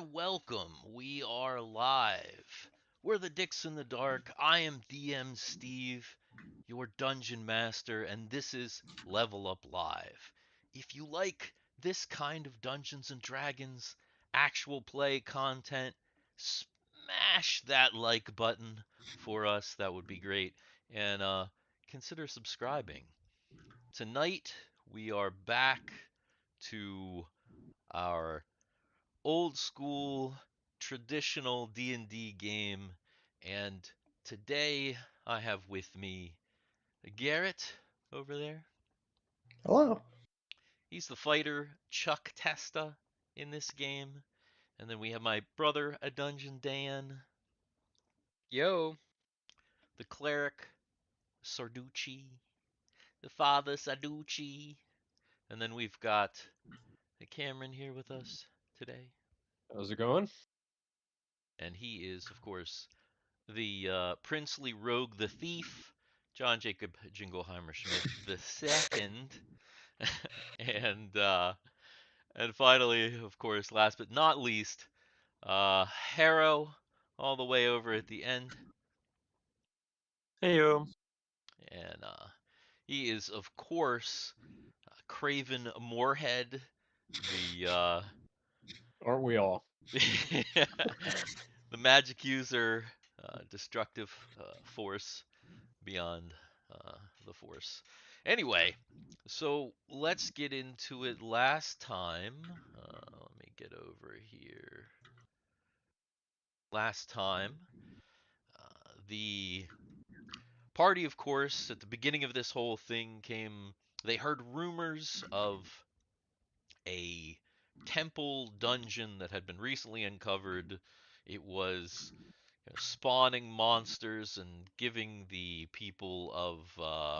welcome. We are live. We're the Dicks in the Dark. I am DM Steve, your dungeon master, and this is Level Up Live. If you like this kind of Dungeons and Dragons actual play content, smash that like button for us. That would be great. And consider subscribing. Tonight, we are back to our old school traditional D&D game, and today I have with me Garrett over there. Hello. He's the fighter Chuck Testa in this game. And then we have my brother a Dungeon Dan, Yo. the cleric Sarducci, the father Sarducci. And then we've got Cameron here with us today. How's it going? And he is, of course, the princely rogue, the thief, John Jacob Jingleheimer Schmidt the second, and finally, of course, last but not least, Harrow, all the way over at the end, Heyo. and he is, of course, Craven Moorhead, the Aren't we all? the magic user, destructive force beyond the force. Anyway, so let's get into it. Last time, let me get over here. Last time, the party, of course, at the beginning of this whole thing they heard rumors of a temple dungeon that had been recently uncovered. It was spawning monsters and giving the people of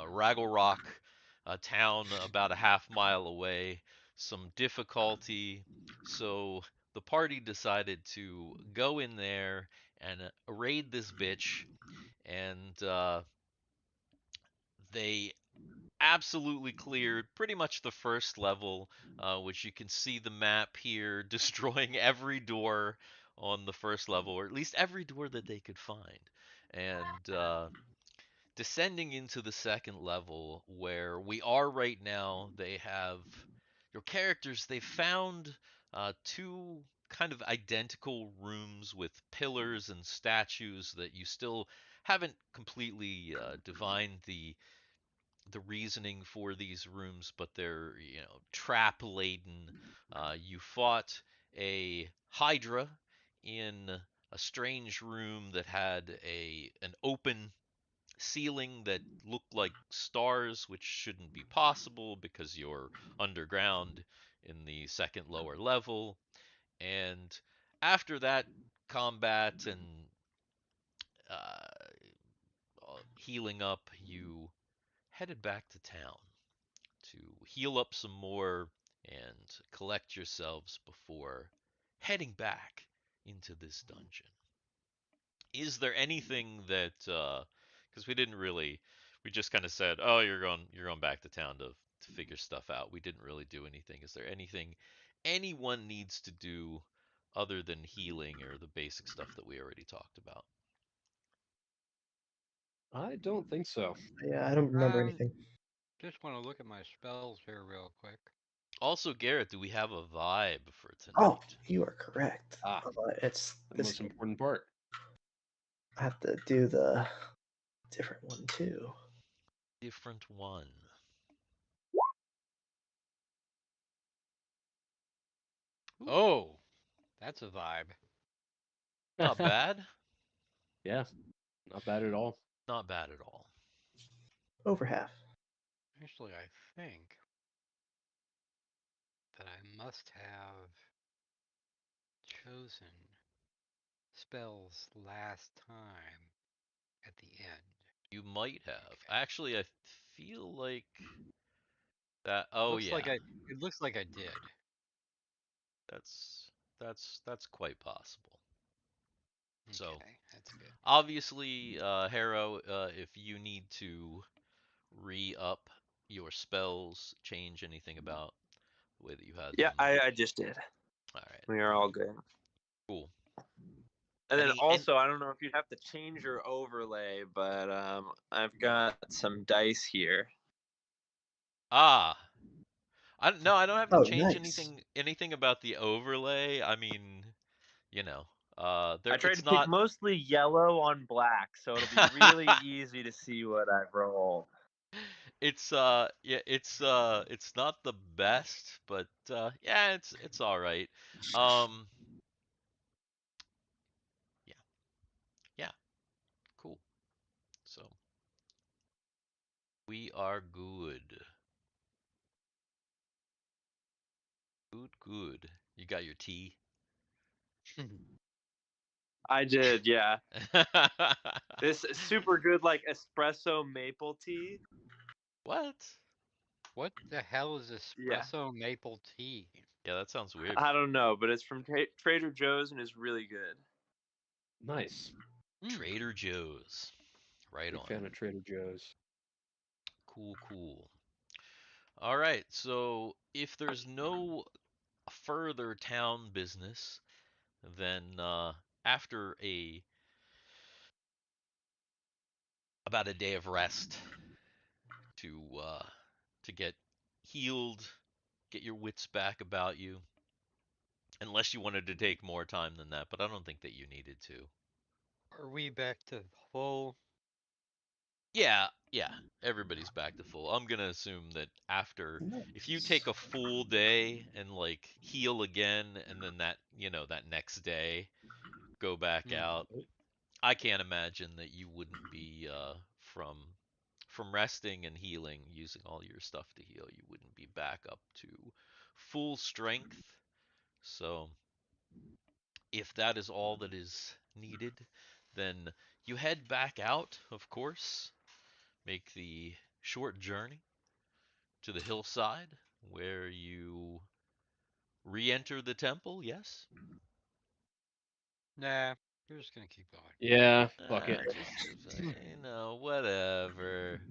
Raggle Rock, a town about a half mile away, some difficulty. So the party decided to go in there and raid this bitch, and they absolutely cleared pretty much the first level, which you can see the map here, destroying every door on the first level, or at least every door that they could find. And descending into the second level, where we are right now, they have your characters, they found two kind of identical rooms with pillars and statues that you still haven't completely divined the reasoning for these rooms, but they're trap laden. You fought a Hydra in a strange room that had an open ceiling that looked like stars, which shouldn't be possible because you're underground in the second lower level. And after that combat and uh, healing up, you headed back to town to heal up some more and collect yourselves before heading back into this dungeon. Is there anything that because we just kind of said, "Oh, you're going back to town to figure stuff out." We didn't really do anything. Is there anything anyone needs to do other than healing or the basic stuff that we already talked about? I don't think so. Yeah, I don't remember anything. Just want to look at my spells here real quick. Also, Garrett, do we have a vibe for Oh, tonight? you are correct. Ah, It's the this. most important part. I have to do the different one too. Different one. Ooh, Oh, that's a vibe. not bad. Yeah, not bad at all. Not bad at all. Over half. Actually, I think that I must have chosen spells last time at the end. You might have. Okay. Actually, I feel like that. Oh Looks like yeah, it looks like I did. that's that's quite possible. So Okay, that's good. obviously, Harrow, if you need to re-up your spells, change anything about the way that you had Yeah, them. I just did. All right. We are all good. Cool. And then Any also, I don't know if you'd have to change your overlay, but I've got some dice here. I no, I don't have to Oh, change nice. anything about the overlay. I mean, you know, I there tried to it's pick not mostly yellow on black, so it'll be really easy to see what I've rolled. it's yeah, it's not the best, but yeah, it's all right. Um yeah. Yeah, cool. So, we are good. Good, good. You got your tea? I did, yeah. This super good, like espresso maple tea. What? What the hell is Yeah, espresso maple tea? Yeah, that sounds weird. I don't know, but it's from Trader Joe's and is really good. Nice. Trader Joe's. Right Big on. fan of Trader Joe's. Cool, cool. All right, so if there's no further town business, then after a about a day of rest to to get healed, get your wits back about you, unless you wanted to take more time than that, but I don't think that you needed to. Are we back to full? Yeah, yeah, everybody's back to full. I'm gonna assume that after, if you Nice. take a full day and like heal again, and then that next day go back Hmm. out, I can't imagine that you wouldn't be from resting and healing, using all your stuff to heal, you wouldn't be back up to full strength. So if that is all that is needed, then you head back out, of course, make the short journey to the hillside where you re-enter the temple, yes? Nah, we're just gonna keep going. Yeah, fuck it. Just, whatever.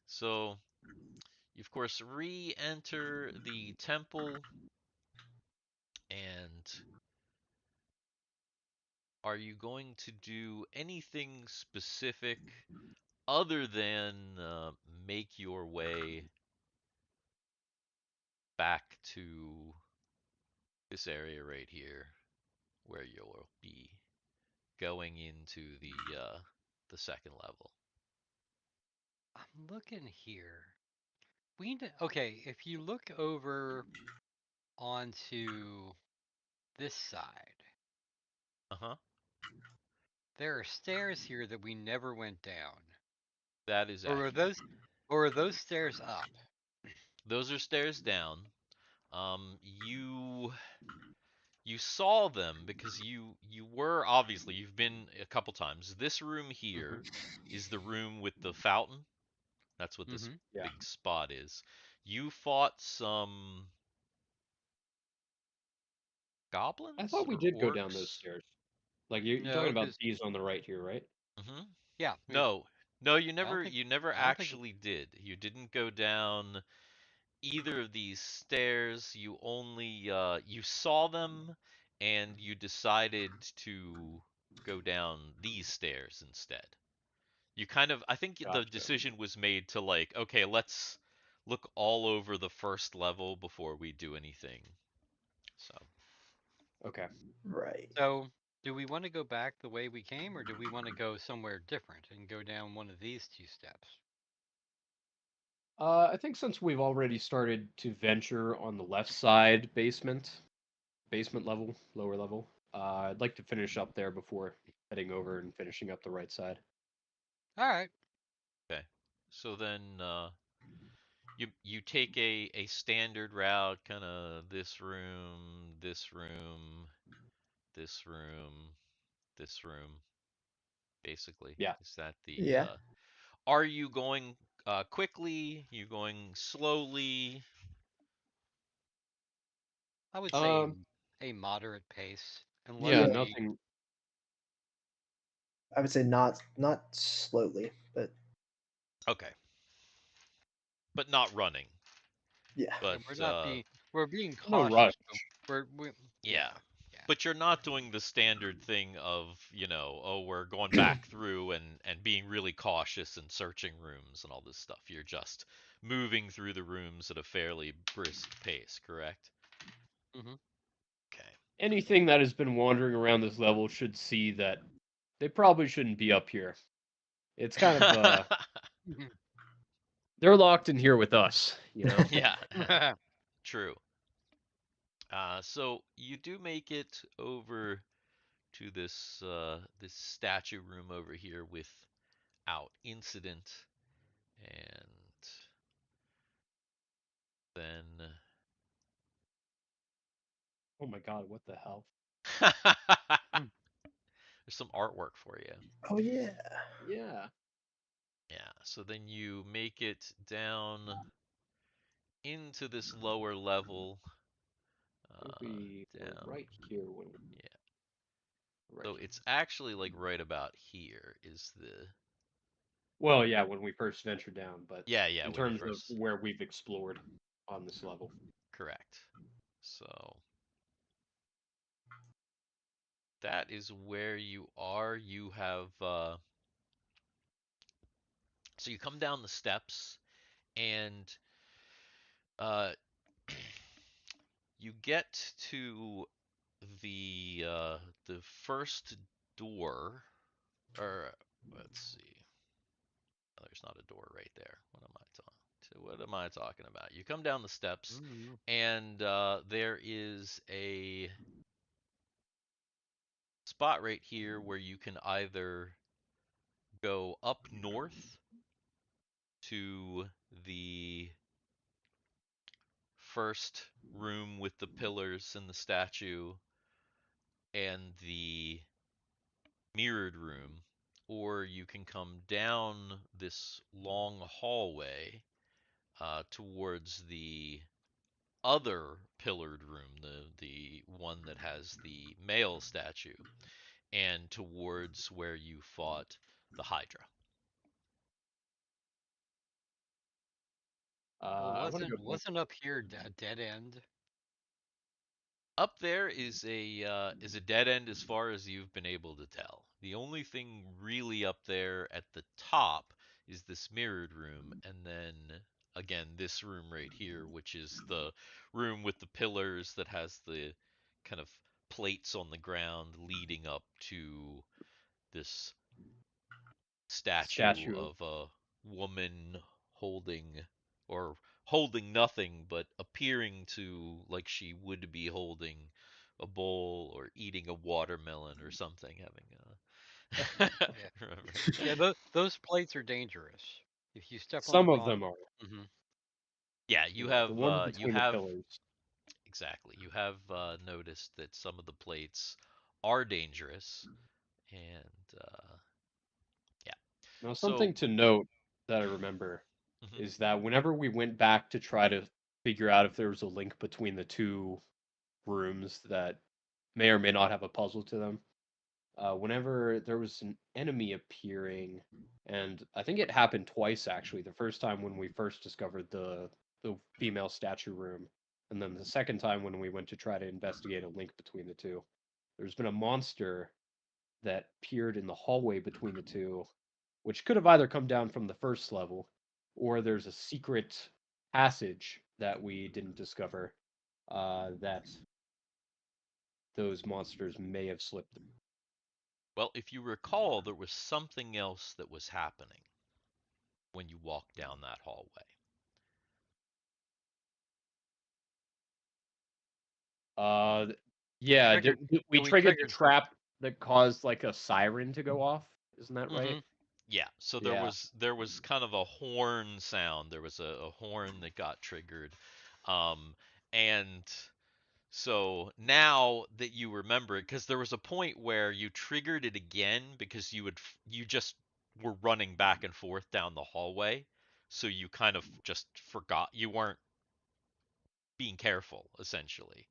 So, you of course re-enter the temple, and are you going to do anything specific other than make your way back to this area right here, where you'll be going into the second level? I'm looking here. Okay, if you look over onto this side, Uh-huh. there are stairs here that we never went down. That is Or are accurate. those or are those stairs up? Those are stairs down. You saw them because you were obviously you've been a couple times. This room Hmm. here is the room with the fountain. That's what this Mm-hmm. Yeah. big spot is. You fought some I goblins thought we or did go down those orcs? stairs. Like you're talking No, about because these on the right here, right? Hmm. yeah, No, no, I don't think you never I don't think actually did. You didn't go down either of these stairs. You only you saw them, and you decided to go down these stairs instead. You kind of, I think the Gotcha. decision was made to like, okay, let's look all over the first level before we do anything. So, Okay. Right. so. Do we want to go back the way we came, or do we want to go somewhere different and go down one of these two steps? I think since we've already started to venture on the left side basement level, lower level, I'd like to finish up there before heading over and finishing up the right side. All right. okay. So then you take a standard route, kind of this room, this room, this room, this room, basically. Yeah. Is that the Yeah. are you going quickly? You going slowly? I would say Um. a moderate pace, Yeah. unless Yeah. we. Nothing. I would say not slowly, but Okay. But not running. yeah. Yeah, But we're not being. We're being No rush. cautious, but we. yeah. Yeah, yeah. But you're not doing the standard thing of, oh, we're going back through and being really cautious and searching rooms and all this stuff. You're just moving through the rooms at a fairly brisk pace, correct? Mm-hmm. Okay. Anything that has been wandering around this level should see that they probably shouldn't be up here. It's kind of they're locked in here with us, you know. Yeah, true. So you do make it over to this statue room over here without incident, and then Oh my god, what the hell? there's some artwork for you. Oh yeah. Yeah. Yeah, so then you make it down into this lower level, I think we were down. right here when Yeah, right so here. it's actually like right about here is the. Well, yeah, when we first ventured down, but Yeah, in when you terms of first. where we've explored on this level. Correct. So that is where you are. You have so you come down the steps and uh you get to the first door, or let's see. Oh, there's not a door right there. What am I talking about? You come down the steps Mm-hmm. and there is a spot right here where you can either go up north to the first room with the pillars and the statue and the mirrored room, or you can come down this long hallway towards the other pillared room, the one that has the male statue, and towards where you fought the Hydra. Well, I want to go back. wasn't up here a dead end? Up there is a dead end as far as you've been able to tell. The only thing really up there at the top is this mirrored room, and then again this room right here, which is the room with the pillars that has the kind of plates on the ground leading up to this statue Statue. of a woman holding, or holding nothing but appearing to like she would be holding a bowl or eating a watermelon or something, having a Yeah. remember. Yeah, those plates are dangerous. If you step on the Some of wrong. them are. Hmm. Yeah, Yeah, the ones you between the have pillars. exactly, you have noticed that some of the plates are dangerous, and yeah. Now, So something to note that I remember mhm. is that whenever we went back to try to figure out if there was a link between the two rooms that may or may not have a puzzle to them, whenever there was an enemy appearing, and I think it happened twice actually. The first time when we first discovered the female statue room, and then the second time when we went to try to investigate a link between the two. There's been a monster that appeared in the hallway between the two, which could have either come down from the first level, or there's a secret passage that we didn't discover that those monsters may have slipped through. Well, if you recall, there was something else that was happening when you walked down that hallway. Uh, yeah, Triggered. we We triggered the triggered something. trap that caused like a siren to go off. Isn't that Hmm. right? Yeah, so there Yeah. was there was kind of a horn sound. There was a horn that got triggered. Um, and so now that you remember it, because there was a point where you triggered it again because you just were running back and forth down the hallway, so you kind of just forgot, you weren't being careful essentially.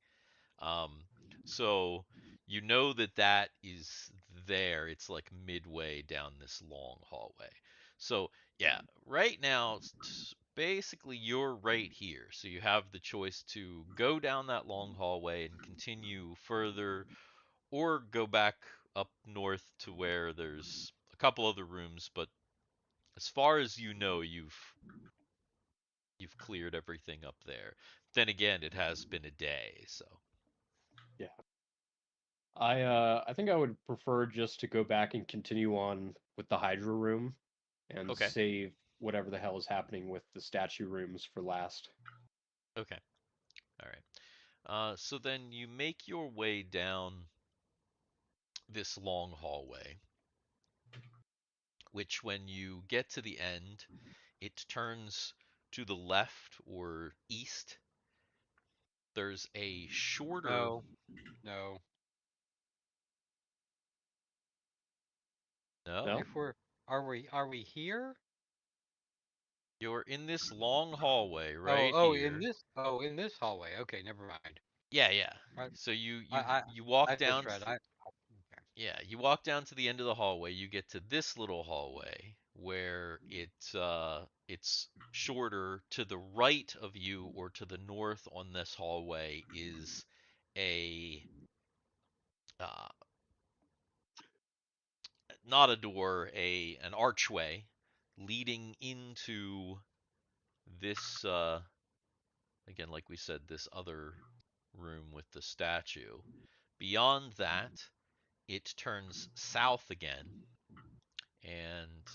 Um, so you know that that is there. It's like midway down this long hallway. So yeah, right now basically you're right here. So you have the choice to go down that long hallway and continue further, or go back up north to where there's a couple other rooms, but as far as you know, you've cleared everything up there. Then again, it has been a day, so Yeah. I think I would prefer just to go back and continue on with the Hydra room and okay. save whatever the hell is happening with the statue rooms for last. Okay. All right. So then you make your way down this long hallway, which when you get to the end, it turns to the left or east. There's a shorter. No, no. No, No? If we're are we here? you're in this long hallway Oh, right here. in this hallway. Okay, never mind. Yeah, yeah. I So you I you I, you walk I down. misread. Okay. Yeah, you walk down to the end of the hallway. You get to this little hallway where it's shorter. To the right of you or to the north on this hallway is a uh, not a door, a an archway leading into this again, like we said, this other room with the statue. Beyond that, it turns south again, and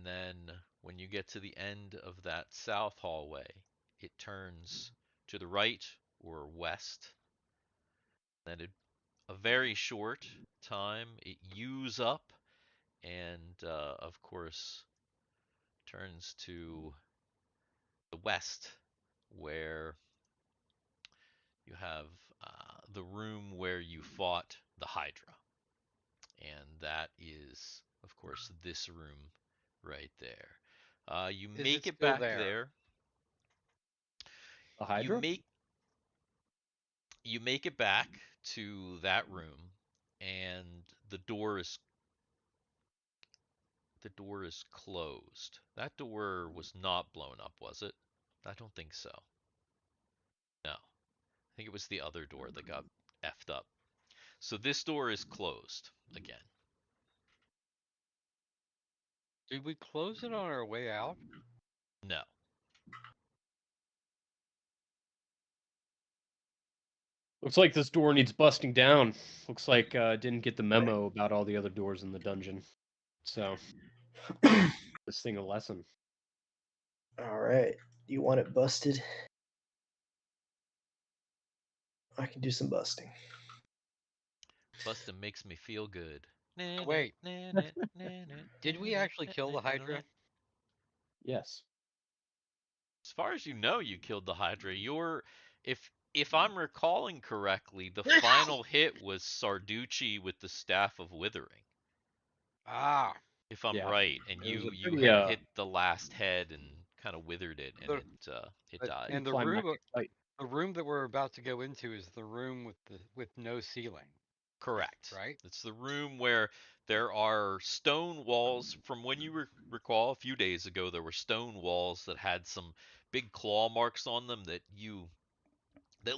then when you get to the end of that south hallway, it turns to the right or west. Then a very short time, it U's up and, of course, turns to the west, where you have the room where you fought the Hydra. And that is, of course, this room right there. You Is it make it still back there? there. The You Hydra? make you make it back to that room, and the door is closed. That door was not blown up, was it? I don't think so. No. I think it was the other door that got effed up. So this door is closed again. Did we close it on our way out? No. Looks like this door needs busting down. Looks like didn't get the memo about all the other doors in the dungeon. So, this thing a lesson. All right. You want it busted? I can do some busting. Bustin' makes me feel good. Wait, did we actually kill the You know Hydra? that? Yes. As far as you know, you killed the Hydra. If I'm recalling correctly, the final hit was Sarducci with the Staff of Withering. Ah, If I'm Yeah. right, and It was a you pretty had hit the last head and kind of withered it, and the, it died. pretty and climactic fight. the room that we're about to go into is the room with no ceiling, Correct. right? It's the room where there are stone walls. From when you recall a few days ago, there were stone walls that had some big claw marks on them that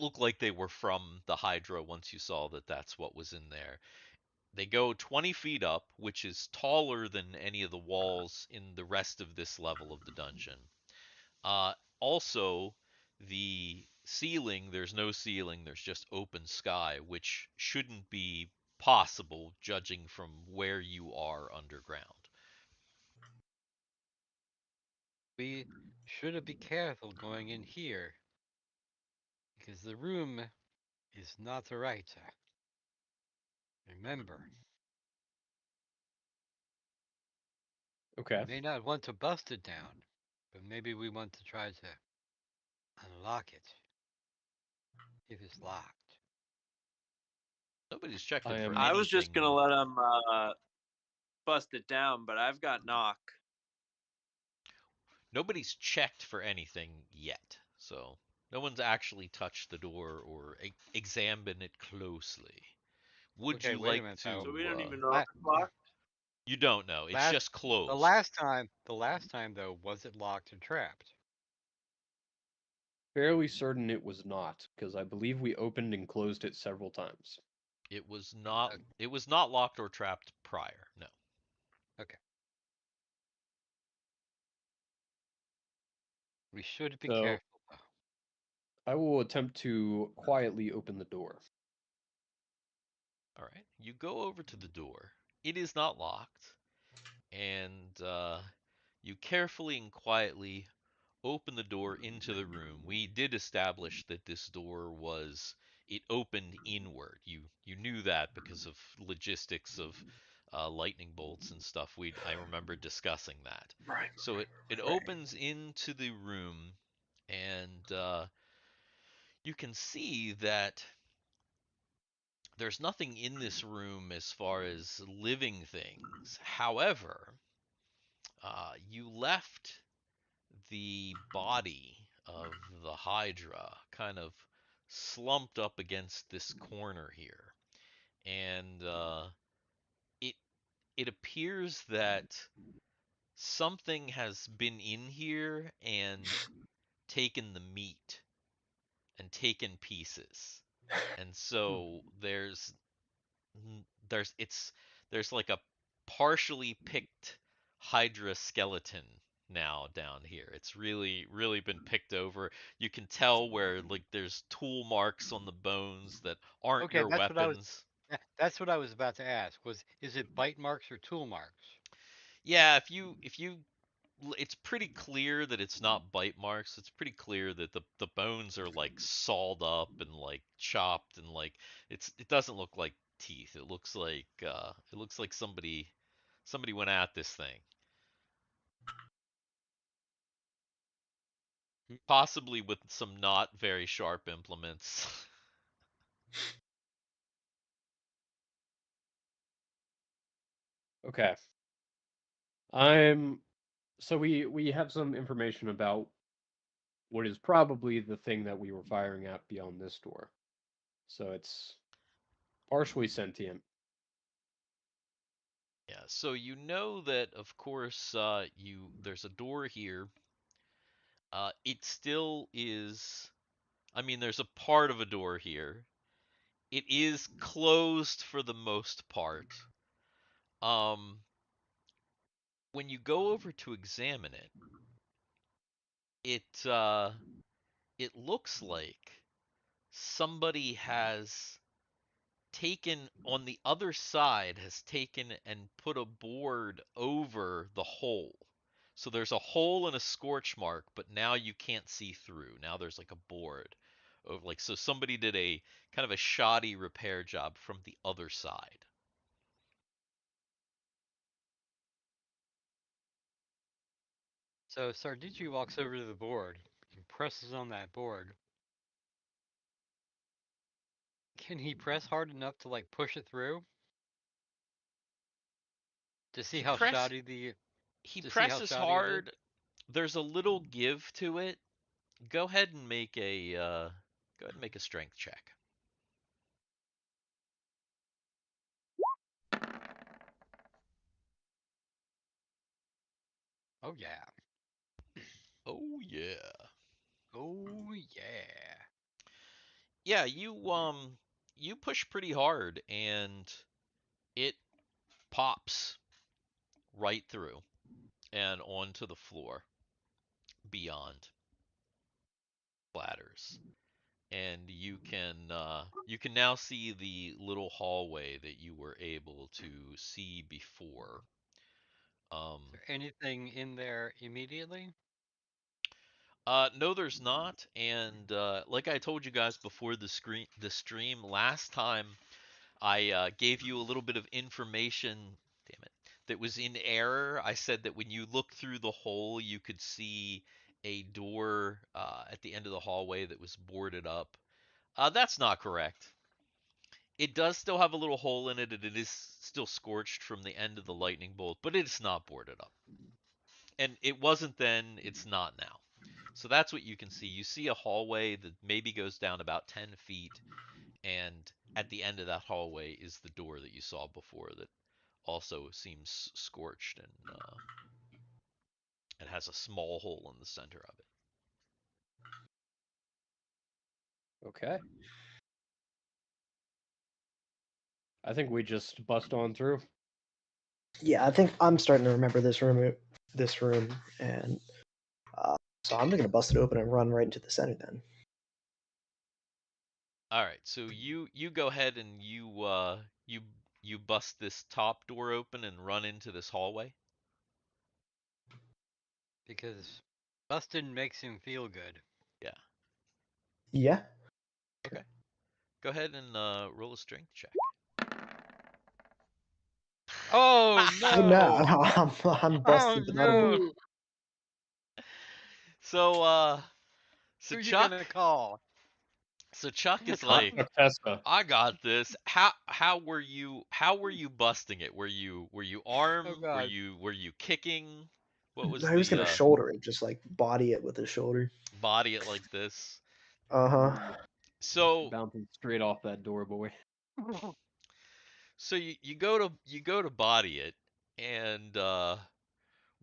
looked like they were from the Hydra once you saw that that's what was in there. They go 20 feet up, which is taller than any of the walls in the rest of this level of the dungeon. Also, the ceiling, there's no ceiling, there's just open sky, which shouldn't be possible judging from where you are underground. We should be careful going in here because the room is not right. Remember, we Okay. may not want to bust it down, but maybe we want to try to unlock it if it's locked. Nobody's checked I it for am I was just gonna anything. let him bust it down, but I've got knock. Nobody's checked for anything yet. So no one's actually touched the door or examined it closely. Would Okay, you wait a like minute though. So we to don't even know if I it's locked. You don't know. It's Last just closed. the last time though, was it locked or trapped? Fairly certain it was not, because I believe we opened and closed it several times. It was not. Okay. It was not locked or trapped prior. No. Okay. We should be So careful though. I will attempt to quietly open the door. All right. You go over to the door. It is not locked, and you carefully and quietly open the door into the room. We did establish that this door was it opened inward. You knew that because of logistics of lightning bolts and stuff. I remember discussing that. Right. So it Right. opens into the room, and you can see that there's nothing in this room as far as living things. However, you left the body of the Hydra kind of slumped up against this corner here, and it it appears that something has been in here and taken the meat and taken pieces, and so there's it's there's like a partially picked Hydra skeleton now down here. It's really been picked over. You can tell where like there's tool marks on the bones that aren't Okay, your weapons. that's what I was about to ask. Is it bite marks or tool marks? Yeah, if you it's pretty clear that it's not bite marks. It's pretty clear that the bones are like sawed up and like chopped and like it doesn't look like teeth. It looks like somebody went at this thing. Possibly with some not very sharp implements. Okay. I'm so we have some information about what is probably the thing that we were firing at beyond this door. So it's partially sentient. Yeah, so you know that of course you there's a door here. It still is I mean there's a part of a door here. It is closed for the most part. Um when you go over to examine it, it looks like somebody has taken on the other side has taken and put a board over the hole. So there's a hole and a scorch mark, but now you can't see through. Now there's like a board over like so somebody did a kind of a shoddy repair job from the other side. So Sardici walks over to the board and presses on that board. Can he press hard enough to like push it through to see He how press shoddy the he to see how presses shoddy it is? hard. There's a little give to it. Go ahead and make a go ahead and make a strength check. Oh yeah. Oh yeah. Oh yeah. Yeah, you push pretty hard and it pops right through and onto the floor beyond bladders. And you can now see the little hallway that you were able to see before. Is Um, there anything in there immediately? no, there's not. And like I told you guys before the stream last time, I gave you a little bit of information. Damn it, that was in error. I said that when you look through the hole, you could see a door at the end of the hallway that was boarded up. That's not correct. It does still have a little hole in it, and it is still scorched from the end of the lightning bolt, but it's not boarded up. And it wasn't then, it's not now. So that's what you can see. You see a hallway that maybe goes down about 10 feet, and at the end of that hallway is the door that you saw before that also seems scorched, and it has a small hole in the center of it. Okay. I think we just bust on through. Yeah, I think I'm starting to remember this room, and so I'm gonna bust it open and run right into the center then. All right, so you go ahead and you bust this top door open and run into this hallway. Because busting makes him feel good. Yeah. Yeah. Okay. Go ahead and roll a strength check. Oh Oh no, no! I'm Oh busted, but not no! a. So Who you Chuck gonna call? so Chuck is Hot like, Tessa. I got this. How were you busting it? Were you Oh arm? Were god. you kicking? What was I was gonna the shoulder it, just like body it with his shoulder. body it like this? Uh-huh. So Bouncing straight off that door, boy. so you go to body it, and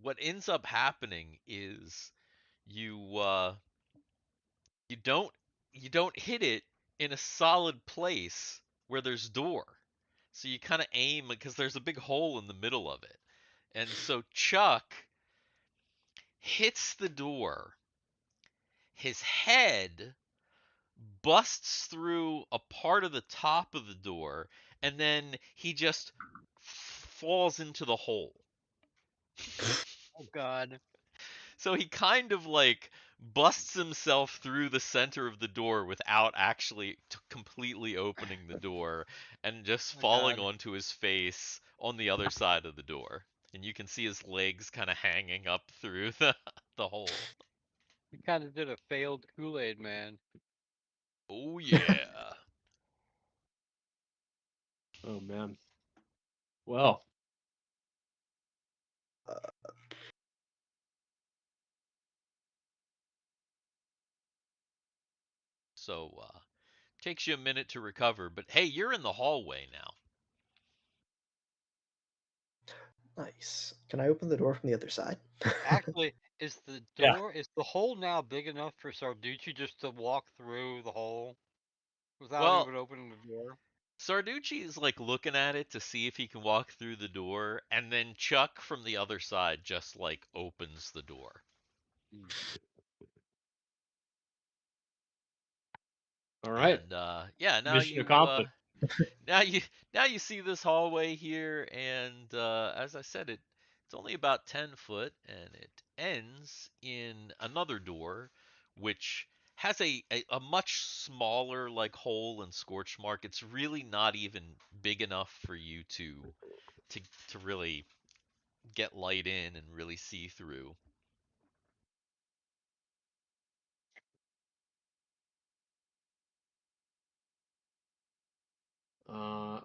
what ends up happening is you you don't you don't hit it in a solid place where there's door. So you kind of aim because there's a big hole in the middle of it. And so Chuck hits the door. His head busts through a part of the top of the door, and then he just falls into the hole. Oh god. So he kind of like busts himself through the center of the door without actually completely opening the door, and just Oh falling god. onto his face on the other side of the door. And you can see his legs kind of hanging up through the hole. You kind of did a failed Kool-Aid man. Oh yeah. Oh man. Well, So takes you a minute to recover, but hey, you're in the hallway now. Nice. Can I open the door from the other side? Actually, is the yeah. door is the hole now big enough for Sarducci just to walk through the hole without Well, even opening the door? Sarducci is like looking at it to see if he can walk through the door, and then Chuck from the other side just like opens the door. Hmm. All right. And yeah, Mission accomplished. now you now you see this hallway here, and as I said, it's only about 10 foot, and it ends in another door, which has a much smaller like hole and scorch mark. It's really not even big enough for you to to really get light in and really see through.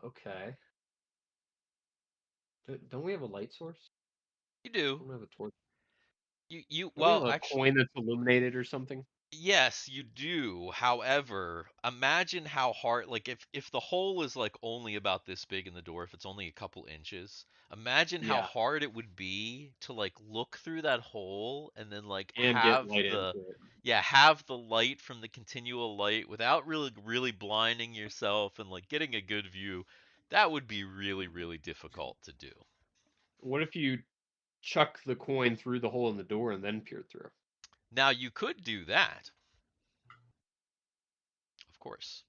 Okay. Don't we have a light source? You do. Don't we have a torch? Don't we have Well, a actually, coin that's illuminated or something? yes, you do. However, imagine how hard, like if the hole is like only about this big in the door, if it's only a couple inches, imagine how Yeah. hard it would be to like look through that hole and then like And get light into it. have the light from the continual light without really blinding yourself and like getting a good view. That would be really difficult to do. What if you chuck the coin through the hole in the door and then peer through? Now you could do that, of course.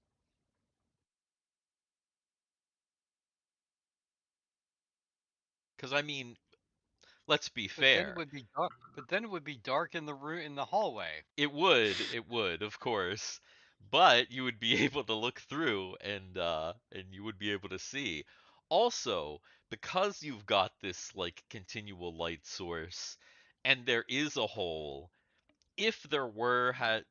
Because I mean, let's be But then it fair. would be dark. But then it would be dark in the room in the hallway. It would, of course, but you would be able to look through, and you would be able to see. Also, because you've got this like continual light source, and there is a hole, if there were had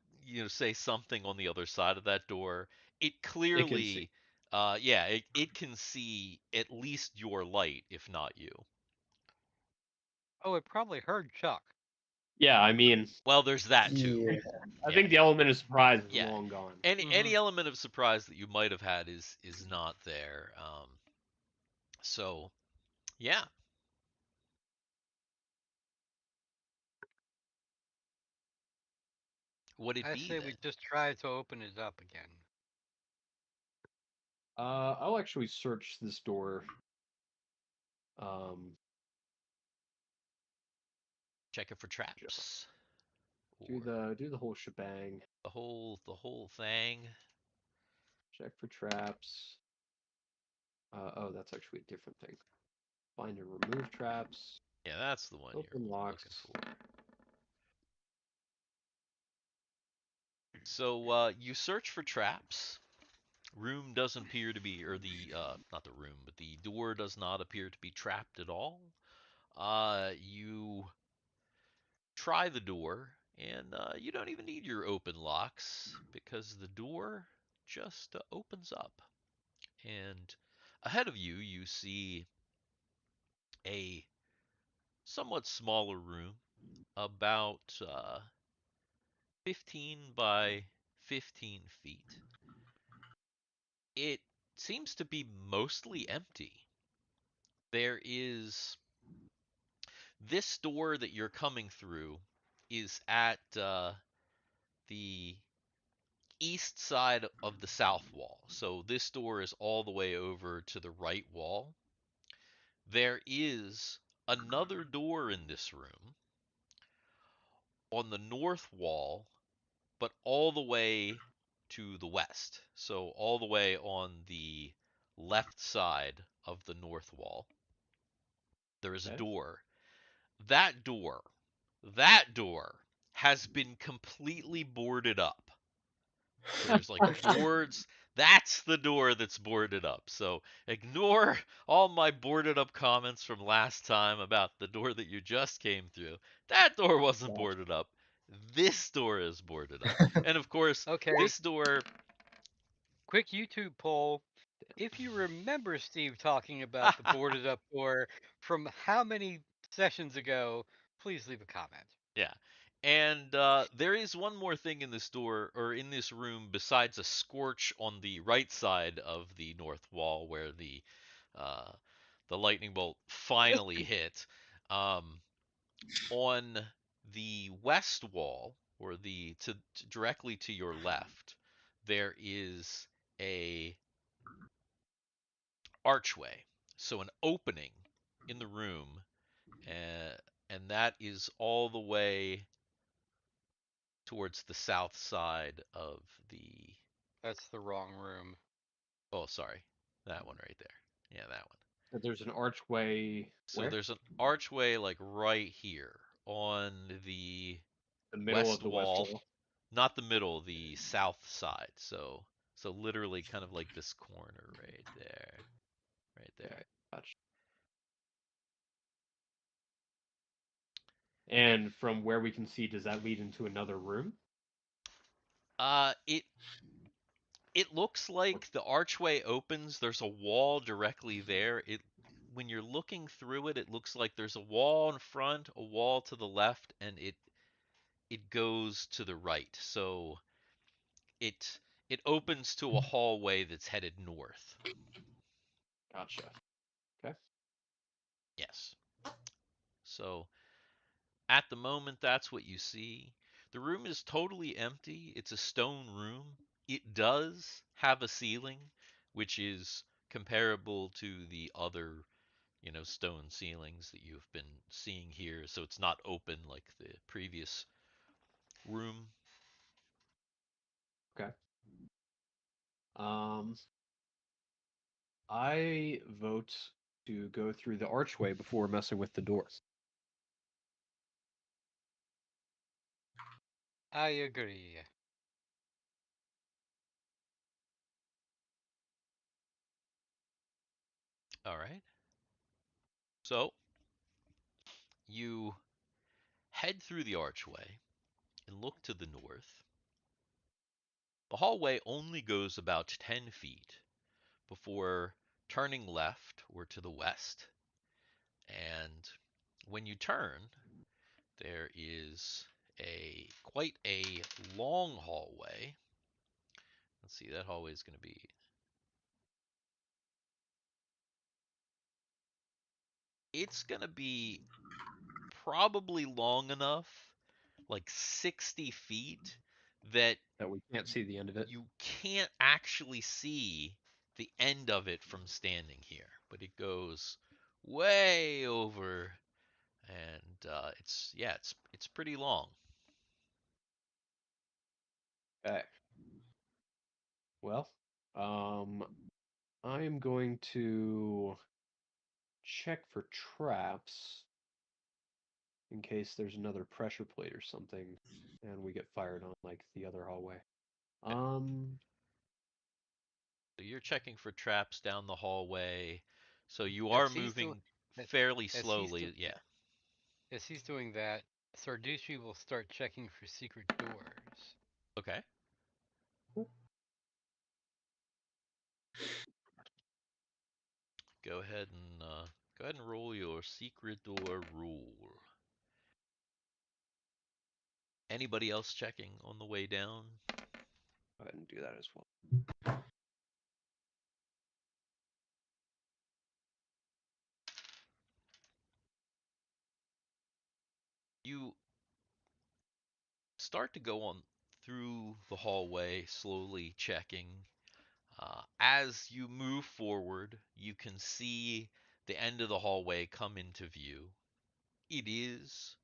say something on the other side of that door, it It can see. clearly yeah, it can see at least your light, if not you. Oh, it probably heard Chuck. Yeah, I mean, Well, there's that too. Yeah. I Yeah. think the element of surprise is Yeah. long gone. Any element of surprise that you might have had is not there. So Yeah. Would it I be say we then? just try to open it up again. I'll actually search this door. Um, Check it for traps. do Or the whole shebang. the whole thing. Check for traps. Oh, that's actually a different thing. Find and remove traps. Yeah, that's the one Open you're looking locks. for. So you search for traps. Room doesn't appear to be, or the not the room, but the door does not appear to be trapped at all. You try the door, and you don't even need your open locks because the door just opens up. And ahead of you, you see a somewhat smaller room, about 15 by 15 feet. It seems to be mostly empty. There is this door that you're coming through is at the east side of the south wall. So this door is all the way over to the right wall. There is another door in this room on the north wall, but all the way to the west. So all the way on the left side of the north wall, there is a Okay. door. That door, that door has been completely boarded up. There's like boards. That's the door that's boarded up. So ignore all my boarded up comments from last time about the door that you just came through. That door wasn't Gotcha. boarded up. This door is boarded up. And of course, Okay, this door. quick YouTube poll. If you remember Steve talking about the boarded up door from how many sessions ago, please leave a comment. Yeah. And there is one more thing in this door, or in this room, besides a scorch on the right side of the north wall where uh, the lightning bolt finally hit. Um, on the west wall, or directly to your left, there is a archway, so an opening in the room, uh, and that is all the way towards the south side of the. That's the wrong room. Oh, sorry, that one right there. Yeah, that one. But there's an archway So where? there's an archway like right here on the The middle west of the west wall, wall. not the middle, the south side. So literally kind of like this corner right there, right there. Okay, gotcha. And from where we can see, does that lead into another room? It looks like the archway opens. There's a wall directly there. It When you're looking through it, it looks like there's a wall in front, a wall to the left, and it goes to the right. So it it opens to a hallway that's headed north. Gotcha. Okay. Yes. So at the moment, that's what you see. The room is totally empty. It's a stone room. It does have a ceiling, which is comparable to the other, stone ceilings that you've been seeing here. So it's not open like the previous room. Okay. Um, I vote to go through the archway before messing with the door. I agree. All right. So you head through the archway and look to the north. The hallway only goes about 10 feet before turning left or to the west. And when you turn, there is a quite a long hallway. Let's see, that hallway is going to be it's gonna be probably long enough, like 60 feet, that That we can't see the end of it. you can't actually see the end of it from standing here, but it goes way over, and it's pretty long. Okay. Well, I am going to check for traps in case there's another pressure plate or something, and we get fired on like the other hallway. Okay. Um, So you're checking for traps down the hallway. So you are As he's doing moving fairly as he's slowly. Yeah. as he's doing that, Sarducci will start checking for secret doors. Okay. Go ahead and roll your secret door rule. Anybody else checking on the way down? go ahead and do that as well. You start to go on through the hallway, slowly checking. As you move forward, you can see the end of the hallway come into view. It is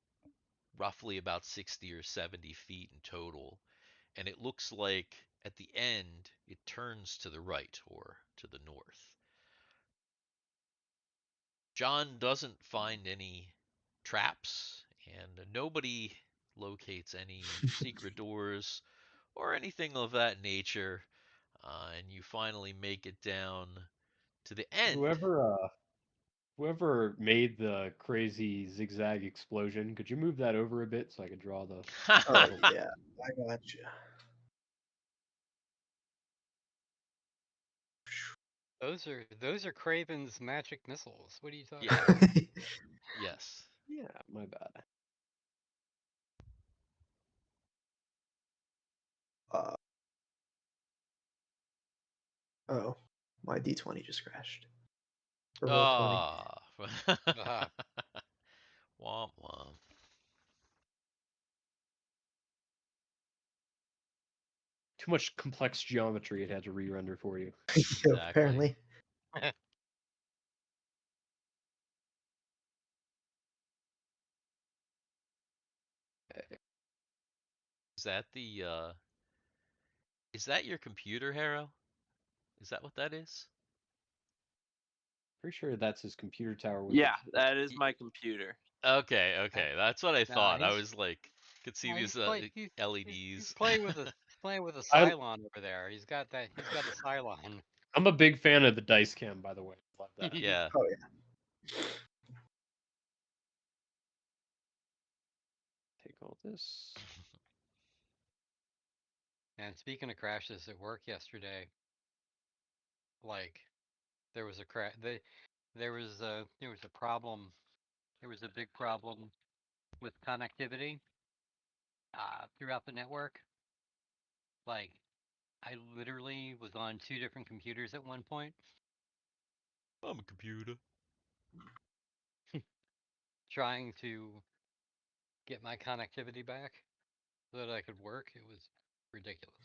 roughly about 60 or 70 feet in total, and it looks like at the end it turns to the right or to the north. John doesn't find any traps, and nobody locates any secret doors or anything of that nature. And you finally make it down to the end. Whoever made the crazy zigzag explosion, could you move that over a bit so I could draw the Oh little? yeah, I got you. Those are Craven's magic missiles. What are you talking Yeah. about? Yes. Yeah, my bad. uh, oh, my D20 just crashed. Or roll 20. Ah. Aha. Womp womp. Too much complex geometry it had to re-render for you. Yeah, Exactly. apparently. Is that the is that your computer, Harrow? Is that what that is? Pretty sure that's his computer tower with Yeah, its. that is Y- my computer. Okay, Uh, okay. That's what I nah, thought. I was like could see these he's LEDs. playing with a I Cylon over there. He's got a Cylon. I'm a big fan of the dice cam, by the way. Love that. Yeah. Oh yeah. Take all this. And speaking of crashes at work yesterday, like there was a crash. There was a problem. There was a big problem with connectivity throughout the network. Like I literally was on two different computers at one point, I'm a computer. trying to get my connectivity back so that I could work. It was ridiculous.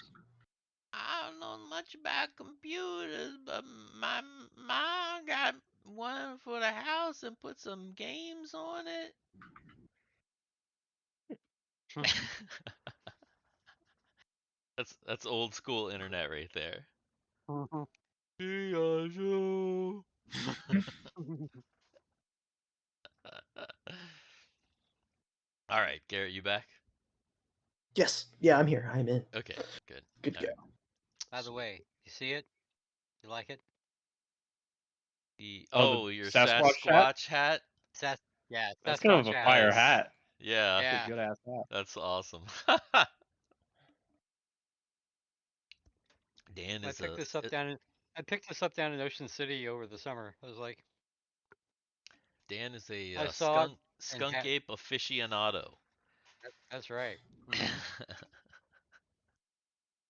I don't know much about computers, but my mom got one for the house and put some games on it. That's old school internet right there. Mhm. Piaggio. All right, Garrett, you back? Yes. Yeah, I'm here. I'm in. Okay, good. Good All to right. go. By the way, you see it? You like it? Oh, the Your Sasquatch hat. Sasquatch hat? Sas- yeah, That's kind of Sasquatch a hat. fire Nice. hat. Yeah, That's a Yeah, good ass hat. that's awesome. Dan I is picked a this up down in I picked this up down in Ocean City over the summer. I was like, Dan is a I saw it and skunk ape aficionado. that's right. Hmm.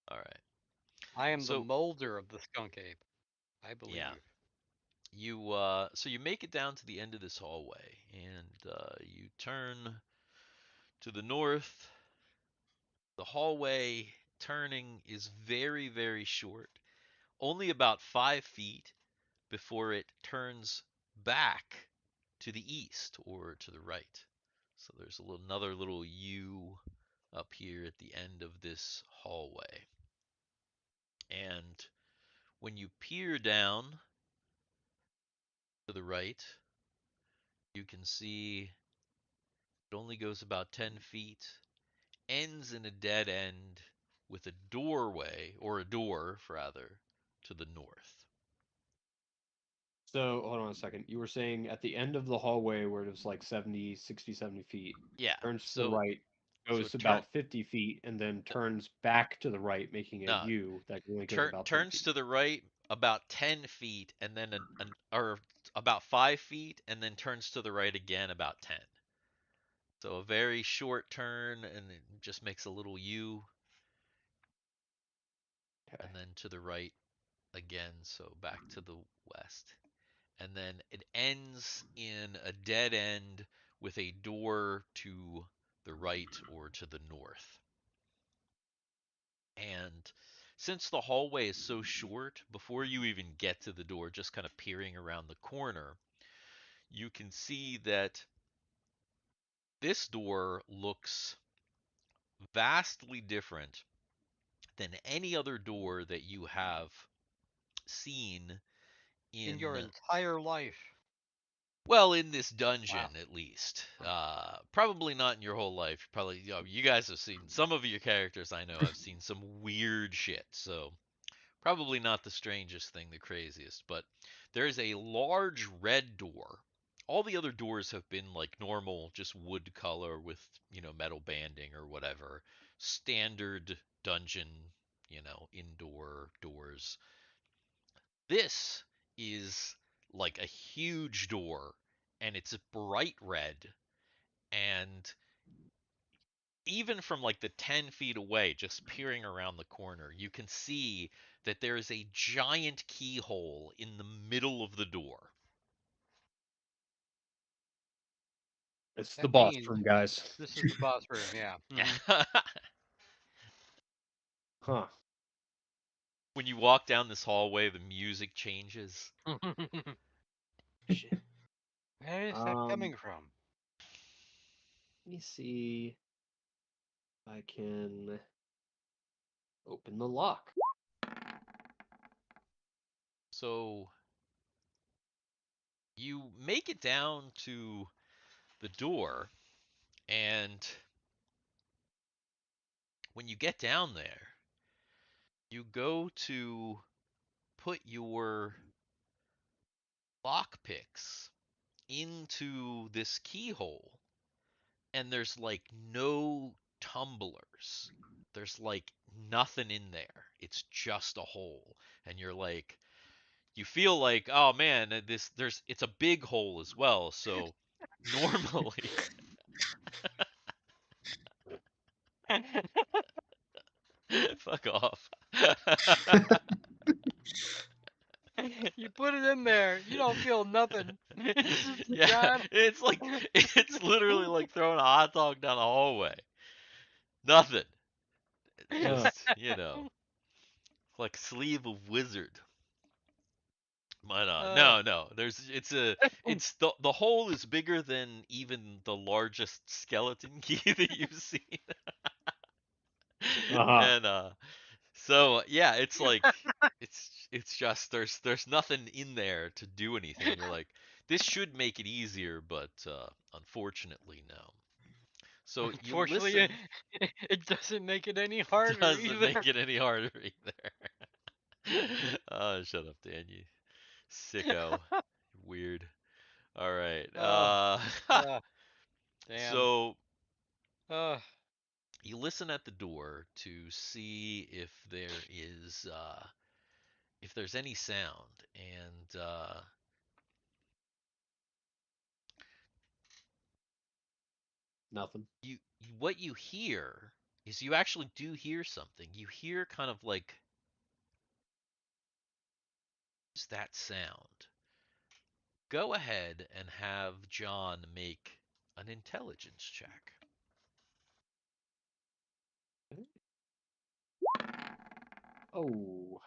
All right. I am the So molder of the skunk ape, I yeah, believe. so you make it down to the end of this hallway, and you turn to the north. The hallway turning is very, very short, only about 5 feet before it turns back to the east or to the right. So there's another little U up here at the end of this hallway. And when you peer down to the right, you can see it only goes about 10 feet, ends in a dead end with a doorway, or a door, rather, to the north. So hold on a second. You were saying at the end of the hallway where it was like 70, 60, 70 feet, Yeah, turns to the so right, so goes about 50 feet, and then turns back to the right, making a no, U that only goes about 10 turns feet. to the right about 10 feet, and then or about 5 feet, and then turns to the right again about 10. So a very short turn, and it just makes a little U, Okay. and then to the right again, so back to the west. And then it ends in a dead end with a door to the right or to the north. And since the hallway is so short, before you even get to the door, just kind of peering around the corner, you can see that this door looks vastly different than any other door that you have seen In your in, entire life. well, in this Wow. dungeon at least. Probably not in your whole life. Probably, you guys have seen some of your characters. I know have seen some weird shit. So probably not the strangest thing, the craziest, but there is a large red door. All the other doors have been like normal, just wood color with, metal banding or whatever. Standard dungeon, indoor doors. This is like a huge door, and it's a bright red, and even from like the 10 feet away, just peering around the corner, you can see that there is a giant keyhole in the middle of the door. It's the That boss means room, guys. this is the boss room, yeah. Huh. When you walk down this hallway, the music changes. Shit. Where is that Um, coming from? Let me see if I can open the lock. So you make it down to the door, and when you get down there, you go to put your lockpicks into this keyhole, and there's like no tumblers. There's like nothing in there. It's just a hole. And you're like, you feel like, oh man, it's a big hole as well. So normally, fuck off. You put it in there, you don't feel nothing. It's just a Yeah, giant. it's literally like throwing a hot dog down the hallway. Nothing. Uh, Just, like sleeve of wizard. But Uh, no. It's the hole is bigger than even the largest skeleton key that you've seen. uh-huh. And so yeah, it's like it's just there's nothing in there to do anything. You're like, this should make it easier, but unfortunately no. So you unfortunately, listen. it doesn't make it any harder Doesn't either. make it any harder either. Oh, shut up, Dan, you sicko. Weird. All right. Oh, damn. So Uh, you listen at the door to see if there's any sound, and Nothing. you what you hear is you actually do hear something. You hear kind of like, what's that sound? go ahead and have John make an intelligence check. Oh.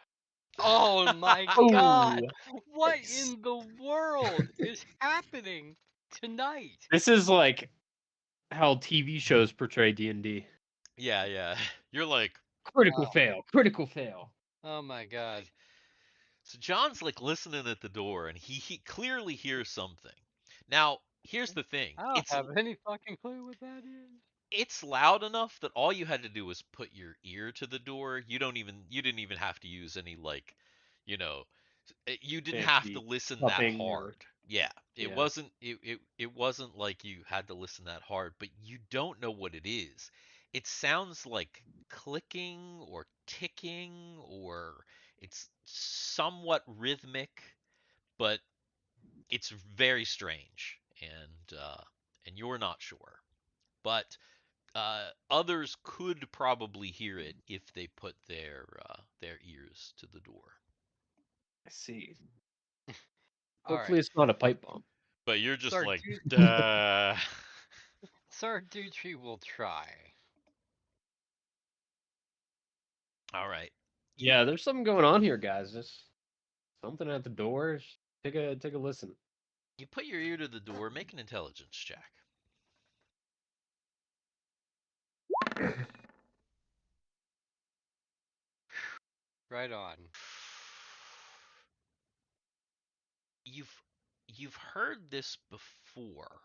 Oh my god! Oh. What Nice. in the world is happening tonight? This is like how TV shows portray D&D. Yeah. You're like, Critical Oh, fail. Critical fail. oh my god. so John's like listening at the door, and he clearly hears something. Now, here's the thing. I don't have any fucking clue what that is. It's loud enough that all you had to do was put your ear to the door. You didn't even have to use any like, you know, you didn't have to Fancy listen that cupping or hard. Yeah, yeah. it wasn't like you had to listen that hard, but you don't know what it is. It sounds like clicking or ticking, or it's somewhat rhythmic, but it's very strange, and you're not sure. But others could probably hear it if they put their ears to the door. I see. All Hopefully right. it's not a pipe bomb. But you're just like, Sardu- duh. Sarducci will try. All right. Yeah, there's something going on here, guys. Just something at the door. Take a listen. You put your ear to the door, make an intelligence check. Right on. You've heard this before.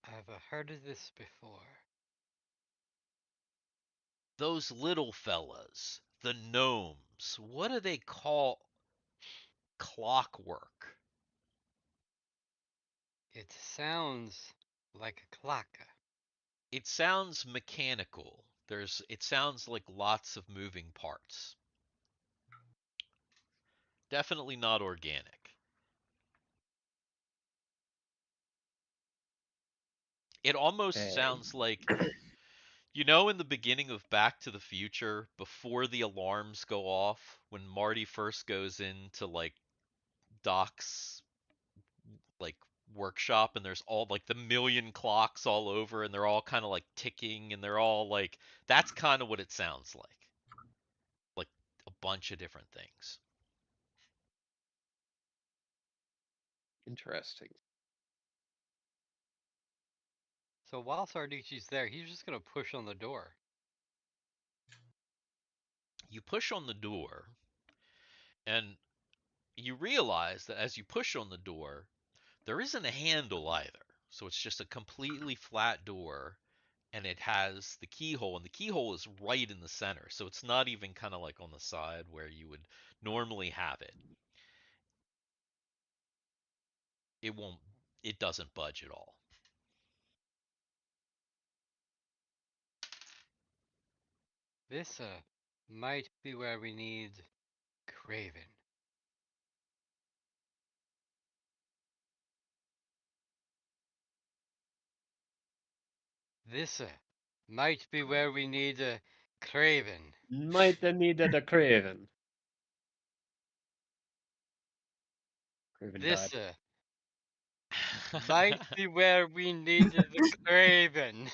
I've heard of this before. Those little fellas, the gnomes, what do they call clockwork? It sounds like a clock. It sounds mechanical. It sounds like lots of moving parts. Definitely not organic. It almost Hey. sounds like, in the beginning of Back to the Future, before the alarms go off, when Marty first goes into like Doc's like workshop, and there's all like the million clocks all over, and they're all kind of like ticking, and they're all like, that's kind of what it sounds like a bunch of different things. Interesting. So while Sarducci's there, he's just gonna push on the door. You push on the door, and you realize that as you push on the door, there isn't a handle either. So it's just a completely flat door, and it has the keyhole, and the keyhole is right in the center. So it's not even kind of like on the side where you would normally have it. It won't, it doesn't budge at all. This might be where we need Craven. This might be where we need Craven. Might have needed a Craven. Craven This died. might be where we needed the Craven.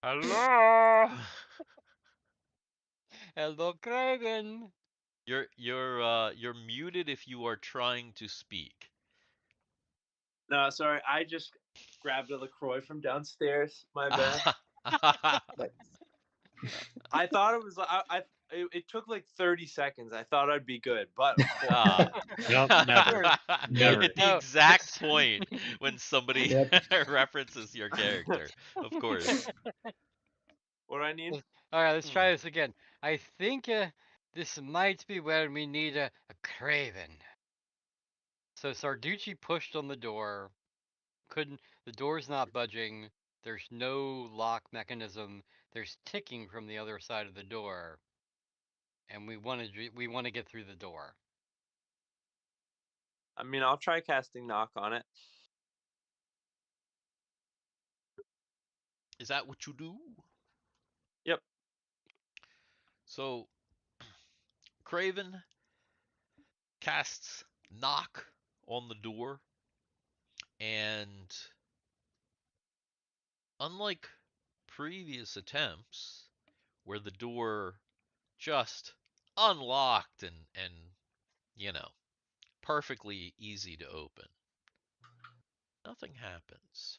Hello. Hello, Craven. You're muted if you are trying to speak. No, sorry, I just grabbed a LaCroix from downstairs. My bad. Like, I thought it was it took like 30 seconds. I thought I'd be good, but Ah. Nope, never. Never. At the No, exact point when somebody Yep. references your character, of course. what do I need? All right, let's try this again. I think this might be where we need a Craven. So Sarducci pushed on the door. Couldn't. The door's not budging. There's no lock mechanism. There's ticking from the other side of the door, and we want to get through the door. I mean, I'll try casting knock on it. Is that what you do? Yep. So, Craven casts knock on the door, And unlike previous attempts where the door just unlocked and you know, perfectly easy to open, nothing happens.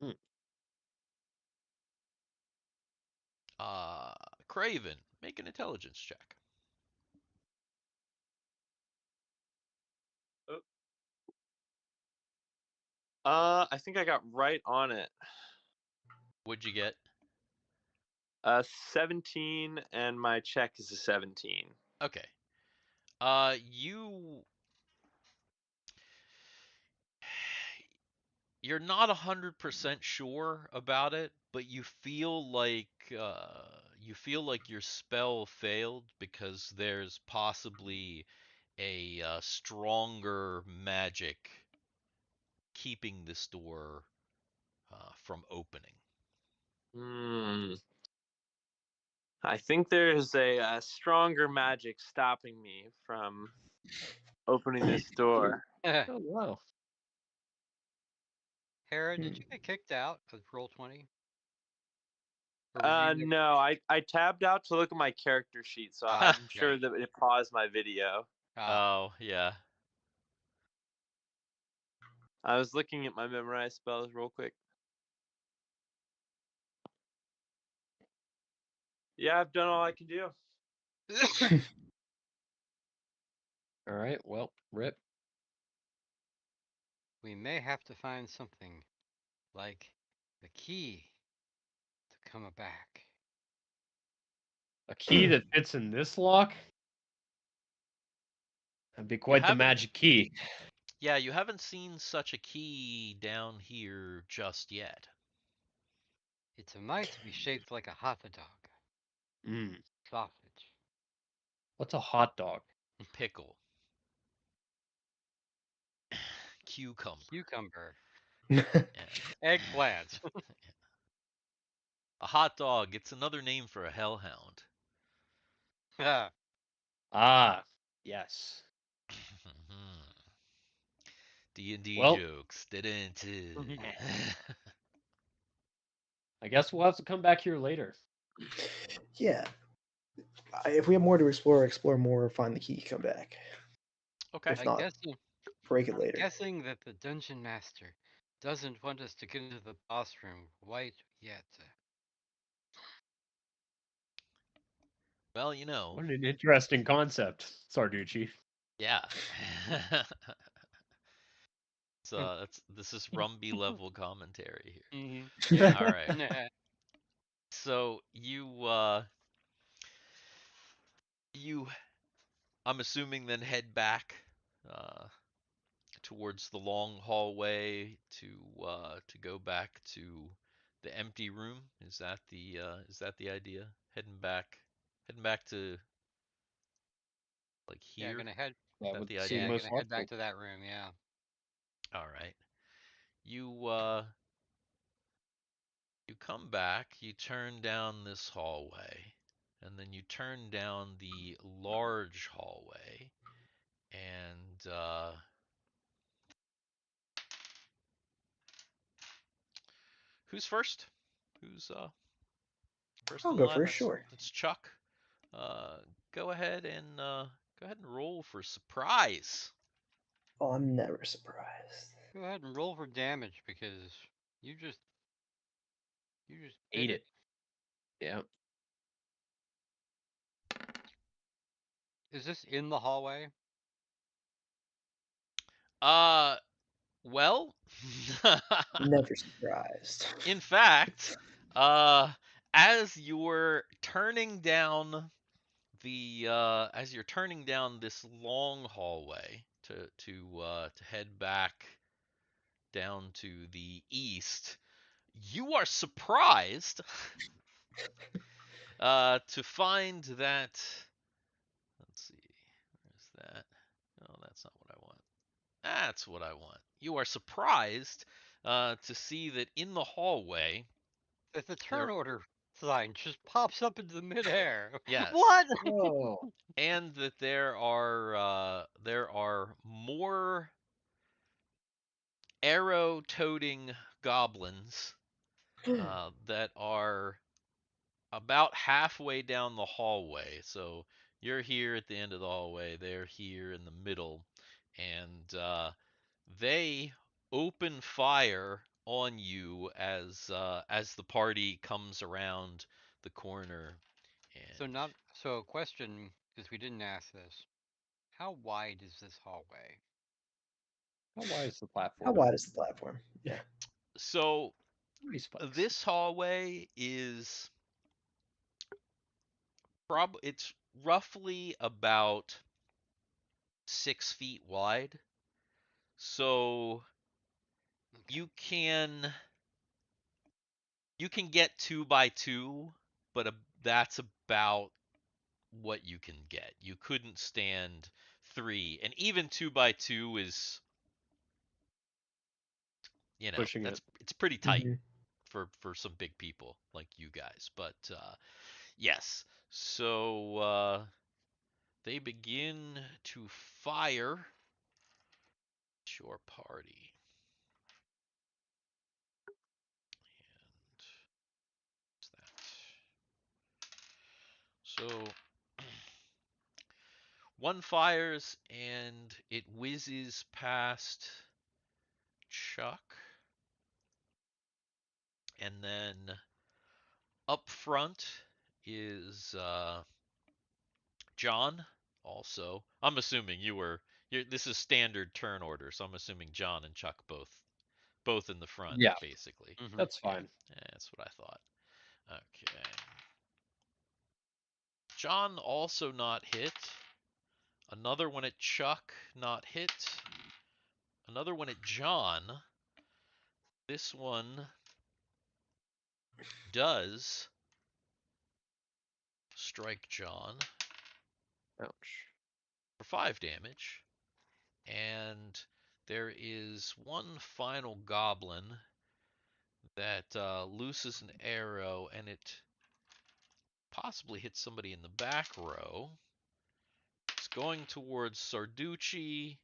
Hmm. Uh, Craven, make an intelligence check. I think I got right on it. What'd you get? 17, and my check is a 17. Okay. You you're not 100% sure about it, but you feel like your spell failed because there's possibly a stronger magic keeping this door from opening. I think there's a stronger magic stopping me from opening this door. Oh wow. Hera, did Hmm. you get kicked out of Roll20? Or were you there? No, I tabbed out to look at my character sheet, so Ah, I'm okay. sure that it paused my video. Ah, Oh, yeah. I was looking at my memorized spells real quick. Yeah, I've done all I can do. All right. Well, rip. we may have to find something like the key to come back. A key that fits in this lock. That'd be You quite the haven't magic key. Yeah, you haven't seen such a key down here just yet. It's a might to be shaped like a hot dog. Mm. Sausage. What's a hot dog? Pickle. Cucumber. Cucumber. Yeah. Eggplant. A hot dog, it's another name for a hellhound. Ah, Ah, yes. D&D Well, jokes. Didn't. I guess we'll have to come back here later. Yeah. If we have more to explore more, find the key, come back. Okay. If I not, guess break it I'm later. guessing that the dungeon master doesn't want us to get into the boss room quite yet. Well, you know. What an interesting concept, Sarducci. Yeah. This is Rumby level commentary here. Yeah. All right. Nah. So you I'm assuming then head back uh towards the long hallway to go back to the empty room. Is that the idea? Heading back to like Yeah, here? gonna head. Is That that would the seem Yeah, idea? most gonna head back logical. to that room. Yeah. All right. You you come back, you turn down this hallway, and then you turn down the large hallway, and who's first? Who's first I'll in go line? first, sure. That's Chuck. Uh, go ahead and roll for surprise. Oh, I'm never surprised. Go ahead and roll for damage because you just you just did Ate it. it. Yeah. Is this in the hallway? Uh, well, Never surprised. in fact, uh, as you're turning down as you're turning down this long hallway to head back down to the east, you are surprised to find that. Let's see, where's that? Oh, that's not what I want. That's what I want. You are surprised to see that in the hallway That the there, turn order sign just pops up into the midair. yes, What? Oh. and that there are more. arrow-toting goblins that are about halfway down the hallway. So you're here at the end of the hallway, they're here in the middle, and they open fire on you as the party comes around the corner. And So a question, because we didn't ask this. How wide is this hallway? How wide is the How platform? wide is the platform? Yeah. so 3 spikes. this hallway is it's roughly about 6 feet wide. So Okay. you can get 2 by 2, but that's about what you can get. You couldn't stand 3, and even 2 by 2 is, Pushing that's it. it's pretty tight Hmm. for some big people like you guys. But yes, so they begin to fire at your party. And what's that? So one fires and it whizzes past Chuck, and then up front is John. Also, I'm assuming this is standard turn order, so I'm assuming John and Chuck both in the front, Yeah, basically. Mm-hmm. that's Yeah, fine. that's what I thought. Okay. John also not hit. Another one at Chuck, not hit. Another one at John. This one does strike John Ouch. for 5 damage. And there is one final goblin that looses an arrow, and it possibly hits somebody in the back row. It's going towards Sarducci,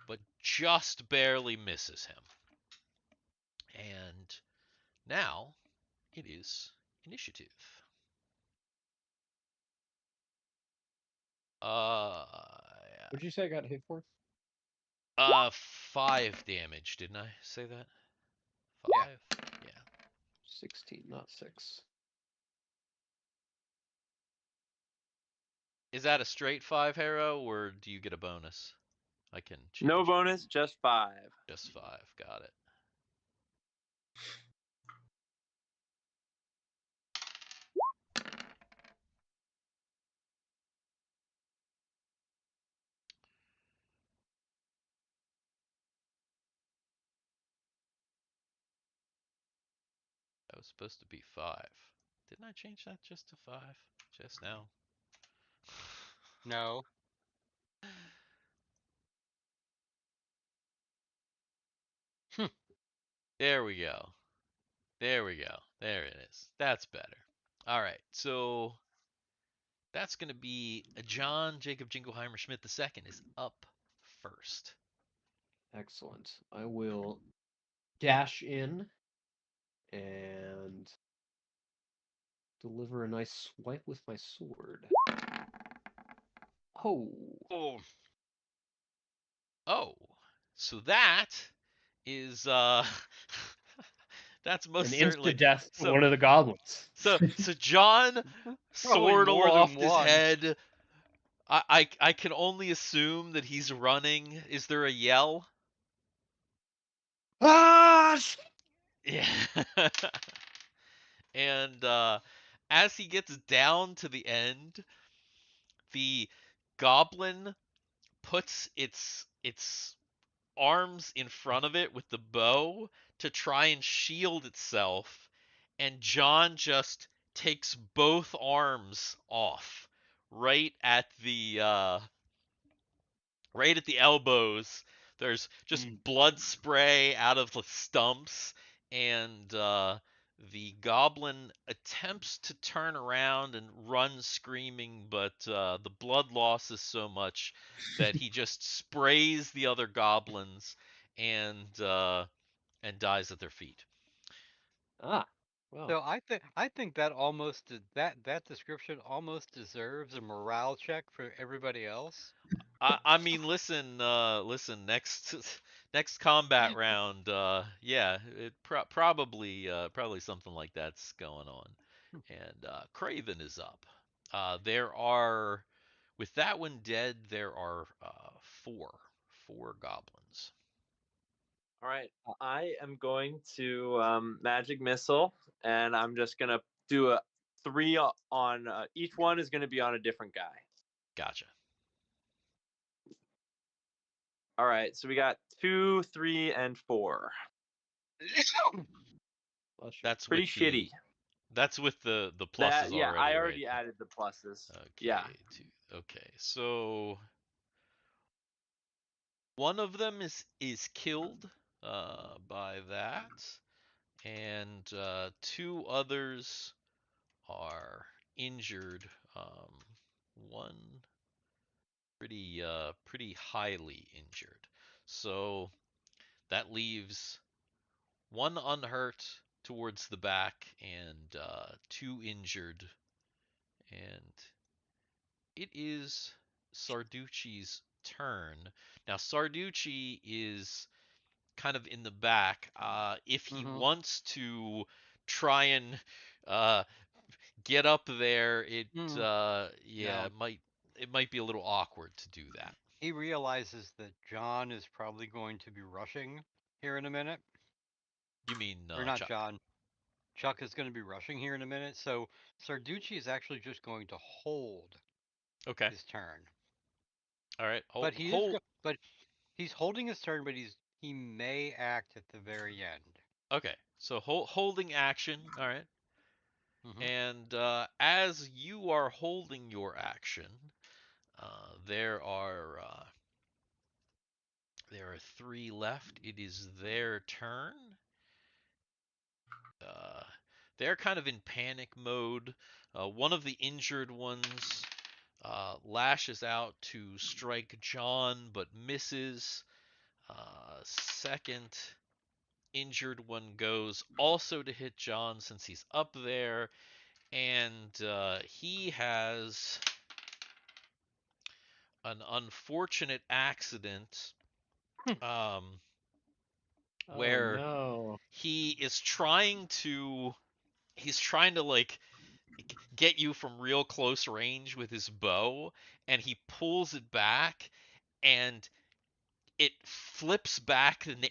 but just barely misses him. And now it is initiative. Yeah. What'd you say I got hit for? 5 damage, didn't I say that? Yeah. 5? Yeah. 16, not 6. Is that a straight 5, Harrow, or do you get a bonus? I can No change it. bonus, just 5. Just 5. Got it. That was supposed to be 5. Didn't I change that just to 5? Just now. No. There we go. There we go. There it is. That's better. All right. So that's going to be John Jacob Jingleheimer Schmidt II is up first. Excellent. I will dash in and deliver a nice swipe with my sword. Oh, Oh. Oh, so that is that's an most certainly instant death to so one of the goblins. so John Probably sword more than aloft his one. head. I can only assume that he's running. Is there a yell? Ah! Yeah. And as he gets down to the end, the goblin puts its arms in front of it with the bow to try and shield itself, and John just takes both arms off right at the elbows. There's just Mm. blood spray out of the stumps, and the goblin attempts to turn around and run screaming, but the blood loss is so much that he just sprays the other goblins, and dies at their feet. Ah, well, So I think that that description almost deserves a morale check for everybody else. I mean, listen. Next next combat round, yeah, it probably something like that's going on. And Craven is up. There are, with that one dead, there are four goblins. All right, I am going to magic missile, and I'm just gonna do a 3 on each one is gonna be on a different guy. Gotcha. All right, so we got 2, 3, and 4. bless you. That's Pretty with shitty. the pluses That yeah, I already, right? already added the pluses. Yeah. Okay, okay. So one of them is killed by that, and two others are injured. One pretty highly injured. So that leaves one unhurt towards the back and two injured. And it is Sarducci's turn. Now Sarducci is kind of in the back. If he Mm-hmm. wants to try and uh, get up there, Mm. yeah, No, it might be a little awkward to do that. he realizes that John is probably going to be rushing here in a minute, You mean or not Chuck? John. Chuck is going to be rushing here in a minute, so Sarducci is actually just going to hold Okay. his turn. All right. But but he's holding his turn, but he may act at the very end. Okay. So holding action. All right. Mm-hmm. And as you are holding your action, there are three left. It is their turn. Uh, they're kind of in panic mode. One of the injured ones lashes out to strike John, but misses. Second injured one goes also to hit John since he's up there, and he has an unfortunate accident um, Oh where no. he is trying to like get you from real close range with his bow, and he pulls it back, and it flips back, and the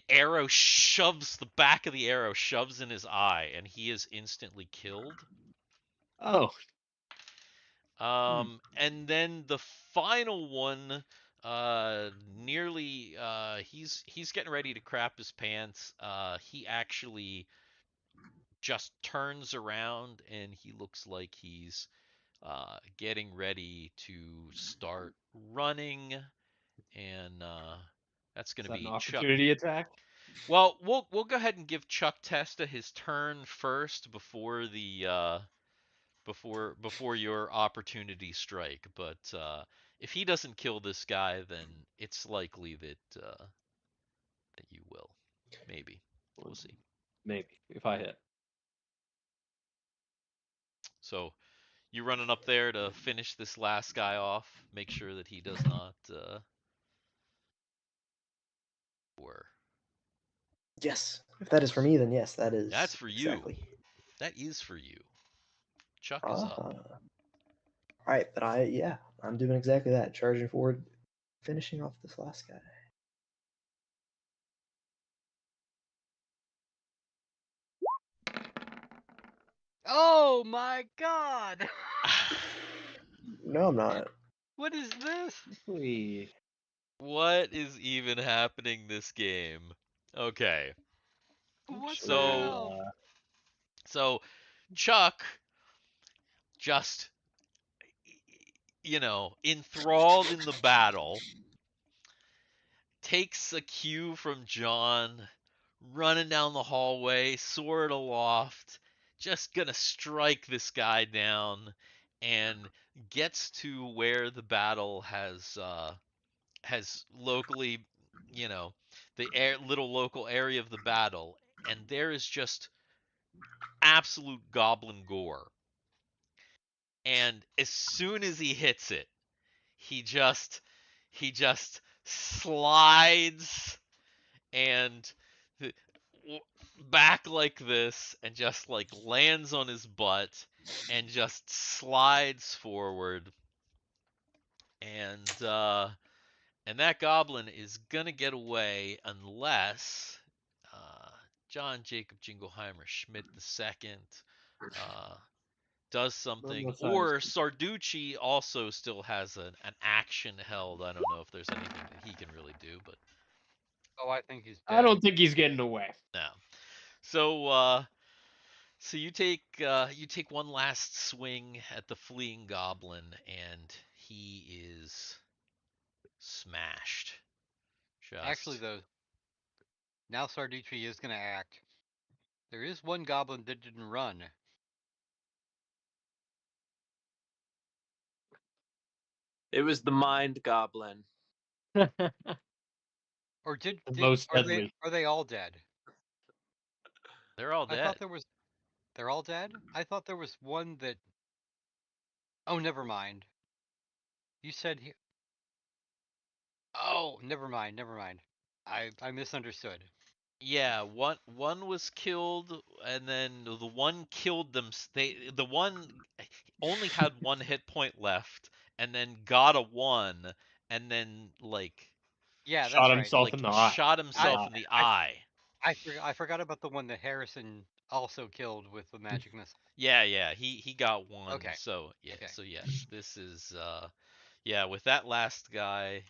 back of the arrow shoves in his eye, and he is instantly killed. Oh. And then the final one, nearly, he's getting ready to crap his pants. He actually just turns around, and he looks like he's getting ready to start running, and that's going Is to that an be Chuck. opportunity attack? Well, we'll go ahead and give Chuck Testa his turn first before the before your opportunity strike. But if he doesn't kill this guy, then it's likely that you will. Maybe we'll see. Maybe if I hit. So you running up there to finish this last guy off. Make sure that he does not. Or Yes. If that is for me, then yes, that that's is for you. exactly. That is for you. Chuck is up. Ah. Alright, but I'm doing exactly that. Charging forward, finishing off this last guy. Oh my God! No, I'm not. What is this? We What is even happening this game? Okay. What the actually So hell? so Chuck just enthralled in the battle, takes a cue from John, running down the hallway, sword aloft, just gonna strike this guy down, and gets to where the battle has locally, you know, little local area of the battle, and there is just absolute goblin gore. And as soon as he hits it, he just he just slides and back like this and just like lands on his butt and just slides forward and that goblin is gonna get away unless uh, John Jacob Jingleheimer Schmidt II uh, does something, Unless or Sarducci also still has an action held. I don't know if there's anything that he can really do, but Oh, I think he's I dead. don't think he's getting away. no. So so you take one last swing at the fleeing goblin, and he is smashed. Actually, Just though, now Sarducci is going to act. There is one goblin that didn't run. It was the mind goblin. Or did Most are they deadly. all dead? they're all I dead. thought they're all dead. I thought there was one that. Oh, never mind. You said he. Oh, never mind. Never mind. I misunderstood. Yeah, one was killed, and then the one killed them. The one only had one hit point left, and then got a one, and then Yeah, Shot that's right. himself in the eye. shot I himself in the I eye. I forgot about the one that Harrison also killed with the magic missile. Yeah, he got one. Okay. Okay. So yes, this is yeah, with that last guy,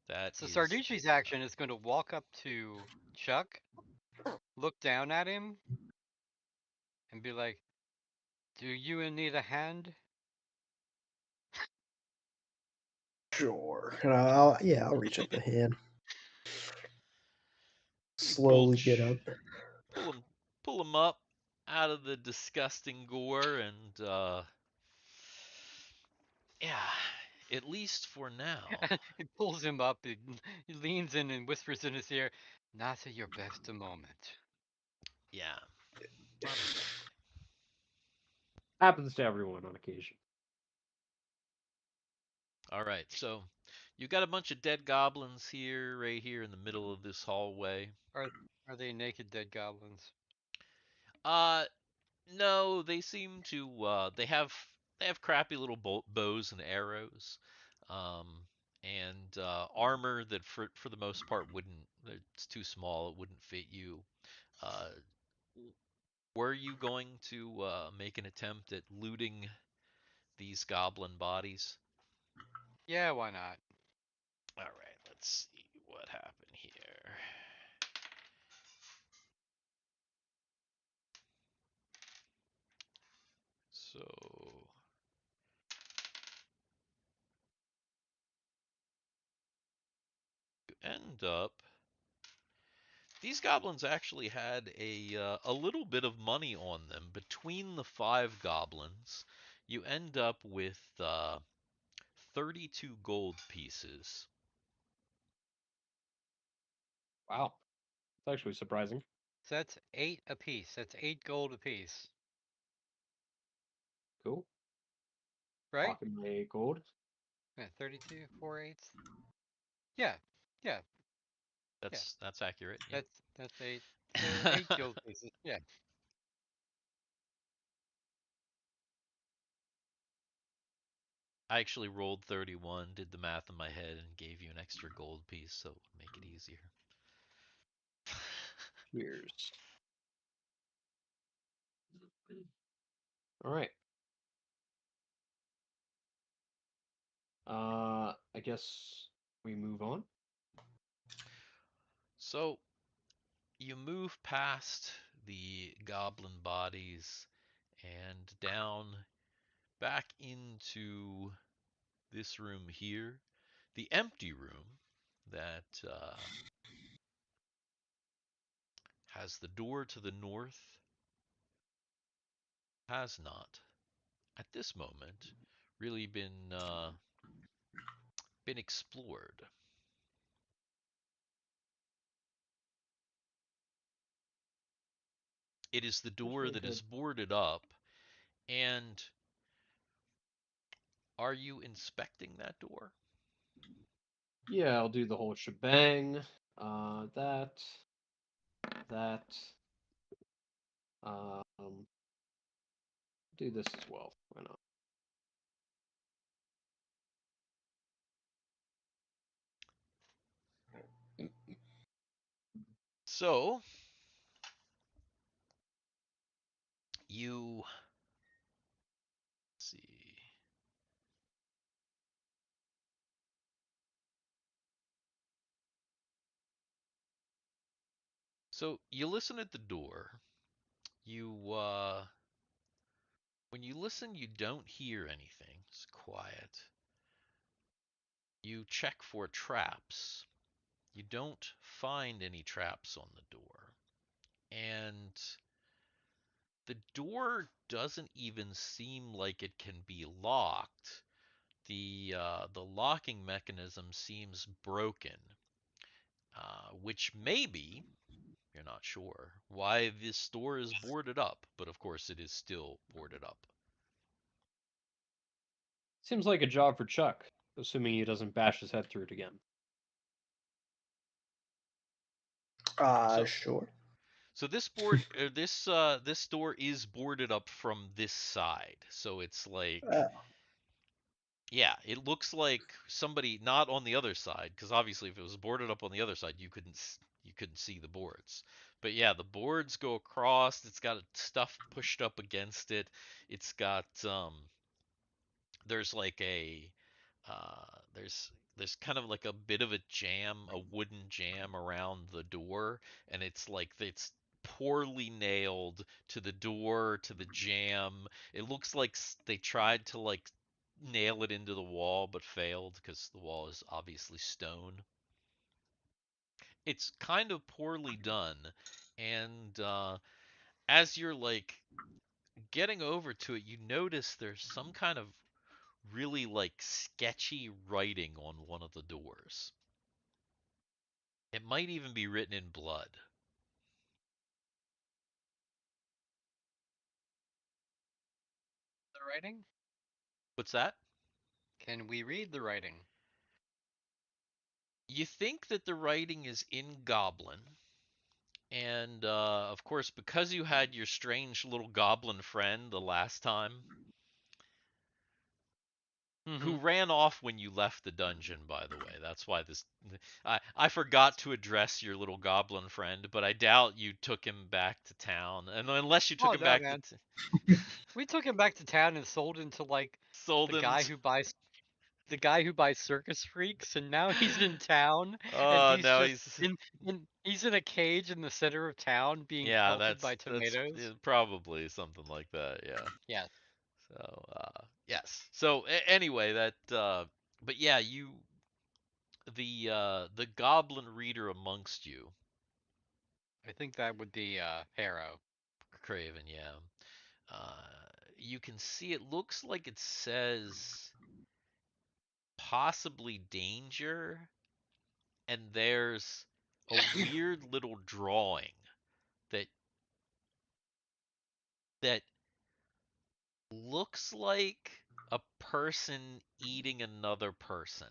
that So is Sarducci's action is going to walk up to Chuck, look down at him, and be like, "Do you need a hand?" Sure. Yeah, I'll reach up the hand. you Slowly get up. pull him pull him up out of the disgusting gore, and yeah, at least for now. He pulls him up. He leans in and whispers in his ear, "Not at your best moment." Yeah, not exactly. Happens to everyone on occasion. All right, so you got a bunch of dead goblins here, right here in the middle of this hallway. Are are they naked dead goblins? Uh, no, they seem to. They have crappy little bows and arrows, um, and armor that for the most part wouldn't. It's too small. It wouldn't fit you. Uh, were you going to make an attempt at looting these goblin bodies? Yeah, why not? All right, let's see what happened here. So you end up. These goblins actually had a little bit of money on them. Between the five goblins, you end up with 32 gold pieces. Wow. It's actually surprising. So that's 8 apiece. That's 8 gold apiece, Cool. right? Pocket my gold. Yeah, 32, 4/8. Yeah, yeah, yeah. That's accurate. Yep. That's 8. So 8 gold pieces. Yeah. I actually rolled 31, did the math in my head, and gave you an extra gold piece so it would make it easier. Cheers. All right. I guess we move on. So you move past the goblin bodies and down back into this room here, the empty room that has the door to the north, has not, at this moment, really been explored. It is the door really that good. is boarded up. And are you inspecting that door? Yeah, I'll do the whole shebang. That. Do this as well. Why not? So, you see. So, you listen at the door. You when you listen, you don't hear anything. It's quiet. You check for traps. You don't find any traps on the door. And the door doesn't even seem like it can be locked. The locking mechanism seems broken, which maybe you're not sure why this door is boarded up, but of course it is still boarded up. Seems like a job for Chuck, assuming he doesn't bash his head through it again. So Sure. so this door is boarded up from this side. So it's like, Uh, yeah, it looks like somebody not on the other side, because obviously if it was boarded up on the other side, you couldn't see the boards. But yeah, the boards go across. It's got stuff pushed up against it. It's got there's like a there's kind of like a bit of a jam, a wooden jam around the door, and it's poorly nailed to the door, to the jam. It looks like they tried to like nail it into the wall but failed because the wall is obviously stone. It's kind of poorly done, and as you're like getting over to it, you notice there's some kind of really like sketchy writing on one of the doors. It might even be written in blood. The writing? What's that? Can we read the writing? You think that the writing is in Goblin, and of course, because you had your strange little goblin friend the last time, who Mm-hmm. ran off when you left the dungeon, by the way. That's why this. I forgot to address your little goblin friend, but I doubt you took him back to town, and unless you took Oh him no, back to man. We took him back to town and sold him to like the sold him. guy who buys the guy who buys circus freaks, and now he's in town and Oh, he's now just he's he's in a cage in the center of town being yeah. pelted by That's tomatoes. probably something like that. Yeah. Yes. So yes. So anyway, but yeah, the goblin reader amongst you, I think that would be Harrow. Craven. Yeah. Uh, you can see it looks like it says possibly danger, and there's a weird little drawing that that looks like a person eating another person.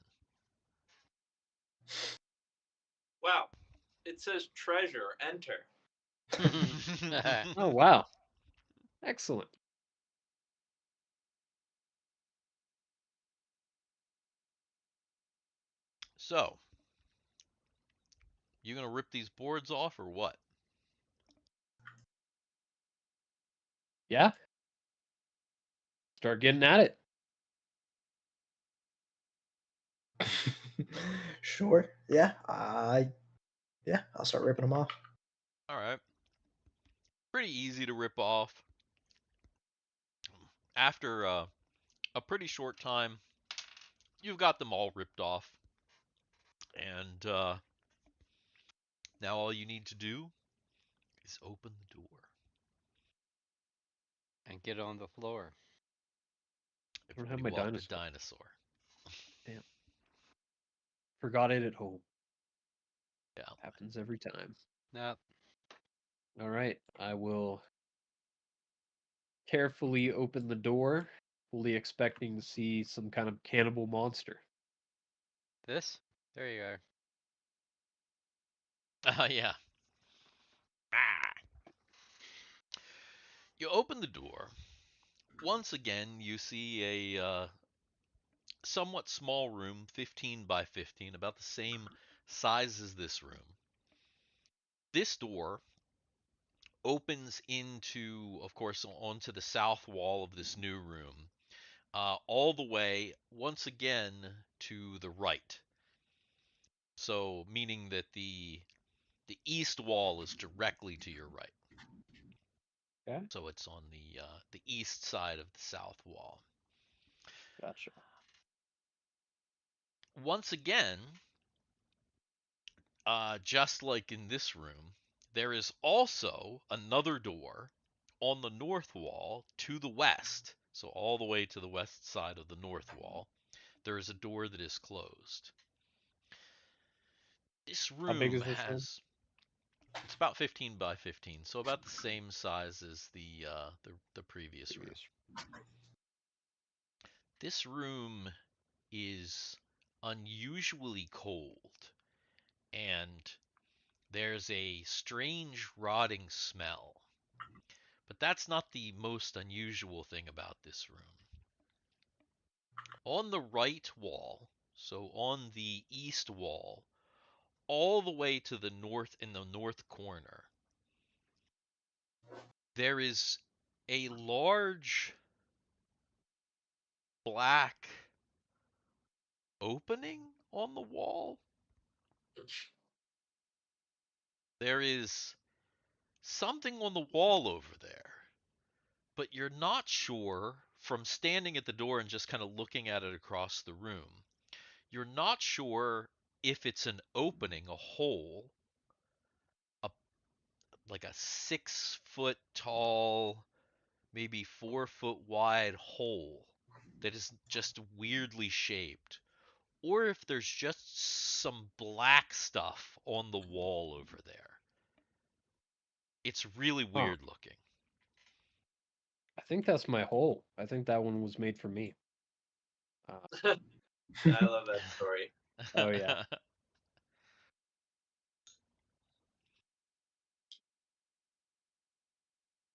Wow. It says treasure. Enter. Oh wow, excellent. So, you gonna rip these boards off or what? Yeah, start getting at it. Sure. Yeah. Yeah. I'll start ripping them off. All right. Pretty easy to rip off. After a pretty short time, you've got them all ripped off. And now all you need to do is open the door. And get on the floor. I don't have Everybody my walked a dinosaur. dinosaur. Damn, forgot it at home. Yeah. Happens every time. No. All right, I will carefully open the door, fully expecting to see some kind of cannibal monster. This? There you are. Yeah. Ah. You open the door. Once again, you see a somewhat small room, 15 by 15, about the same size as this room. This door opens into, of course, onto the south wall of this new room, all the way, once again, to the right. So, meaning that the east wall is directly to your right. Okay, So it's on the east side of the south wall. gotcha. Once again, just like in this room, there is also another door on the north wall to the west. So all the way to the west side of the north wall, there is a door that is closed. This How big room is this room? has it's about 15 by 15, so about the same size as the previous room. Previous. This room is unusually cold, and there's a strange rotting smell. But that's not the most unusual thing about this room. On the right wall, so on the east wall, all the way to the north in the north corner, there is a large black opening on the wall. There is something on the wall over there, but you're not sure from standing at the door and just kind of looking at it across the room. You're not sure if it's an opening, a hole, a like a 6 foot tall, maybe 4 foot wide hole that is just weirdly shaped, or if there's just some black stuff on the wall over there. It's really Huh. weird looking. I think that's my hole. I think that one was made for me. I love that story. Oh yeah,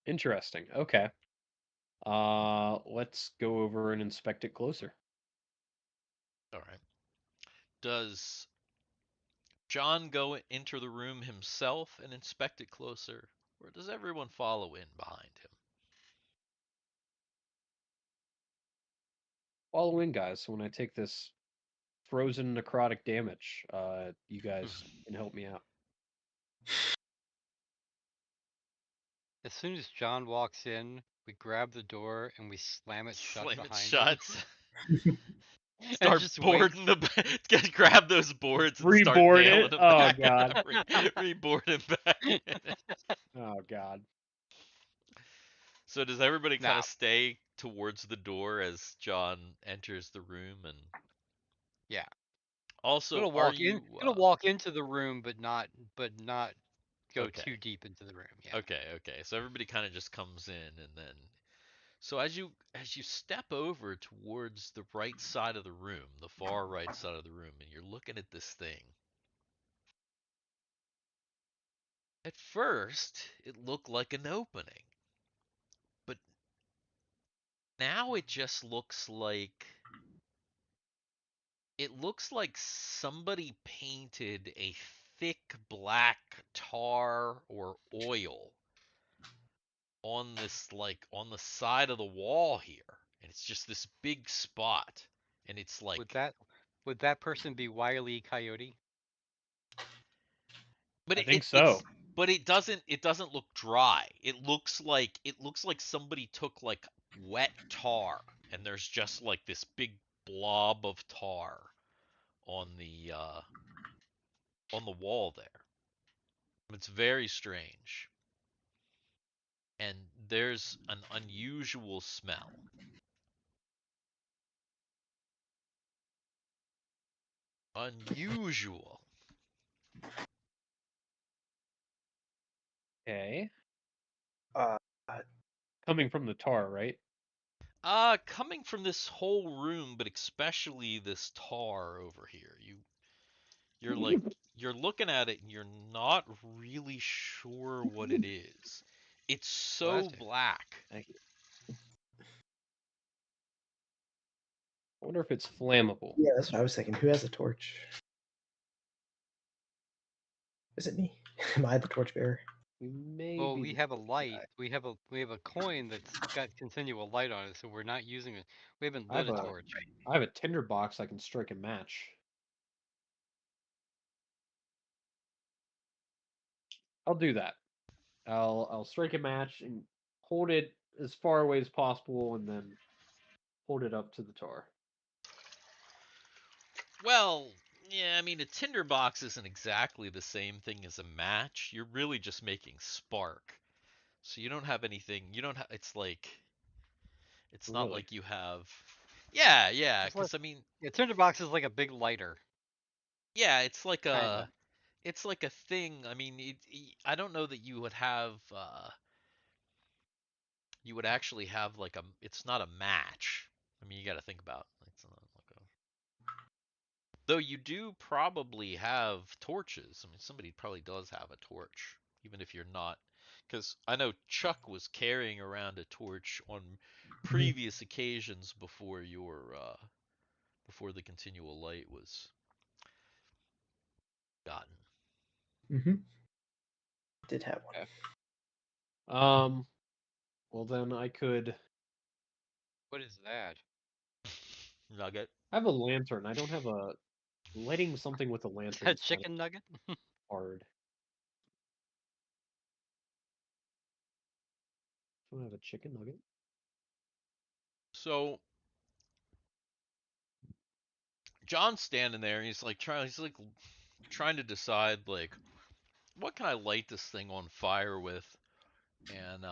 interesting. Okay. Let's go over and inspect it closer. All right. Does John go enter the room himself and inspect it closer, or does everyone follow in behind him? Follow in, guys. So when I take this frozen necrotic damage, you guys can help me out. As soon as John walks in, we grab the door and we slam it shut Slam it behind him. shut. And Start just wait. boarding grab those boards and start Reboard nailing it. them Oh back. god. Reboard him back. Oh god. So does everybody kind Now, of stay towards the door as John enters the room? And yeah. also, Gonna are walk in you gonna walk into the room but not go okay? too deep into the room. Yeah. Okay. So everybody kind of just comes in, and then so as you step over towards the right side of the room, the far right side of the room, and you're looking at this thing. At first, it looked like an opening, but now it looks like somebody painted a thick black tar or oil on this, like, on the side of the wall here, and it's just this big spot, and it's Would like, that person be Wile E. Coyote? but I it, think it so. it's but it doesn't look dry. It looks like somebody took like wet tar, and there's just like this big blob of tar on the wall there. It's very strange. And there's an unusual smell. Unusual. Okay. Uh, coming from the tar, right? Coming from this whole room, but especially this tar over here. You're like you're looking at it and you're not really sure what it is. It's so Classic. black. Thank you. I wonder if it's flammable. Yeah, that's what I was thinking. Who has a torch? Is it me? Am I the torchbearer? We may Well, be we the have a torch light. guy. We have a coin that's got continual light on it, so we're not using it. We haven't I lit have a a torch. I have a tinder box I can strike a match. I'll do that. I'll strike a match and hold it as far away as possible, and then hold it up to the tar. Well, yeah, I mean a tinderbox isn't exactly the same thing as a match. You're really just making spark. So you don't have anything. You don't have. It's not Really? like you have. Yeah. It's like Because I mean, tinderbox is like a big lighter, yeah, it's like a. kinda. It's like a thing. I mean, I don't know that you would have. You would actually have like a. It's not a match. I mean, you got to think about. It's not like a. Though you do probably have torches. I mean, somebody probably does have a torch, even if you're not. Because I know Chuck was carrying around a torch on previous occasions before before the continual light was gotten. Mm-hmm. Did have one. Okay. Um. Well, then I could. What is that? Nugget. I have a lantern. I don't have a lighting something with a Is lantern that is kind of chicken nugget? hard. Don't have a chicken nugget. So John's standing there and he's like trying to decide like what can I light this thing on fire with? And go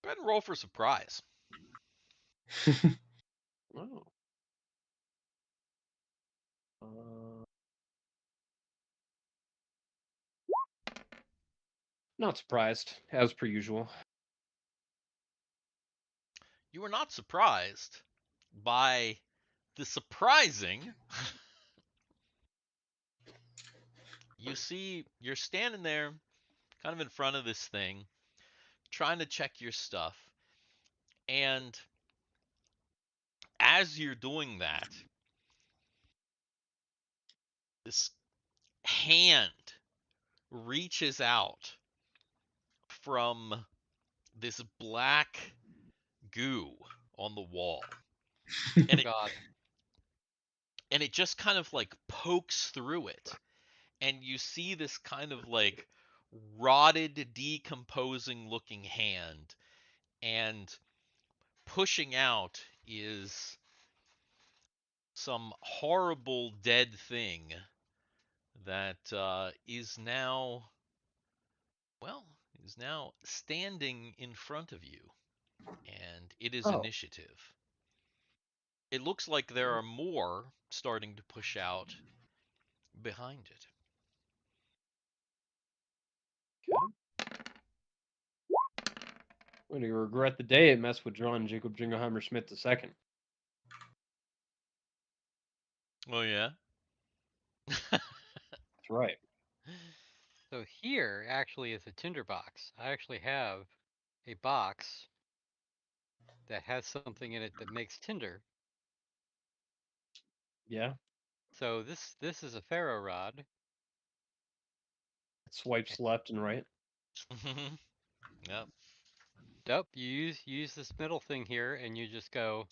ahead and roll for surprise. Oh. Uh, not surprised, as per usual. You were not surprised by the surprising. You see, you're standing there, kind of in front of this thing, trying to check your stuff. And as you're doing that, this hand reaches out from this black goo on the wall. And Oh it God. and it just kind of like pokes through it. And you see this kind of like rotted, decomposing looking hand. And pushing out is some horrible dead thing that well, is now standing in front of you, and it is Oh, initiative. It looks like there are more starting to push out behind it. When you regret the day it messed with John Jacob Jingleheimer Smith II. Oh yeah. That's right. So here actually is a tinderbox. I actually have a box that has something in it that makes tinder. Yeah. So this is a ferro rod. It swipes left and right. Yep. Yep, you use this middle thing here, and you just go.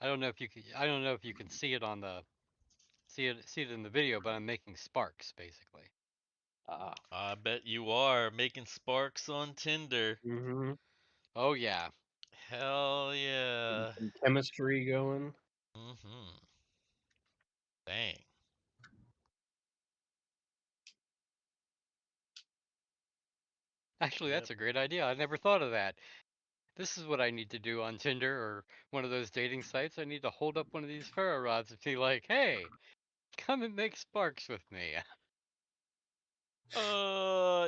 I don't know if you can see it on the see it in the video, but I'm making sparks basically. Ah. I bet you are making sparks on Tinder. Mm-hmm. Oh yeah. Hell yeah. Some chemistry going. Mm-hmm. Dang. Actually, Yep. that's a great idea. I never thought of that. This is what I need to do on Tinder or one of those dating sites. I need to hold up one of these ferro rods and be like, "Hey, come and make sparks with me." Yeah,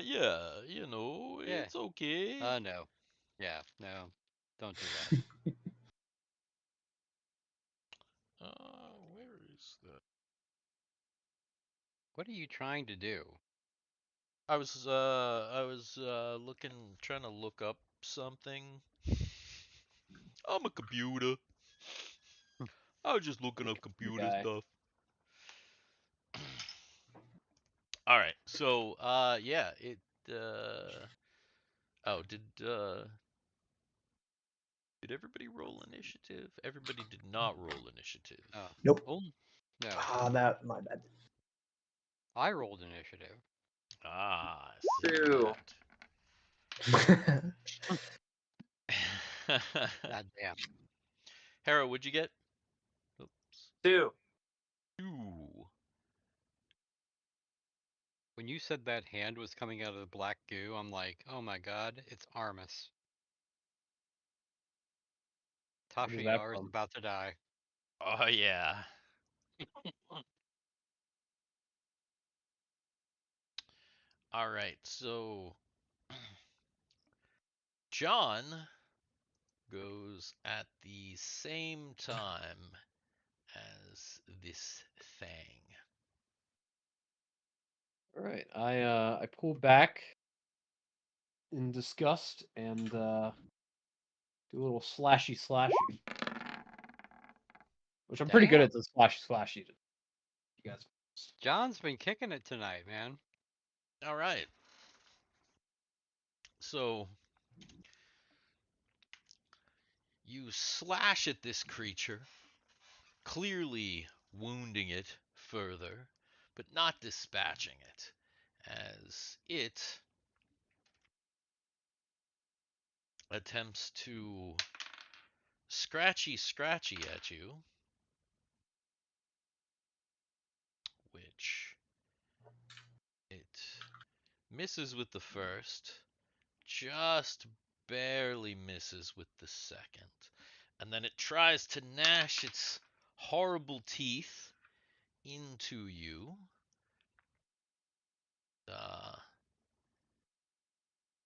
Yeah. it's okay. No. Yeah, no. Don't do that. Where is that? What are you trying to do? I was looking, trying to look up something. I'm a computer. I was just looking up computer guy. stuff. All right. So, yeah, oh, did everybody roll initiative? Everybody did not roll initiative. Oh. Nope. Oh, no. That my bad. I rolled initiative. Ah, I see 2. that. God damn. Hera, what'd you get? Oops. 2. 2. When you said that hand was coming out of the black goo, I'm like, oh my god, it's Armus. Where's Tasha that Yar is from? about to die. Oh yeah. All right. So John goes at the same time as this thing. All right, I pull back in disgust and do a little slashy, which I'm pretty good Damn. at the slashy. You guys, John's been kicking it tonight, man. All right. So you slash at this creature, clearly wounding it further, but not dispatching it, as it attempts to scratchy at you, which it misses with the first, just barely misses with the second, and then it tries to gnash its horrible teeth into you. Uh,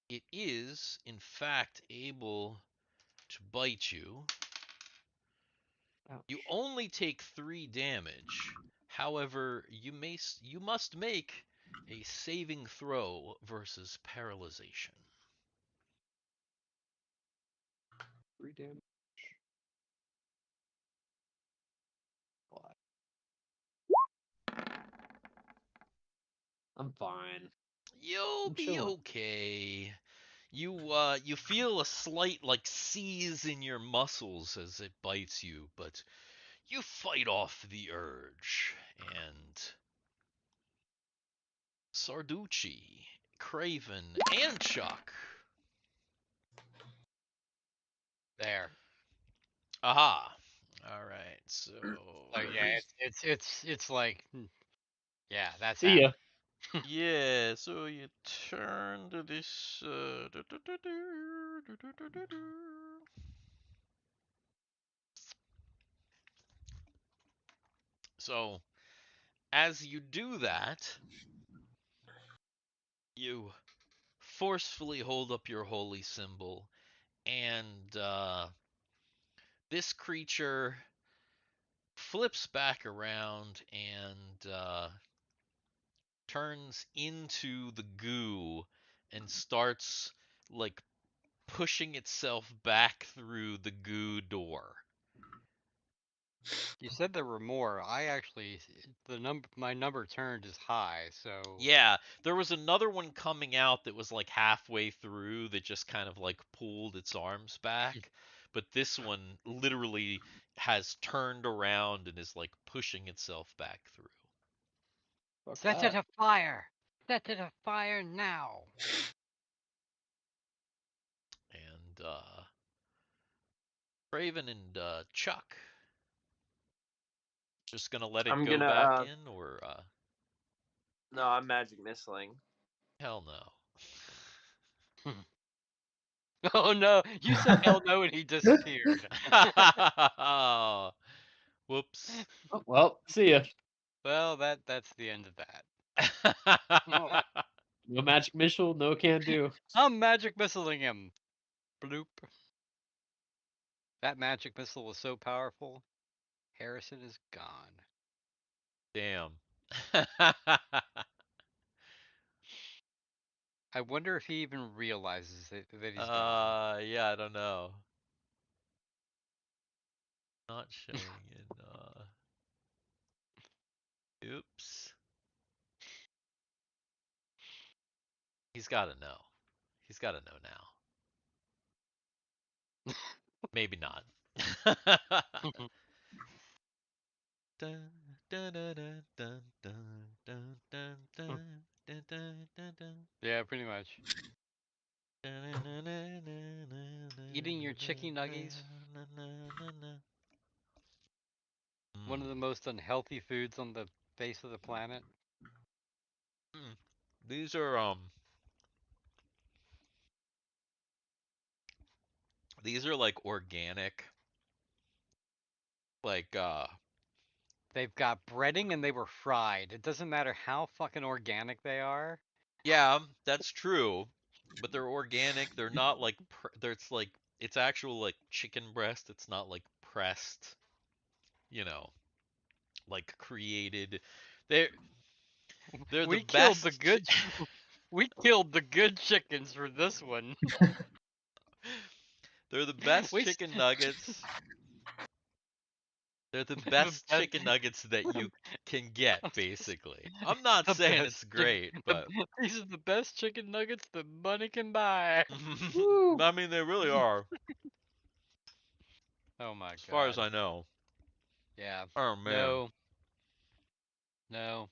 it is, in fact, able to bite you. You ouch. only take 3 damage. However, you must make a saving throw versus paralyzation. 3 damage. Why? I'm fine. You'll I'm be chilling. okay. You feel a slight like seize in your muscles as it bites you, but you fight off the urge. And Sarducci, Craven, and Chuck. There. Aha. All right. So So yeah, it's like, yeah, that's See ya. happening. yeah, so you turn to this so as you do that, you forcefully hold up your holy symbol, and this creature flips back around and turns into the goo and starts like pushing itself back through the goo door. You said there were more. I actually, my number turned is high, so Yeah, there was another one coming out that was like halfway through that just kind of like pulled its arms back. But this one literally has turned around and is like pushing itself back through. Fuck set it that. afire. Set it afire now. And Craven and Chuck, just gonna let it I'm go gonna back in, or no, I'm magic missiling. hell no. Oh no, you said hell no and he disappeared. Whoops. Oh, well, see ya. Well, that's the end of that. No magic missile, no can do. I'm magic missiling him. Bloop. That magic missile was so powerful. Harrison is gone. Damn. I wonder if he even realizes that he's gone. Yeah, I don't know. Not showing in, oops. He's gotta know. He's gotta know now. Maybe not. Dun, dun, dun, dun, dun, dun, dun, dun, dun, dun, dun, dun, dun. Yeah, pretty much. Eating your chicken nuggies, one of the Mm. most unhealthy foods on the face of the planet. Mm. These are like organic, like They've got breading and they were fried. It doesn't matter how fucking organic they are. yeah, that's true, but they're organic. They're not like it's like it's actual like chicken breast. It's not like pressed, you know, like created. They're they're the We killed the best. good we killed the good chickens for this one. They're the best We chicken nuggets. They're the the best best chicken nuggets that you can get, basically. I'm not the saying best it's chicken great, but these are the best chicken nuggets that money can buy. Woo! I mean they really are, Oh my as far as god. I know. Yeah. Oh man, No. No.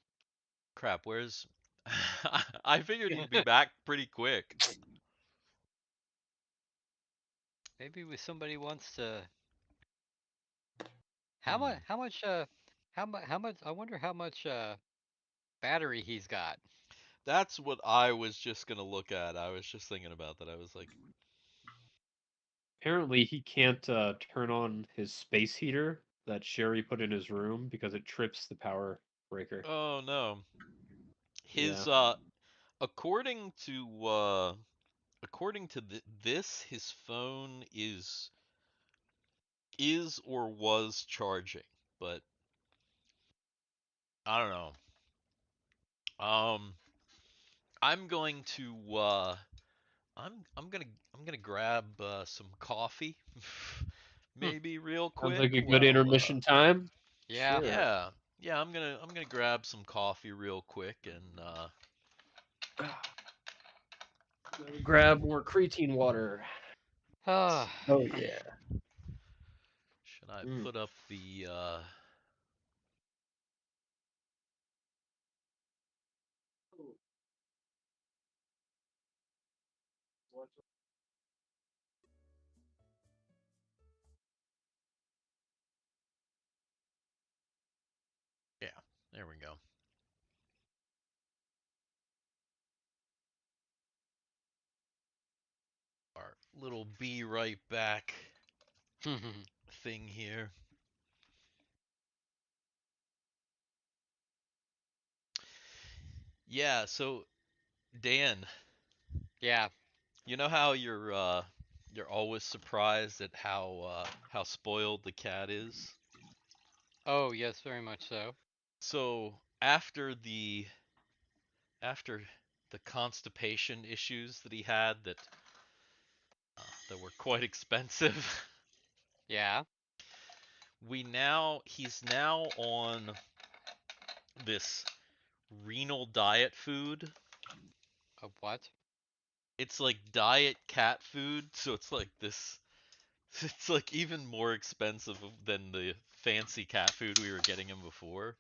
crap. Where's? I figured he'd be back pretty quick. Maybe with somebody wants to Hmm. how much how much I wonder how much battery he's got. That's what I was just gonna look at. I was just thinking about that. I was like, Apparently, he can't turn on his space heater that Sherry put in his room because it trips the power breaker. oh no. Yeah. His according to this, his phone is or was charging, but I don't know. I'm going to I'm gonna grab some coffee, Hmm. maybe real Sounds quick. like a good While intermission time. Yeah. Sure. yeah, yeah, I'm gonna grab some coffee real quick and Grab more creatine water. Ah. Oh yeah. should I Mm. put up the yeah, there we go. Our little be right back thing here. Yeah, so Dan, Yeah. you know how you're always surprised at how spoiled the cat is? Oh, yes, very much so. So after the constipation issues that he had that were quite expensive, Yeah. he's now on this renal diet food. A what? It's like diet cat food, so it's like this. It's like even more expensive than the fancy cat food we were getting him before.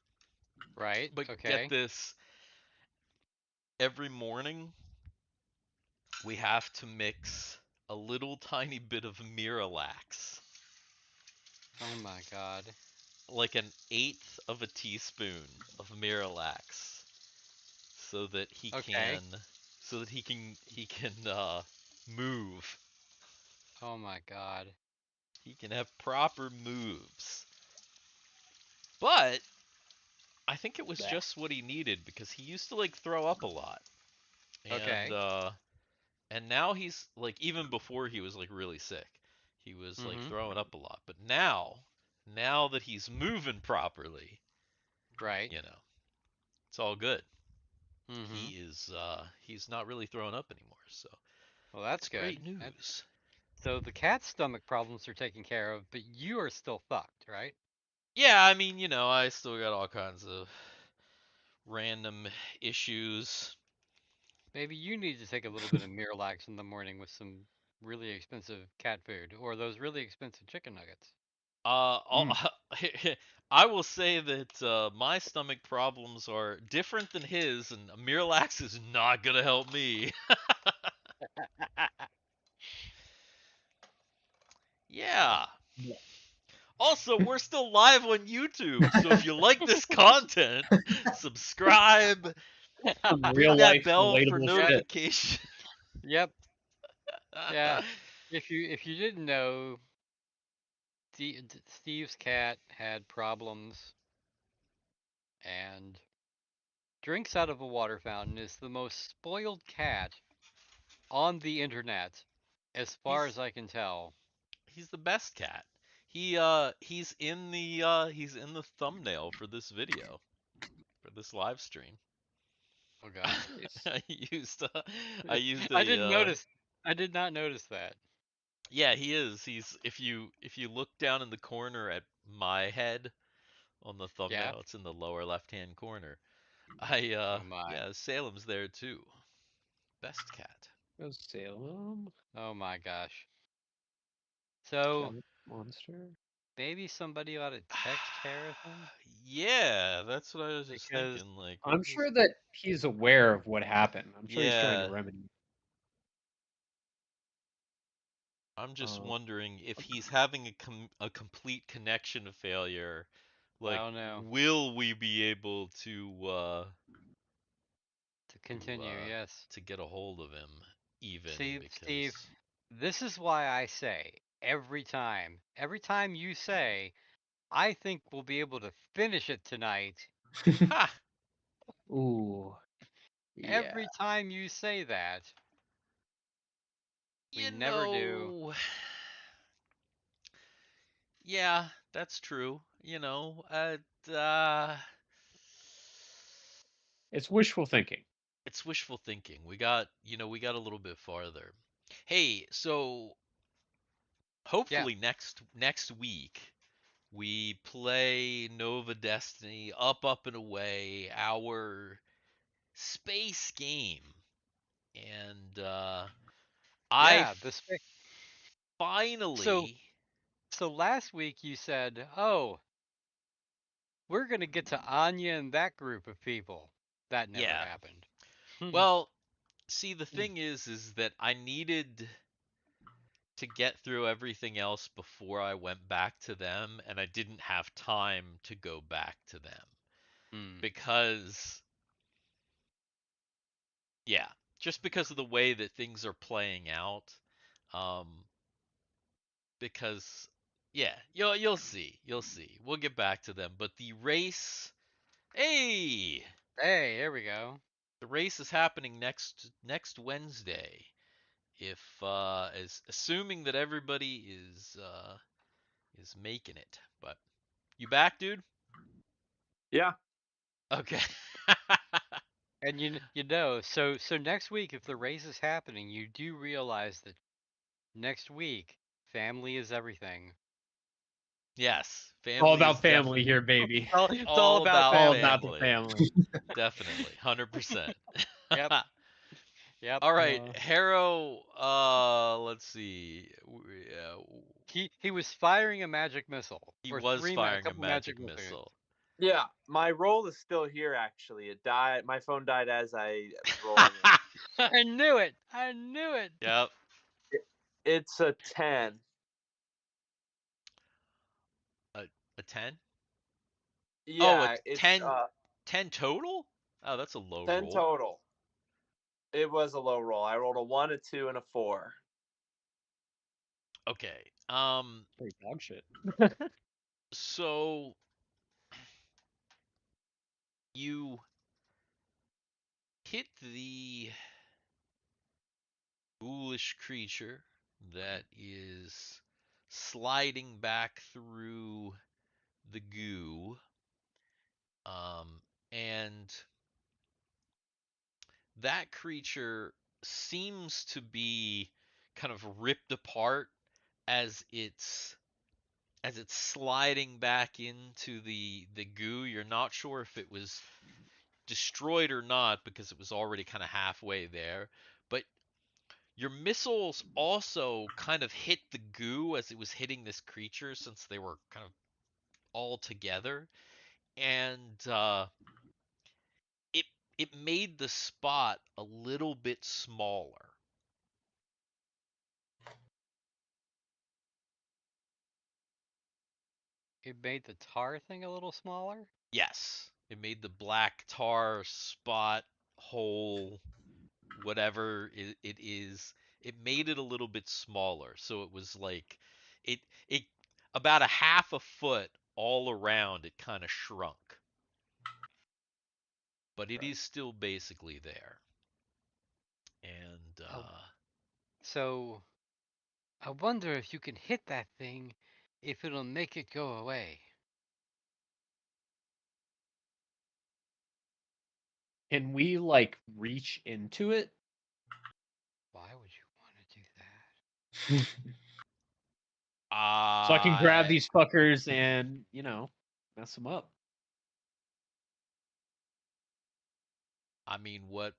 Right. But get Okay. this, every morning we have to mix a little tiny bit of Miralax, Oh my god. like an eighth of a teaspoon of Miralax, so that he Okay. can, move. Oh my god. He can have proper moves. But I think it was Blech. just what he needed because he used to like throw up a lot. and Okay. and now he's like, even before he was like really sick, he was like Mm-hmm. throwing up a lot. But now that he's moving properly, Right. you know, it's all good. Mm-hmm. He's not really throwing up anymore, so Well, that's that's good. great news. So the cat's stomach problems are taken care of, but you are still fucked, right? Yeah, I mean, I still got all kinds of random issues. Maybe you need to take a little bit of Miralax in the morning with some really expensive cat food or those really expensive chicken nuggets. I will say that my stomach problems are different than his, and Miralax is not gonna help me. Yeah. Yeah. Also, we're still live on YouTube, so if you like this content, subscribe, Some ring real that life bell for relatable shit. notification. Yep. Yeah. If you didn't know, Steve's cat had problems and drinks out of a water fountain is the most spoiled cat on the internet, as far he's as I can tell. he's the best cat. He's in the thumbnail for this video, for this live stream. Oh God. Nice. I used I a didn't notice. I did not notice that. yeah, he is. He's if you look down in the corner at my head on the Yeah. thumbnail, it's in the lower left-hand corner. Oh my. Yeah, Salem's there too. Best cat. Go Salem. Oh my gosh. So Cat monster. maybe somebody ought to text Harrison Yeah, that's what I was just because thinking. Like, I'm sure that he's aware of what happened. I'm sure he's trying to yeah, remedy. I'm just Uh, wondering if he's having a complete connection failure. I Like, don't know will we be able to to to continue. Yes. get a hold of him even Steve, because this is why I say every time you say, I think we'll be able to finish it tonight. ha, ooh, yeah. Every time you say that, we you never do. know, yeah, that's true. Uh, It's wishful thinking. it's wishful thinking. We got a little bit farther. Hey, so Yeah. hopefully next week we play Nova Destiny up and away, our space game. And I Yeah, so finally, so last week you said, "Oh, we're going to get to Anya and that group of people." That never yeah. happened. Well, see, the thing is that I needed to get through everything else before I went back to them, and I didn't have time to go back to them Hmm. because, yeah, just because of the way that things are playing out. Um, because, yeah, you'll see. We'll get back to them, but the race, hey, Hey, here we go. the race is happening next Wednesday. If as assuming that everybody is making it, but you back, dude? Yeah. Okay. And so next week if the race is happening, you do realize that next week family is everything. Yes, All family is about family here, baby. It's all all about about All family. about the family. family. Definitely, 100%. Yep. Yep. All right, Uh, Harrow. Let's see. He was firing a magic missile He or was a firing a couple magic magic missiles. missile. Yeah, my roll is still here. Actually, it died. My phone died as I was rolling it. I knew it. I knew it. Yep. It's a 10. A 10? Oh, a Yeah, it's 10, 10 total? Oh, that's a low 10 roll. total. It was a low roll. I rolled a 1, a 2, and a 4. Okay. pretty dog shit. So you hit the ghoulish creature that is sliding back through the goo. And that creature seems to be kind of ripped apart as it's sliding back into the goo. You're not sure if it was destroyed or not because it was already kind of halfway there. But your missiles also kind of hit the goo as it was hitting this creature since they were kind of all together, and it it made the spot a little bit smaller. It made the tar thing a little smaller. Yes, it made the black tar spot hole, whatever it is. It made it a little bit smaller, so it was like it about a half a foot all around. It kind of shrunk, but it Right. is still basically there. And Oh, so I wonder if you can hit that thing, if it'll make it go away. Can we like reach into it? Why would you want to do that? So I can grab I these fuckers and, mess them up. I mean, what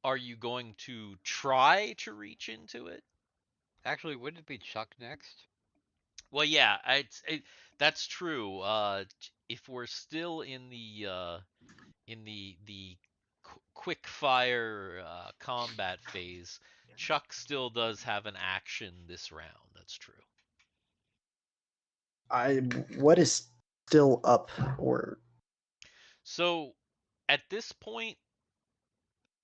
are you going to try to reach into it? Actually, wouldn't it be Chuck next? Well, yeah, that's true. If we're still in the quick fire combat phase, Chuck still does have an action this round. That's true. What is still up or So at this point,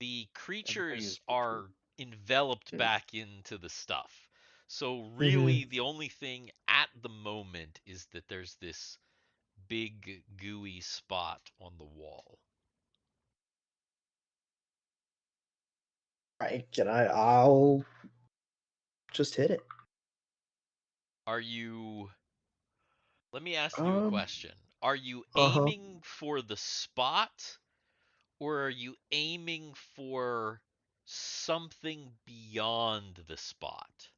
the Everything creatures is retreat. are enveloped mm, back into the stuff. So mhm. really, the only thing at the moment is that there's this big gooey spot on the wall. Right? I'll just hit it. Are you Let me ask you a Um. question. Are you Uh-huh. aiming for the spot or are you aiming for something beyond the spot?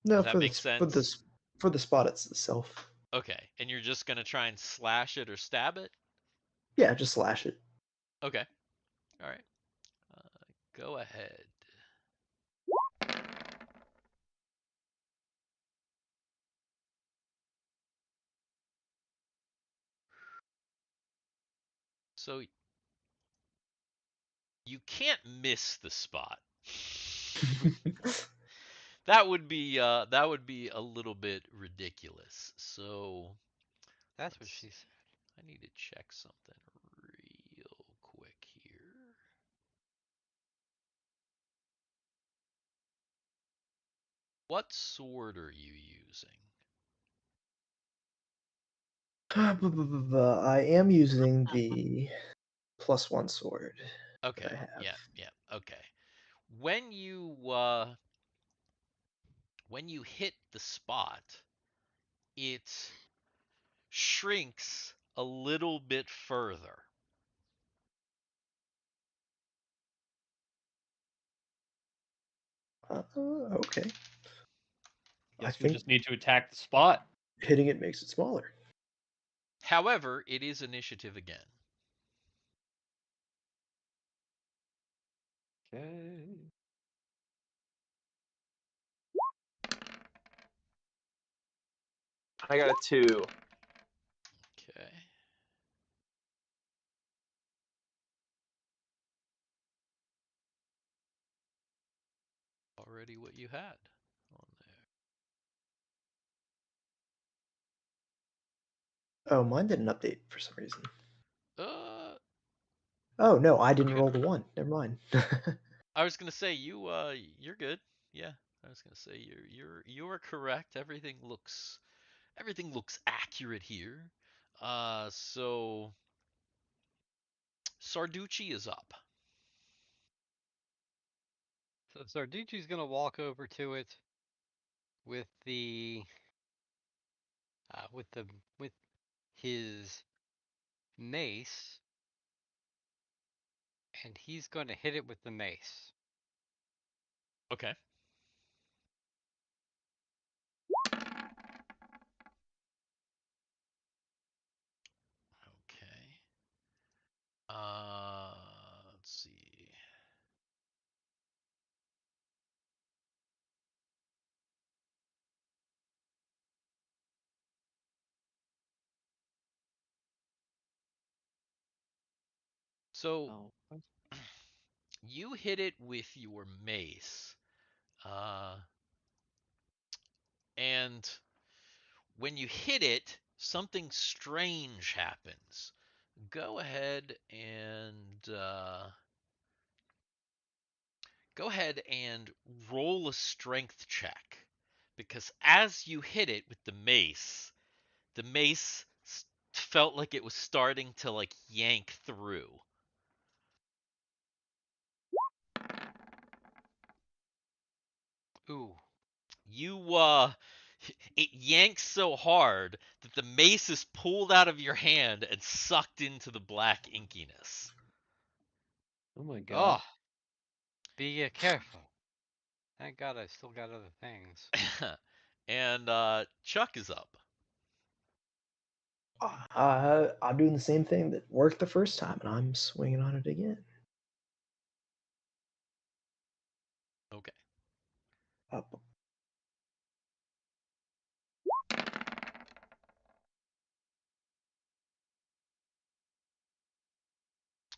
No, Does that make sense? for the spot itself. Okay, and you're just gonna try and slash it or stab it? Yeah, just slash it. Okay, all right. Uh, Go ahead. So you can't miss the spot. That would be a little bit ridiculous. So That's what let's she see. said. I need to check something real quick here. What sword are you using? I am using the +1 sword that I Okay, have. yeah, yeah, okay. When you hit the spot, it shrinks a little bit further. Okay. I Guess we think just need to attack the spot. hitting it makes it smaller. However, it is initiative again. Okay. I got a 2. Okay. Already what you had on Oh, mine didn't update for some reason. there. Oh no, I didn't Okay. roll the 1. Never mind. I was gonna say you're good. Yeah. I was gonna say you're correct. Everything looks accurate here. So Sarducci is up. So Sarducci's gonna walk over to it with the with the with his mace, and he's gonna hit it with the mace. Okay. Okay. Let's see. So Oh, you hit it with your mace, uh, and when you hit it, something strange happens. Go ahead and roll a strength check, because as you hit it with the mace felt like it was starting to like yank through. Ooh. You it yanks so hard that the mace is pulled out of your hand and sucked into the black inkiness. oh my god. Oh, be careful. Thank God I still got other things. And Chuck is up. I'm doing the same thing that worked the first time, and I'm swinging on it again. Okay. Up.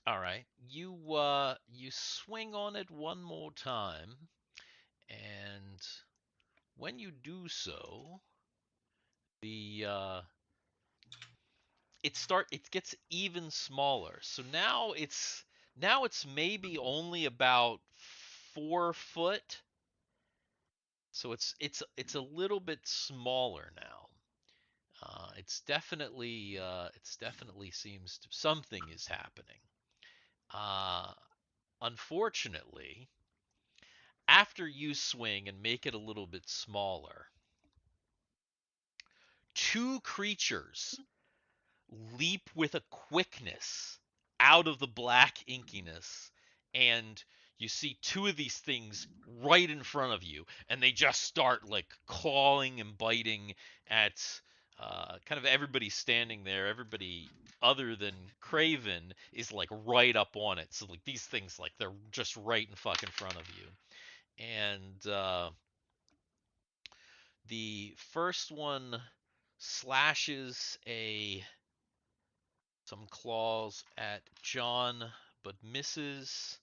All right. You swing on it one more time, and when you do so, the it gets even smaller. So now it's maybe only about 4 foot. So it's a little bit smaller now. It's definitely seems something is happening. Uh, Unfortunately, after you swing and make it a little bit smaller, two creatures leap with a quickness out of the black inkiness, and you see two of these things right in front of you, and they just start like clawing and biting at kind of everybody standing there. Everybody other than Craven is like right up on it, so like these things, like they're just right in fucking front of you. And the first one slashes some claws at John, but misses.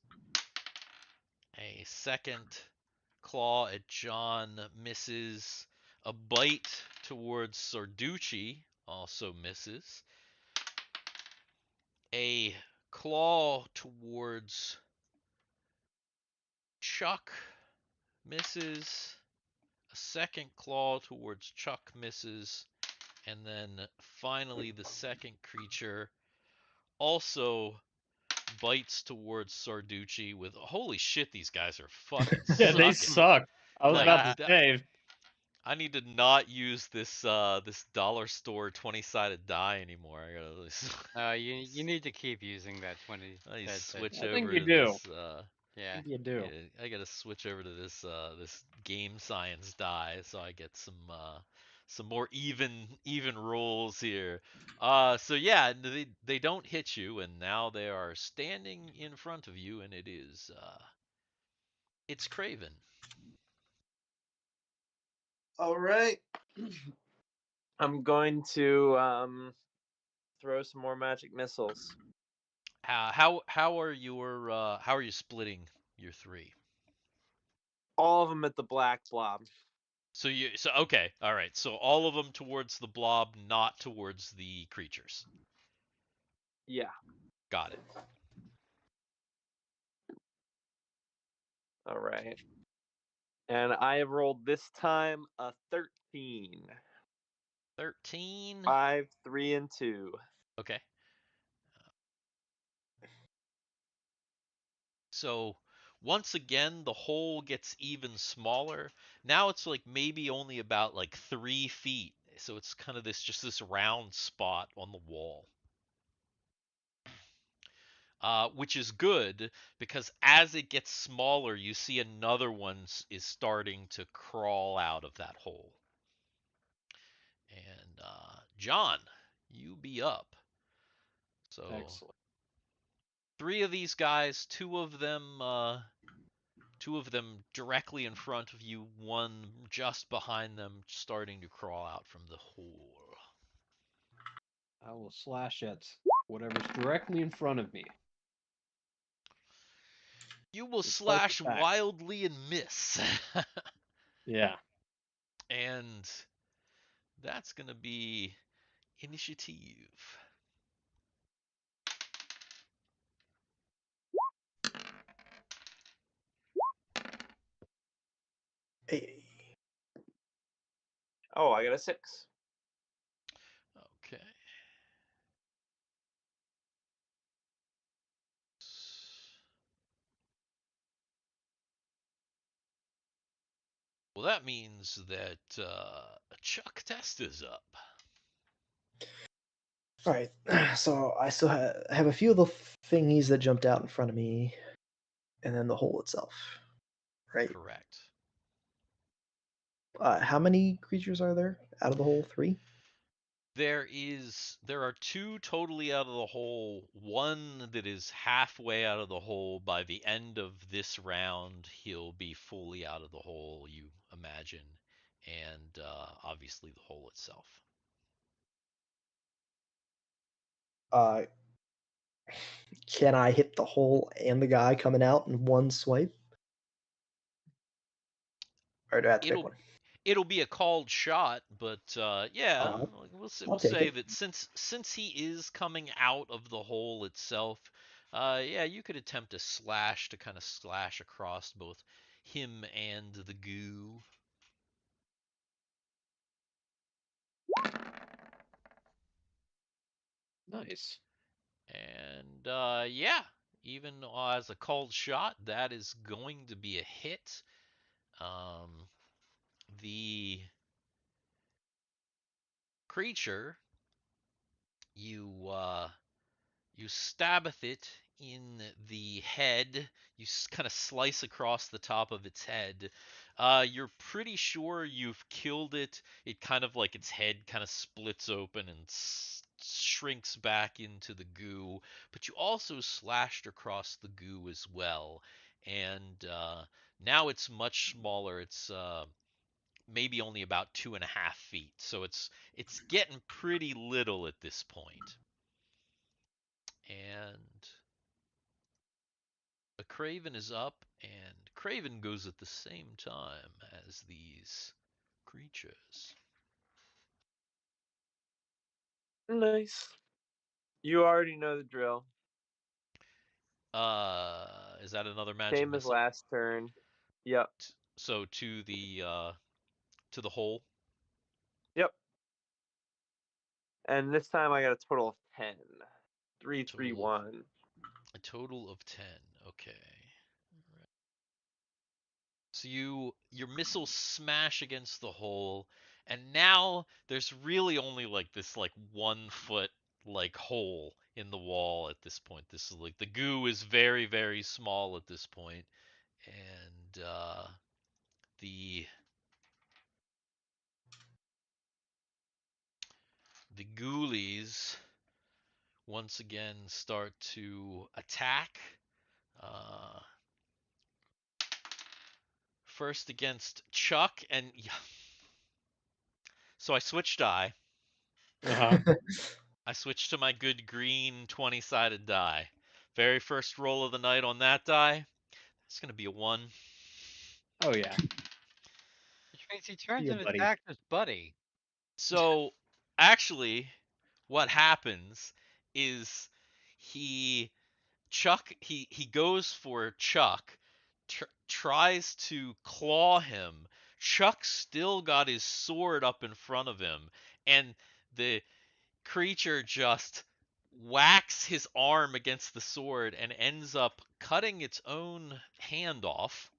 A second claw at John misses. A bite towards Sarducci also misses. A claw towards Chuck misses. A second claw towards Chuck misses. And then finally, the second creature also bites towards Sarducci with, holy shit, these guys are fucking Yeah, they sucking. suck. I was Like about to say. I need to not use this dollar store 20-sided die anymore. I gotta You need to keep using that 20 I that that switch I think over you to do. this I yeah. think you do. yeah, I gotta switch over to this game science die so I get some more even rolls here. So yeah, they don't hit you, and now they are standing in front of you, and it's Craven. All right. I'm going to throw some more magic missiles. How are you splitting your three? All of them at the black blob. So okay, all right. So all of them towards the blob, not towards the creatures. Yeah. Got it. All right. And I have rolled this time a 13. 13. 5, 3, and 2. Okay. So Once again, the hole gets even smaller. Now it's like maybe only about like 3 feet. So it's kind of this round spot on the wall. Which is good because as it gets smaller, you see another one is starting to crawl out of that hole. And John, you be up. So Excellent. 3 of these guys, two of them directly in front of you, one just behind them, starting to crawl out from the hole. I will slash at whatever's directly in front of me, You will despite the slash fact. wildly and miss. Yeah. And that's going to be initiative. Hey, Oh, I got a 6. Okay. Well, that means that a Chuck test is up. all right. So I still have a few of the thingies that jumped out in front of me, and then the hole itself. Right. Correct. How many creatures are there out of the hole? 3. There are 2 totally out of the hole, one that is halfway out of the hole. By the end of this round, he'll be fully out of the hole, you imagine, and obviously the hole itself. Uh, can I hit the hole and the guy coming out in one swipe? Or do I have to pick It'll one? it'll be a called shot, but yeah, Uh, we'll I'll take say it. that since he is coming out of the hole itself, yeah, you could attempt a slash to kind of slash across both him and the goo. Nice. And yeah, even as a called shot, that is going to be a hit. Um, the creature, you you stabbeth it in the head. You kind of slice across the top of its head. You're pretty sure you've killed it. It kind of like its head kind of splits open and shrinks back into the goo. But you also slashed across the goo as well. And now it's much smaller. It's maybe only about 2.5 feet. So it's getting pretty little at this point. And a Craven is up, and Craven goes at the same time as these creatures. Nice. You already know the drill. Is that another magic Same as missile? last turn. Yep. So to the hole. Yep. And this time I got a total of 10. 3, 3, Total of 1. a total of 10. Okay. So your missiles smash against the hole, and now there's really only like this like 1 foot like hole in the wall at this point. This is like the goo is very very small at this point, and the the ghoulies once again start to attack. Uh, First against Chuck, and yeah. So I switched die. Uh-huh. I switched to my good green 20-sided die. Very first roll of the night on that die. It's going to be a 1. Oh yeah. Which means he See turns ya, and buddy. attacks his buddy. So, actually, what happens is he he goes for Chuck, tries to claw him. Chuck still got his sword up in front of him, and the creature just whacks his arm against the sword and ends up cutting its own hand off.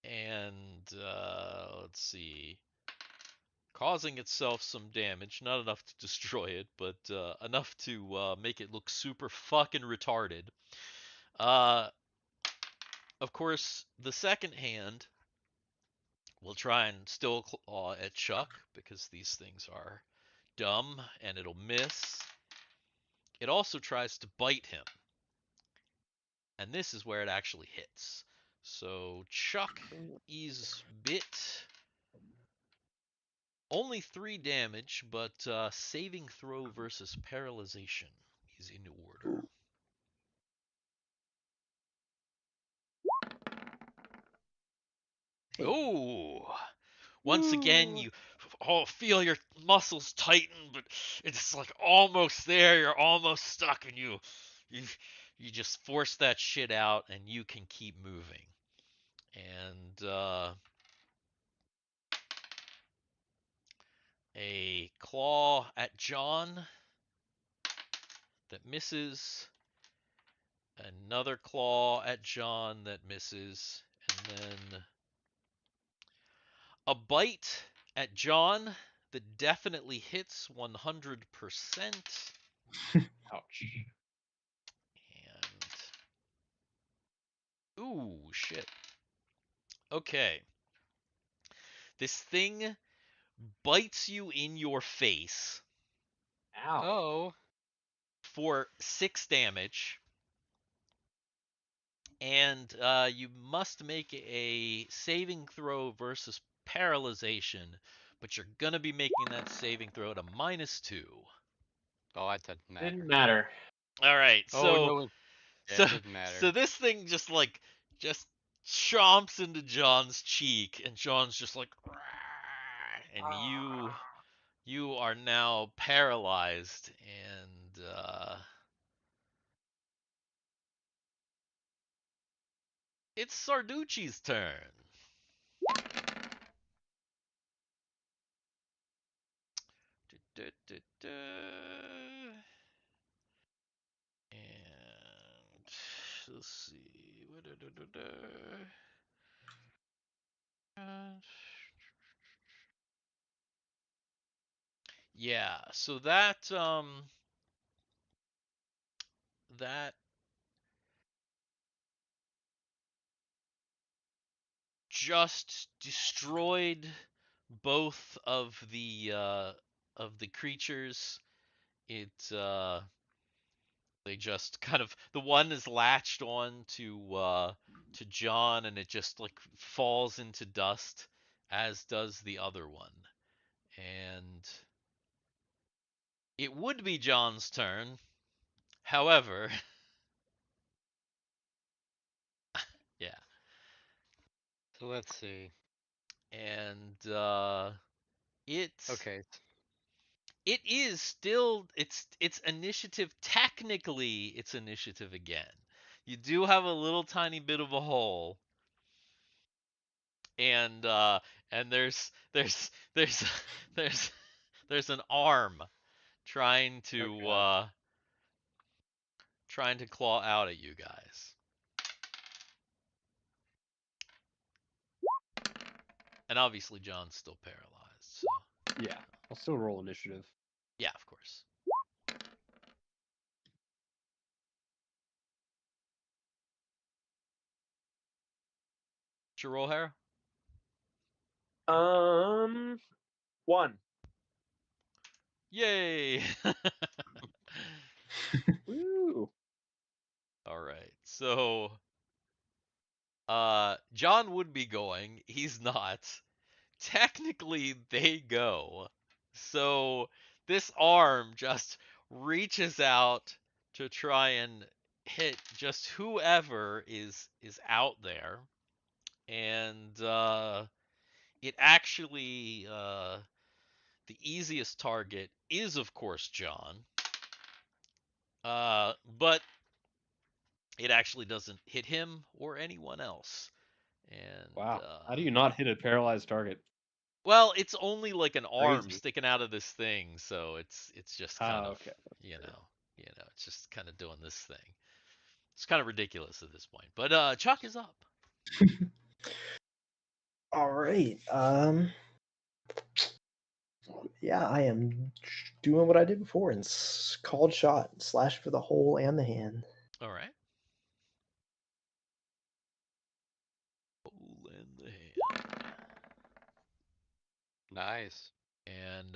And let's see, causing itself some damage. Not enough to destroy it, but enough to make it look super fucking retarded. Uh, of course, the second hand will try and still claw at Chuck because these things are dumb and it'll miss. It also tries to bite him, and this is where it actually hits. So Chuck is bit. Only 3 damage, but saving throw versus paralyzation is in order. Oh! Once again, you feel your muscles tighten, but it's like almost there. You're almost stuck, and you you just force that shit out, and you can keep moving. And a claw at John that misses. Another claw at John that misses, and then a bite at John that definitely hits 100%. Ouch. And ooh, shit. Okay. This thing bites you in your face Ow. Oh, for 6 damage, and you must make a saving throw versus paralyzation, but you're gonna be making that saving throw at a -2. oh, that doesn't Didn't matter. matter. All right, Oh so no, yeah, so it doesn't so matter. this thing just chomps into John's cheek, and John's just like, and you are now paralyzed, and it's Sarducci's turn. And let's see. Yeah, so that just destroyed both of the creatures. It they just kind of, the one is latched on to John, and it just like falls into dust, as does the other one. And it would be John's turn. However, yeah. So let's see. And it Okay, it is still, it's initiative, technically it's initiative again. You do have a little tiny bit of a hole, and there's there's there's an arm trying Oh to god. claw out at you guys. And obviously John's still paralyzed, so Yeah. I'll still roll initiative. yeah, of course. What's your roll, Hera? 1. Yay! Woo! All right. So John would be going. He's not. Technically they go. So this arm just reaches out to try and hit just whoever is out there. And it actually the easiest target is of course John. But it actually doesn't hit him or anyone else. And Wow. How do you not hit a paralyzed target? Well, it's only like an arm Crazy. sticking out of this thing, so it's just kind Ah, of, okay. you know, it's just kind of doing this thing. It's kind of ridiculous at this point. But Chuck is up. All right. Yeah, I am doing what I did before and called shot, slash for the hole and the hand. All right. Hole in the hand. Nice. And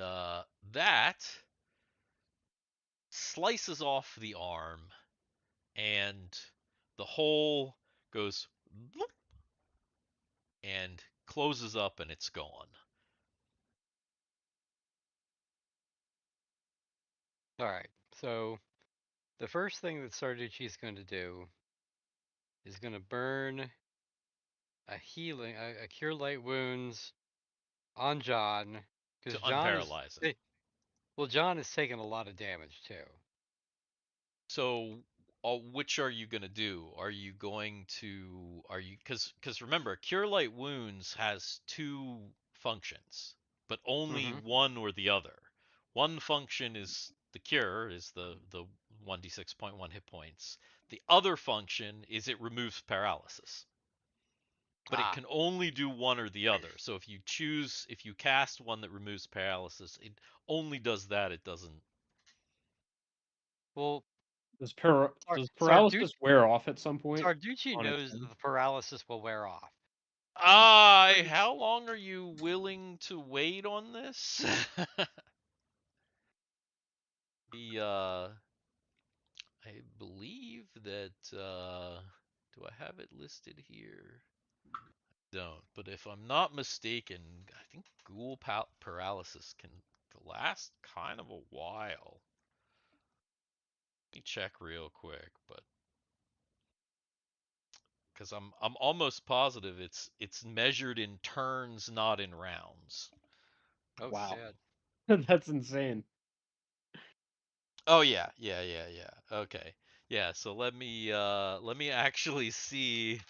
that slices off the arm, and the hole goes bloop, and closes up, and it's gone. All right. So the first thing that Sarducci's going to do is going to burn a cure light wounds on John, To because unparalyze him. John is taking a lot of damage too. So, which are you gonna do? Because remember, Cure Light Wounds has two functions, but only Mm-hmm. one or the other. One function is the cure, is the 1d6.1 hit points. The other function is it removes paralysis. But it Ah, can only do one or the other. So if you cast one that removes paralysis, it only does that. It doesn't. well, Does Sarducci paralysis wear off at some point Sarducci on its knows that turn? the paralysis will wear off. He's pretty. How long are you willing to wait on this? the I believe that do I have it listed here? Don't, but if I'm not mistaken, I think ghoul paralysis can last kind of a while. Let me check real quick, but because I'm almost positive it's measured in turns, not in rounds. Oh Wow, shit. that's insane. Oh yeah. Okay. Yeah, so let me actually see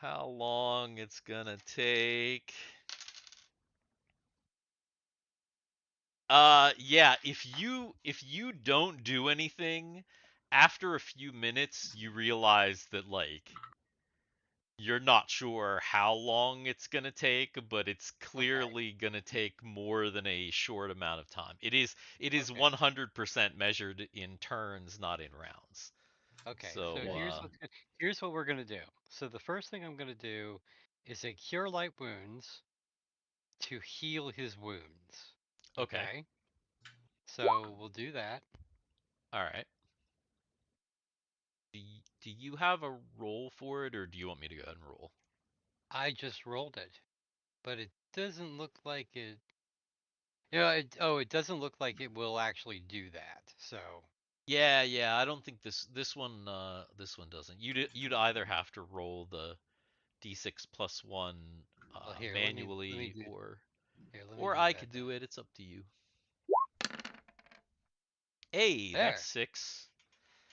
how long it's gonna take. Yeah, if you don't do anything, after a few minutes you realize that like you're not sure how long it's going to take, but it's Okay. clearly going to take more than a short amount of time. It is Okay. 100% measured in turns, not in rounds. Okay. So So, Dang. here's what we're gonna do. So the first thing I'm gonna do is a cure light wounds to heal his wounds. okay. Okay. So we'll do that. All right. Do you have a roll for it, or do you want me to go ahead and roll? I just rolled it, but it doesn't look like it. It doesn't look like it will actually do that. So, Yeah, I don't think this one doesn't. You'd either have to roll the d6 plus 1 well, here, let me manually, do here. Let me or do I that could then. do it. It's up to you. Hey, that's There. 6.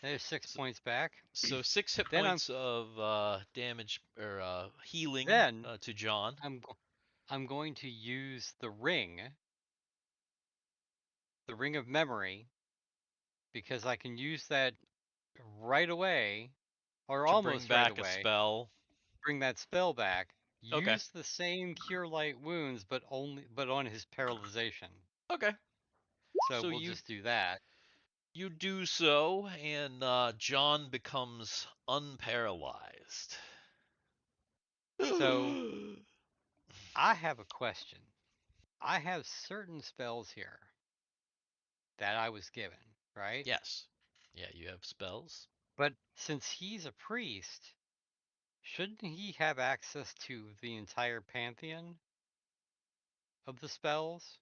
There's six So, points back. so 6 hit Then points of damage or healing then to John. I'm going to use the ring of memory, because I can use that right away, or To bring almost right back a away. spell. Bring that spell back. Okay. Use the same cure light wounds, but on his paralyzation. Okay. So So we'll just do that. you do so, and John becomes unparalyzed. So I have a question. I have certain spells here that I was given, right? Yes. Yeah, you have spells. But since he's a priest, shouldn't he have access to the entire pantheon of the spells?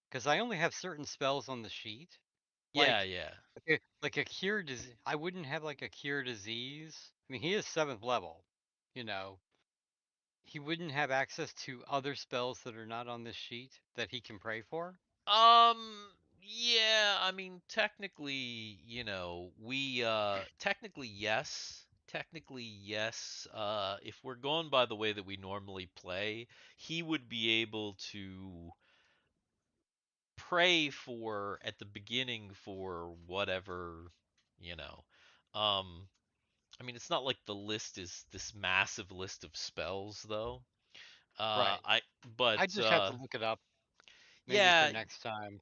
Because I only have certain spells on the sheet. Yeah, Like, yeah. like a cure disease. I wouldn't have like a cure disease. I mean, he is seventh level. You know, he wouldn't have access to other spells that are not on this sheet that he can pray for. Yeah, I mean, technically, we technically yes. Technically, yes. If we're going by the way that we normally play, he would be able to pray for at the beginning for whatever, you know. Um, I mean, it's not like the list is this massive list of spells, though. Right. I I but just have to look it up maybe for yeah, next time.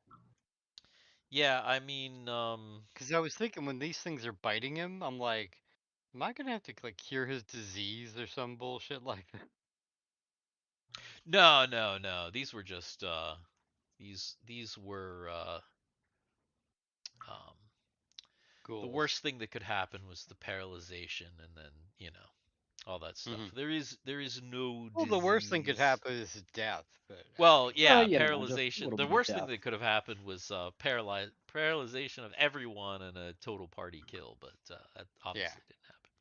yeah. I mean, Because I was thinking when these things are biting him, I'm like, am I gonna have to like cure his disease or some bullshit like that? no, no, no. These were just these were um the Ghouls. worst thing that could happen was the paralyzation, and then all that stuff. Hmm. There is no Well, the worst thing could disease. happen is death, but I Well, mean, yeah, You know, just a paralyzation. little The bit of worst thing death. that could have happened was paralyzation of everyone and a total party kill, but that yeah. obviously didn't happen.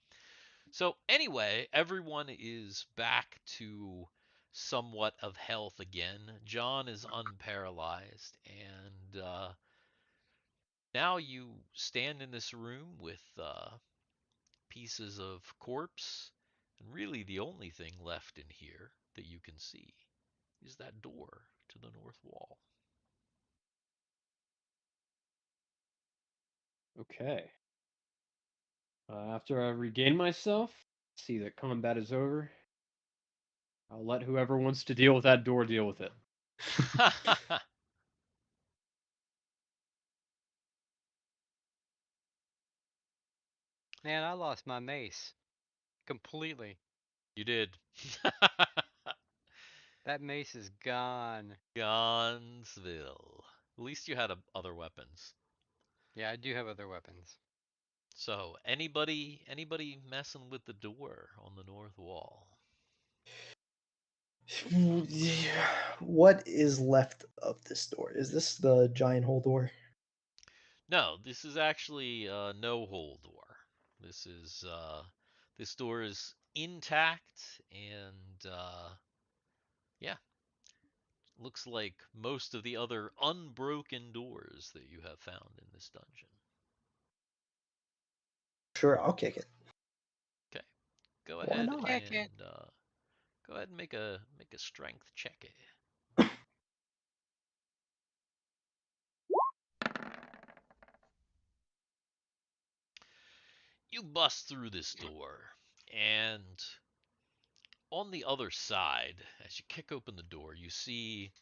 So anyway, everyone is back to somewhat of health again. John is unparalyzed, and now you stand in this room with pieces of corpse, and really the only thing left in here that you can see is that door to the north wall. Okay. After I regain myself, see that combat is over. I'll let whoever wants to deal with that door deal with it. Man, I lost my mace completely. You did. That mace is gone. Gonsville. At least you had other weapons. Yeah, I do have other weapons. So, anybody messing with the door on the north wall? What is left of this door? Is this the giant hole door? No, this is actually no hole door. This door is intact and yeah, looks like most of the other unbroken doors that you have found in this dungeon. Sure, I'll kick it. Okay, go Why ahead not? Kick it. and make a strength check. You bust through this door, and on the other side, as you kick open the door, you see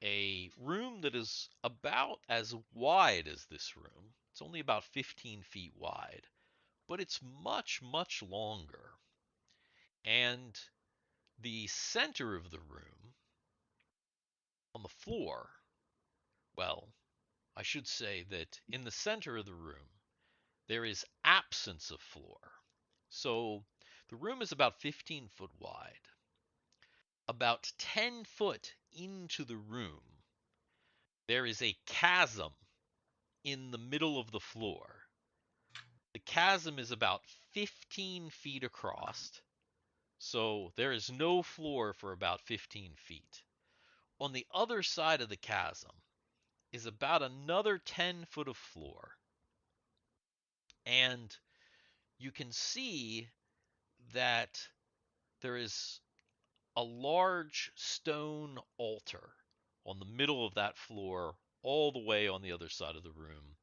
a room that is about as wide as this room. It's only about 15 feet wide, but it's much, much longer. And the center of the room, on the floor, well, I should say that in the center of the room, there is absence of floor. So the room is about 15 foot wide. About 10 foot into the room, there is a chasm in the middle of the floor. The chasm is about 15 feet across, so there is no floor for about 15 feet. On the other side of the chasm is about another 10 foot of floor, and you can see that there is a large stone altar on the middle of that floor, all the way on the other side of the room,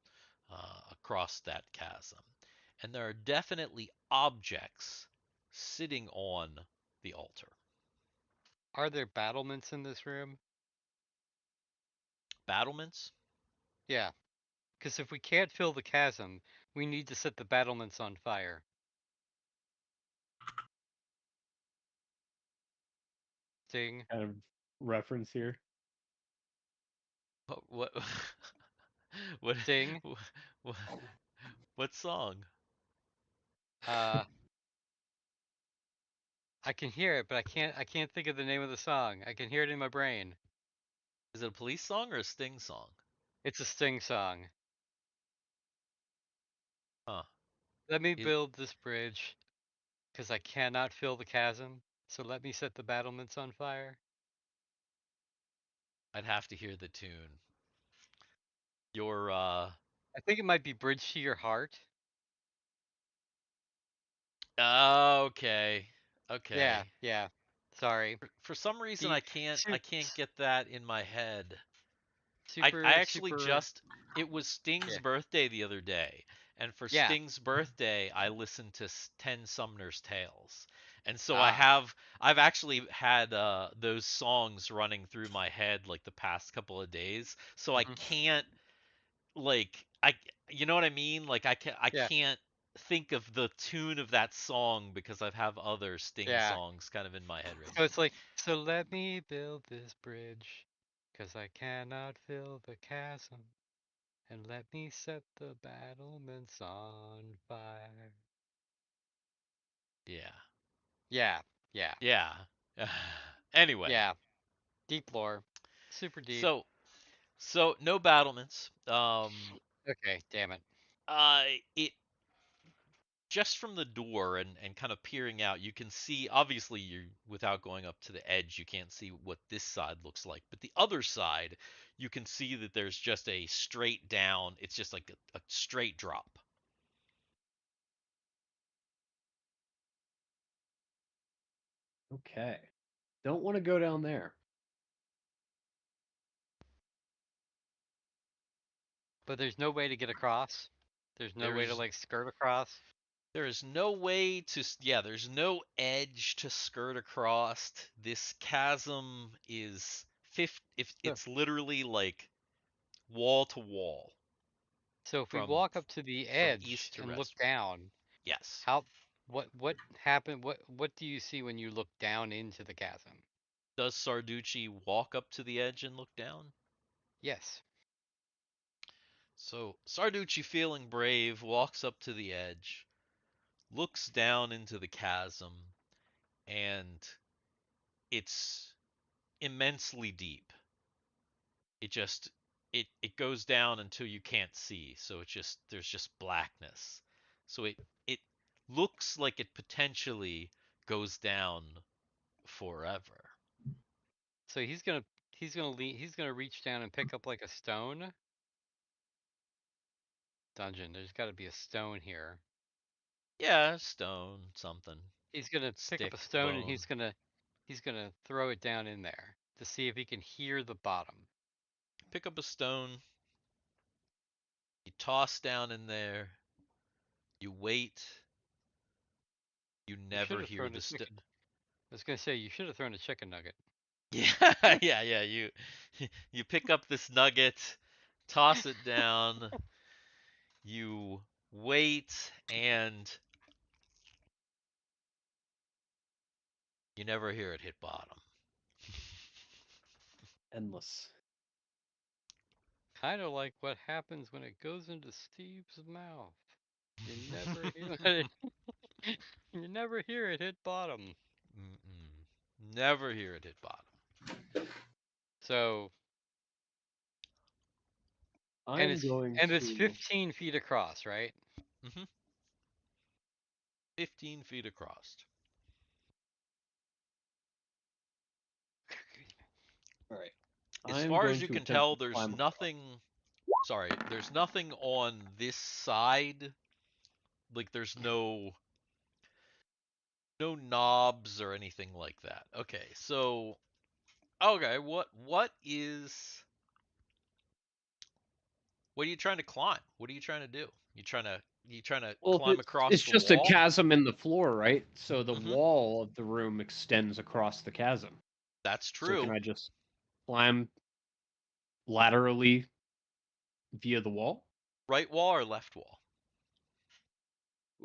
across that chasm. And there are definitely objects sitting on the altar. Are there battlements in this room? Battlements? Yeah, because if we can't fill the chasm, we need to set the battlements on fire. Sting, Kind of reference here. What? What? sting. What? What song? Uh, I can hear it, but I can't think of the name of the song. I can hear it in my brain. Is it a police song or a Sting song? It's a Sting song. Huh. Let me It, build this bridge, because I cannot fill the chasm. So let me set the battlements on fire. I'd have to hear the tune. Your I think it might be Bridge to Your Heart. Okay. Yeah, Okay. yeah. Sorry. For some reason The I su- can't get that in my head. I super actually super just it was Sting's yeah. birthday the other day, and for Yeah. Sting's birthday I listened to 10 Sumner's Tales. And so Ah. I've actually had those songs running through my head like the past couple of days. So I Mhm. can't like I you know what I mean? Like I Yeah. can't think of the tune of that song because I have other Sting Yeah. songs kind of in my head right So now. it's like, so let me build this bridge, 'cause I cannot fill the chasm, and let me set the battlements on fire. Yeah. Yeah. Yeah. Yeah. Anyway, Yeah. Deep lore. Super deep. so no battlements. Okay, damn it. It just from the door and kind of peering out, you can see obviously you without going up to the edge, you can't see what this side looks like. But the other side, you can see that there's just a straight down. It's just like a straight drop. Okay. Don't want to go down there. But there's no way to get across. There's no way to There's like skirt across. there is no way to yeah, there's no edge to skirt across. This chasm is if So, it's literally like wall to wall so if we from walk up to the from edge east to and look west. down, Yes. how what happened? What do you see when you look down into the chasm? Does Sarducci walk up to the edge and look down? Yes. So Sarducci, feeling brave, walks up to the edge, looks down into the chasm, and it's immensely deep. It just it goes down until you can't see. So it just there's just blackness. So it looks like it potentially goes down forever. So he's gonna reach down and pick up like a stone. Dungeon. There's got to be a stone here. Yeah, stone, something, He's gonna pick up a stick, stone and bone. he's gonna throw it down in there to see if he can hear the bottom. Pick up a stone, you toss down in there, you wait, you You should never have hear thrown a the chicken. I was gonna say you should have thrown a chicken nugget. Yeah, yeah, you you pick up this nugget, toss it down, you wait, and you never hear it hit bottom. Endless. Kind of like what happens when it goes into Steve's mouth. You never hear it. You never hear it hit bottom. Mm-mm. Never hear it hit bottom. So and I'm going it's to 15 feet across, right? Hmm. 15 feet across. all right. As I'm far as going you to can attempt tell, to there's climb across. nothing. Sorry, there's nothing on this side. Like there's no knobs or anything like that. Okay, so okay, what are you trying to climb? What are you trying to do? You trying to Well, climb across it's the just a wall? chasm in the floor, right? So the Hmm. wall of the room extends across the chasm. That's So can true. I just climb laterally via the wall? Right wall or left wall?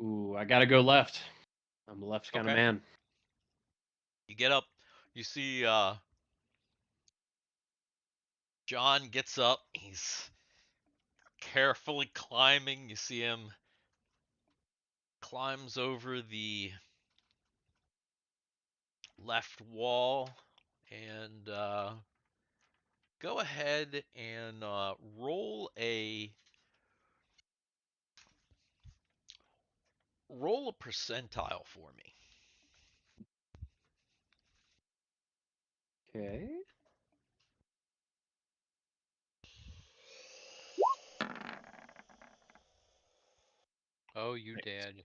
Ooh, I gotta go left. I'm a left kind of Okay. man. You get up. You see John gets up. He's carefully climbing. You see him climbs over the left wall and go ahead and roll a percentile for me. Okay. Oh, you Right. dead.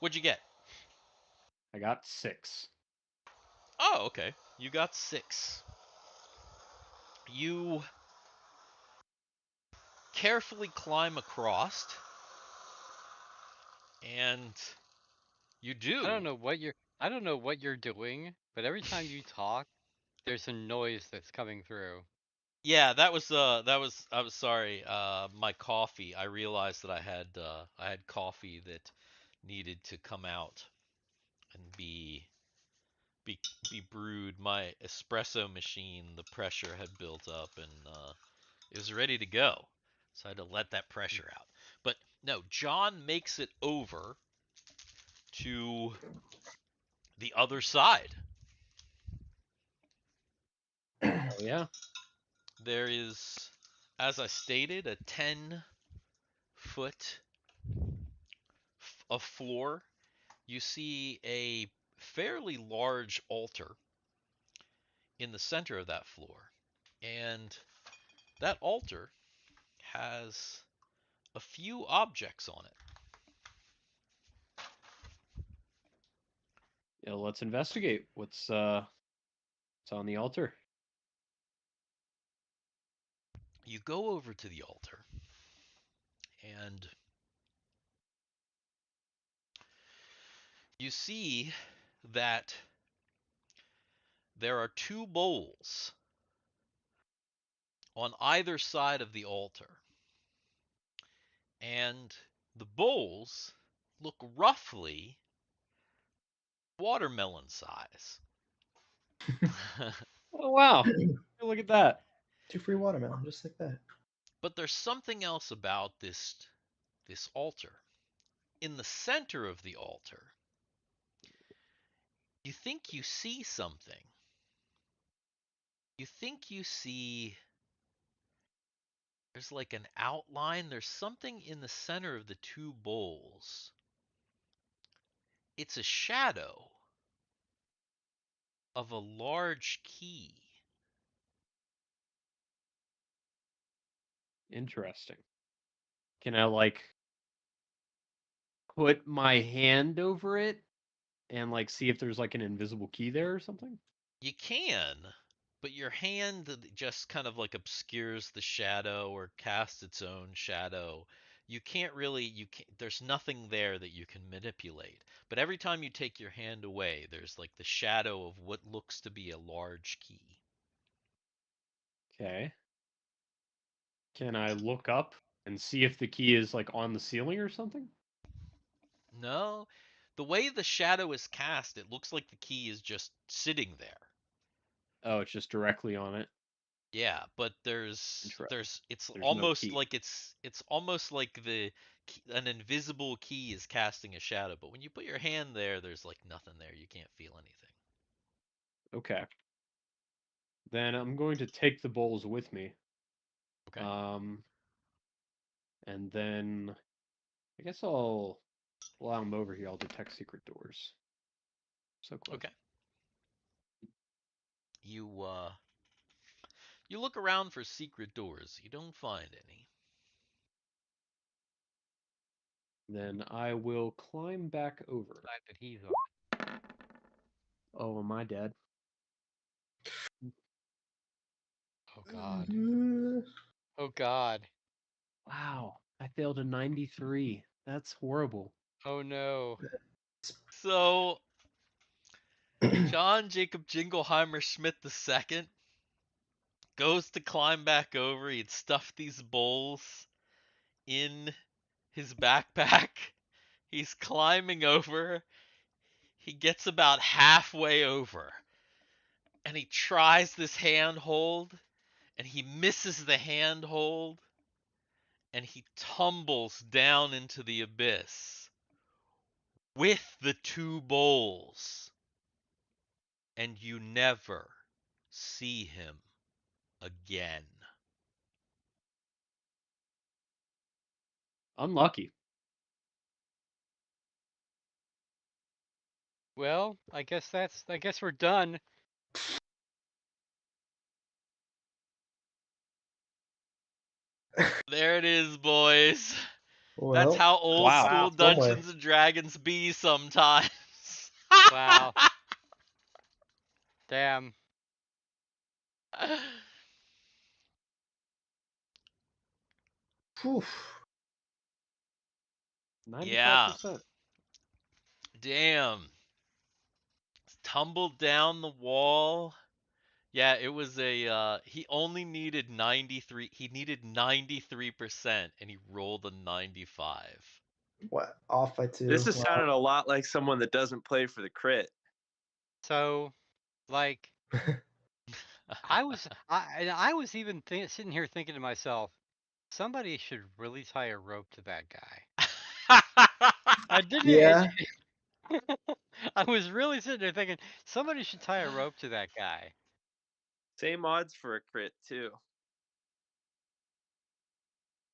What'd you get? I got 6. Oh, okay. You got 6. You carefully climb across, and you I do. don't know what you're doing, but every time you talk, there's a noise that's coming through. Yeah, I was sorry. My coffee. I realized that I had coffee that needed to come out and be be brewed. My espresso machine, the pressure had built up and it was ready to go. So I had to let that pressure out. But no, John makes it over to the other side. Oh yeah. There is, as I stated, a 10-foot of floor. You see a fairly large altar in the center of that floor. And that altar has a few objects on it. Yeah, let's investigate. What's on the altar? You go over to the altar and you see that there are 2 bowls on either side of the altar. And the bowls look roughly watermelon size. Oh wow. Look at that. 2 free watermelon, just like that. But there's something else about this altar. In the center of the altar, you think you see something. You think you see there's like an outline, there's something in the center of the 2 bowls. It's a shadow of a large key. Interesting. Can I like put my hand over it and like see if there's like an invisible key there or something? You can, but your hand just kind of like obscures the shadow or casts its own shadow. You can't really, there's nothing there that you can manipulate. But every time you take your hand away, there's like the shadow of what looks to be a large key. Okay. Can I look up and see if the key is like on the ceiling or something? No, the way the shadow is cast, it looks like the key is just sitting there. Oh, it's just directly on it. Yeah, but Interesting. it's There's no almost key. like it's almost like an invisible key is casting a shadow, but when you put your hand there, there's like nothing there. You can't feel anything. Okay. Then I'm going to take the bowls with me. Okay. Um, and then I guess while I'm over here, I'll detect secret doors. So close. Okay. You look around for secret doors. You don't find any. Then I will climb back over. Side that he's on. Oh, am I dead? Oh God. Mm, Oh God. Wow, I failed a 93. That's horrible. Oh no. So, John Jacob Jingleheimer Schmidt II goes to climb back over. He'd stuffed these bowls in his backpack. He's climbing over. He gets about halfway over and he tries this handhold and he misses the handhold and he tumbles down into the abyss with the 2 bowls and you never see him again. Unlucky. Well, I guess we're done. There it is, boys. That's Well, how old Wow. school somewhere. Dungeons and Dragons be sometimes. Wow. Damn. Whew. Yeah. 95%. Damn. Tumbled down the wall. Yeah, it was a he only needed 93. He needed 93% and he rolled a 95. What? Off by 2. This has Wow. sounded a lot like someone that doesn't play for the crit. So, like, I was even sitting here thinking to myself, somebody should really tie a rope to that guy. I didn't. Yeah. I was really sitting there thinking somebody should tie a rope to that guy. Same odds for a crit too.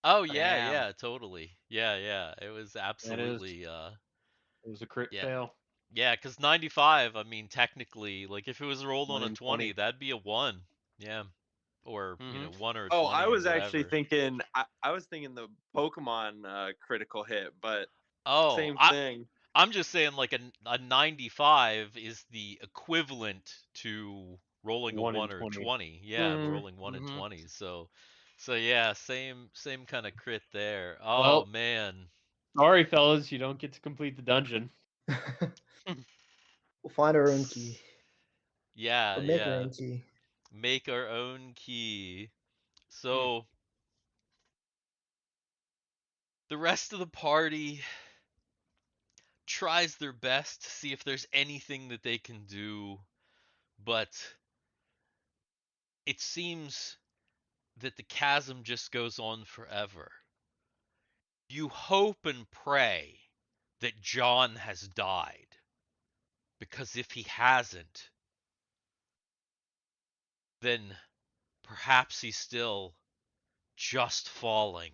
Oh yeah, Damn. yeah, totally. Yeah, yeah. It was That is, absolutely it was a crit yeah. fail. Yeah, cuz 95, I mean technically like if it was rolled 1 on a in 20, 20. that'd be a 1. Yeah. Or, Hmm 1 or Oh, I 20 or was actually whatever. thinking. I was thinking the Pokemon critical hit, but Oh, same thing. I'm just saying like a 95 is the equivalent to rolling a 1 in 1 or 20. 20. Yeah, Mm. rolling 1 in hmm 20. So yeah, same kind of crit there. Oh Well, man. sorry, fellas, you don't get to complete the dungeon. We'll find our own key. Yeah, Or make our yeah. own key. Make our own key. Hmm. So the rest of the party tries their best to see if there's anything that they can do, but it seems that the chasm just goes on forever. You hope and pray that John has died, because if he hasn't, then perhaps he's still just falling.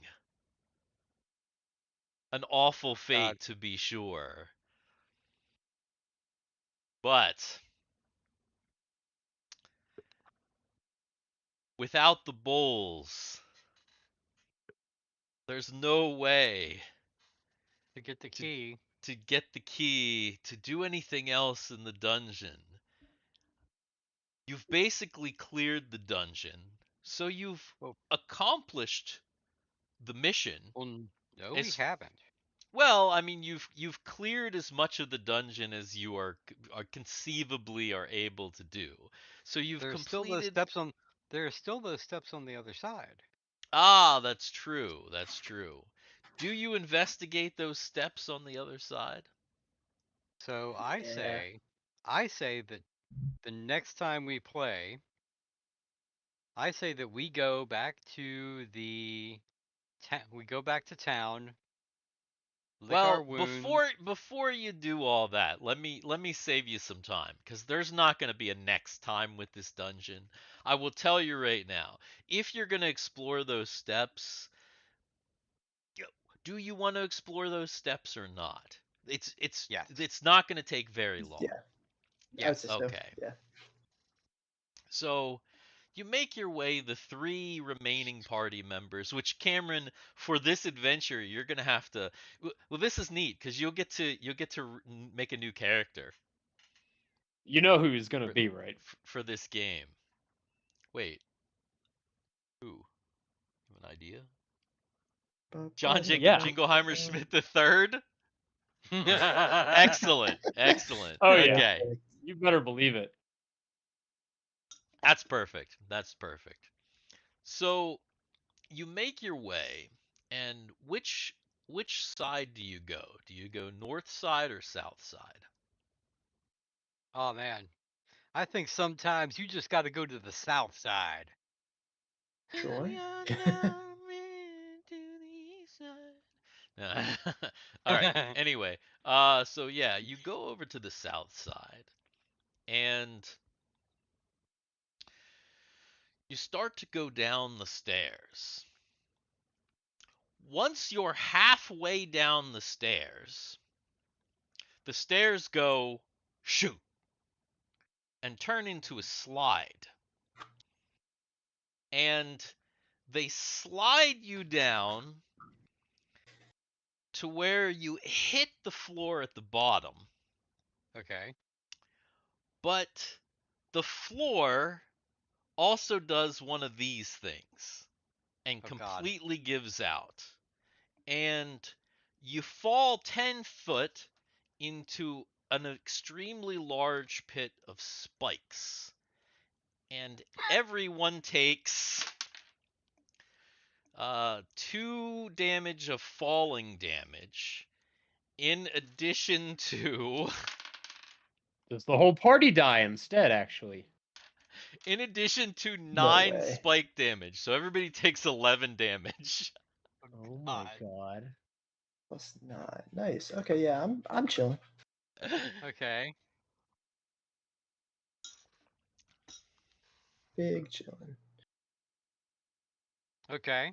An awful God. fate, to be sure. But without the bowls, there's no way To get the to key. to get the key to do anything else in the dungeon. You've basically cleared the dungeon, so you've Well, accomplished the mission. no, we As haven't. well, I mean, you've cleared as much of the dungeon as you are conceivably are able to do. So you've There's still those completed. steps on. There are still those steps on the other side. Ah, that's true. That's true. Do you investigate those steps on the other side? So Yeah. I say that the next time we play, I say that we go back to we go back to town, lick our Well, wounds. before you do all that, let me save you some time because there's not going to be a next time with this dungeon. I will tell you right now, if you're going to explore those steps, do you want to explore those steps or not? It's it's Yes. it's not going to take very long. Yeah. I would say Yes. so. Okay. Yeah. So you make your way the three remaining party members, which Cameron, for this adventure, you're gonna have to. Well, this is neat because you'll get to make a new character You know who he's going to for, be, right? for this game. Wait, who? You have an idea? John Jacob Yeah. Jingleheimer Smith the third. Excellent, excellent. Oh, yeah. Okay, You better believe it. that's perfect. That's perfect. So you make your way, and which side do you go? Do you go north side or south side? Oh man, I think sometimes you just got to go to the south side. Sure. We are coming to the east side. All right. Anyway, so yeah, you go over to the south side, and you start to go down the stairs. Once you're halfway down the stairs go shoot and turn into a slide. And they slide you down to where you hit the floor at the bottom, Okay. but the floor also does one of these things and Oh God. completely gives out. And you fall 10 foot into an extremely large pit of spikes. And everyone takes 2 damage of falling damage, in addition to Does the whole party die instead, actually? in addition to No 9 way. spike damage. So everybody takes 11 damage. Oh my God. god. +9. Nice. Okay, yeah, I'm chilling. Okay. Big chilling. Okay.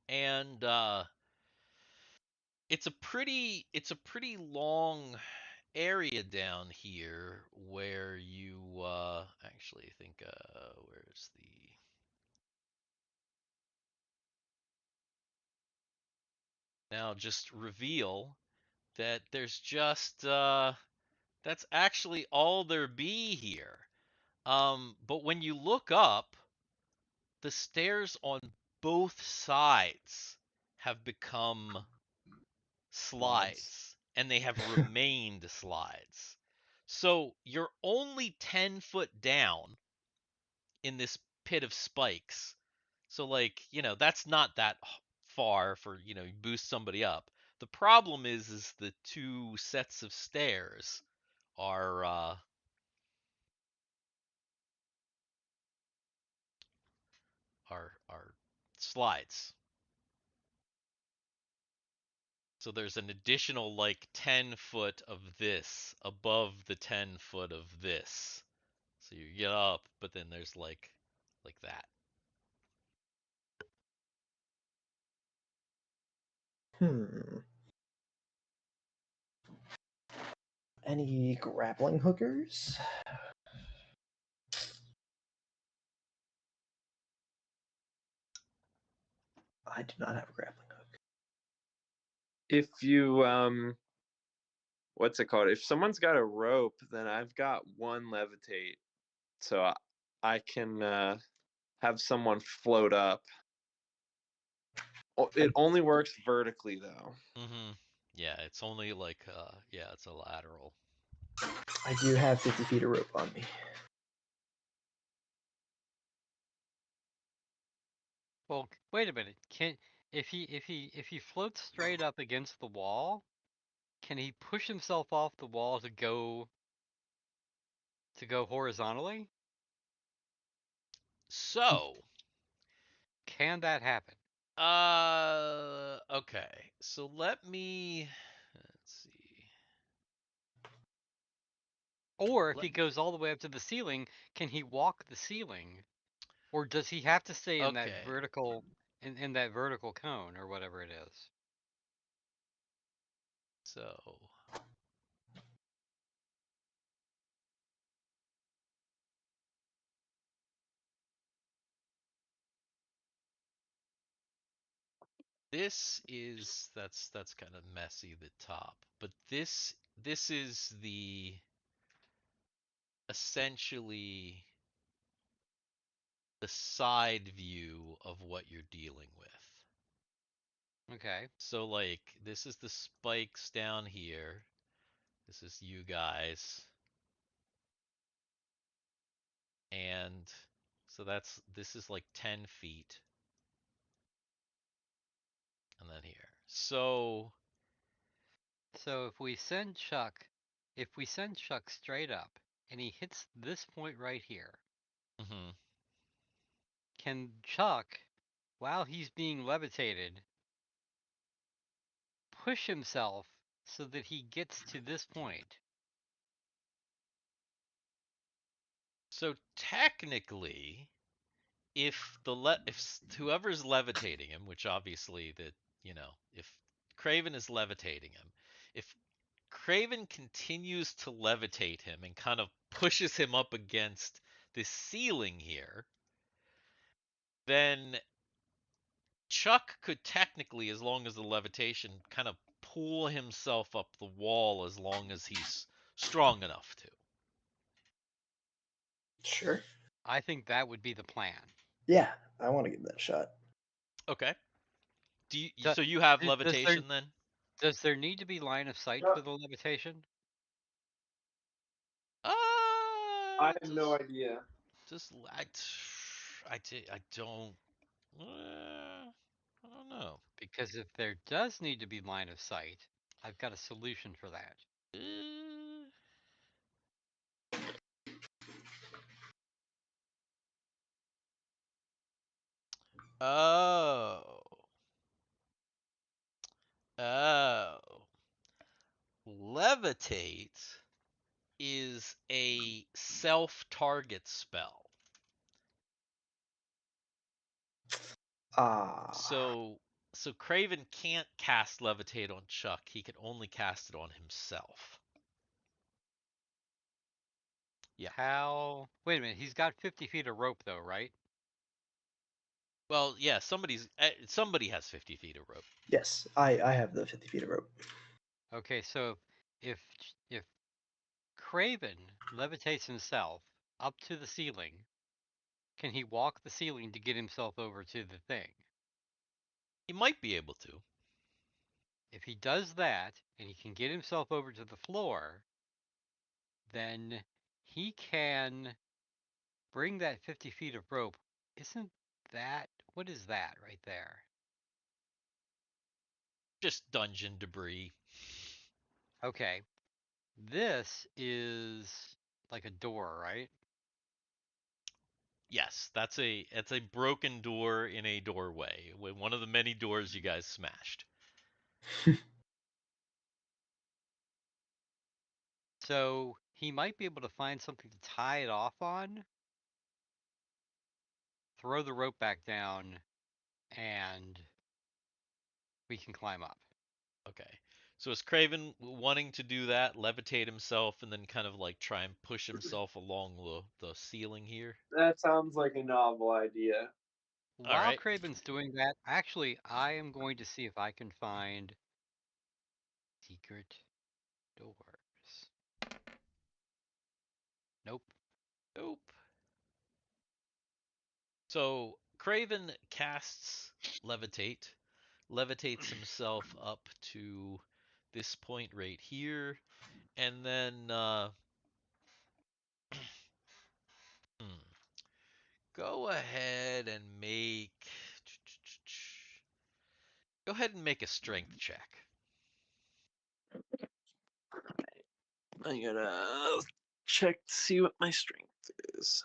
And it's a pretty long area down here where you actually think where's the now just reveal that there's just that's actually all there be here. But when you look up, the stairs on both sides have become slides, and they have remained slides. So you're only 10 foot down in this pit of spikes. So, like, that's not that far for, you boost somebody up. The problem is the 2 sets of stairs are are slides. So there's an additional like 10 foot of this above the 10 foot of this. So you get up, but then there's like that. Hmm. Any grappling hookers? I do not have a grappling hook. If you what's it called? If someone's got a rope, then I've got 1 levitate, so I can have someone float up. It only works vertically though. Mm-hmm. Yeah, it's only like yeah, it's a lateral. I do have 50 feet of rope on me. Well, wait a minute. Can if he floats straight up against the wall, can he push himself off the wall to go horizontally? So, Can that happen? okay. So let's see. Or if Let he goes all the way up to the ceiling, can he walk the ceiling? Or does he have to stay in that Okay. vertical cone or whatever it is? So, that's kind of messy, the top. But this is the essentially the side view of what you're dealing with. Okay. So like this is the spikes down here. This is you guys. And so this is like 10 feet. And then here. So So if we send Chuck straight up and he hits this point right here, mhm. can Chuck, while he's being levitated, push himself so that he gets to this point? So technically, if whoever's levitating him, which obviously if Craven is levitating him, if Craven continues to levitate him and kind of pushes him up against the ceiling here, then Chuck could technically, as long as the levitation, kind of pull himself up the wall as long as he's strong enough to. Sure. I think that would be the plan. Yeah, I want to give that a shot. Okay. Do- So you have Does there levitation then? does there need to be line of sight for the levitation? I have no Just idea. just I don't I don't know. Because if there does need to be line of sight, I've got a solution for that. Uh, oh. Oh. Levitate is a self-target spell. Ah, So Craven can't cast levitate on Chuck. He can only cast it on himself. Yeah. How? Wait a minute. He's got 50 feet of rope, though, right? Well, yeah, somebody has 50 feet of rope. yes, I have the 50 feet of rope. Okay, so if Craven levitates himself up to the ceiling, can he walk the ceiling to get himself over to the thing? He might be able to. If he does that and he can get himself over to the floor, then he can bring that 50 feet of rope. Isn't that what is that right there? Just dungeon debris. Okay, this is like a door, right? Yes, it's a broken door in a doorway. One of the many doors you guys smashed. So he might be able to find something to tie it off on, throw the rope back down, and we can climb up. Okay. So is Craven wanting to do that, levitate himself, and then kind of like try and push himself along the ceiling here? That sounds like a novel idea. All While right. Craven's doing that, actually, I am going to see if I can find secret doors. Nope. Nope. So Craven casts levitate, levitates himself up to this point right here, and then hmm, go ahead and make go ahead and make a strength check. I gotta check to see what my strength is.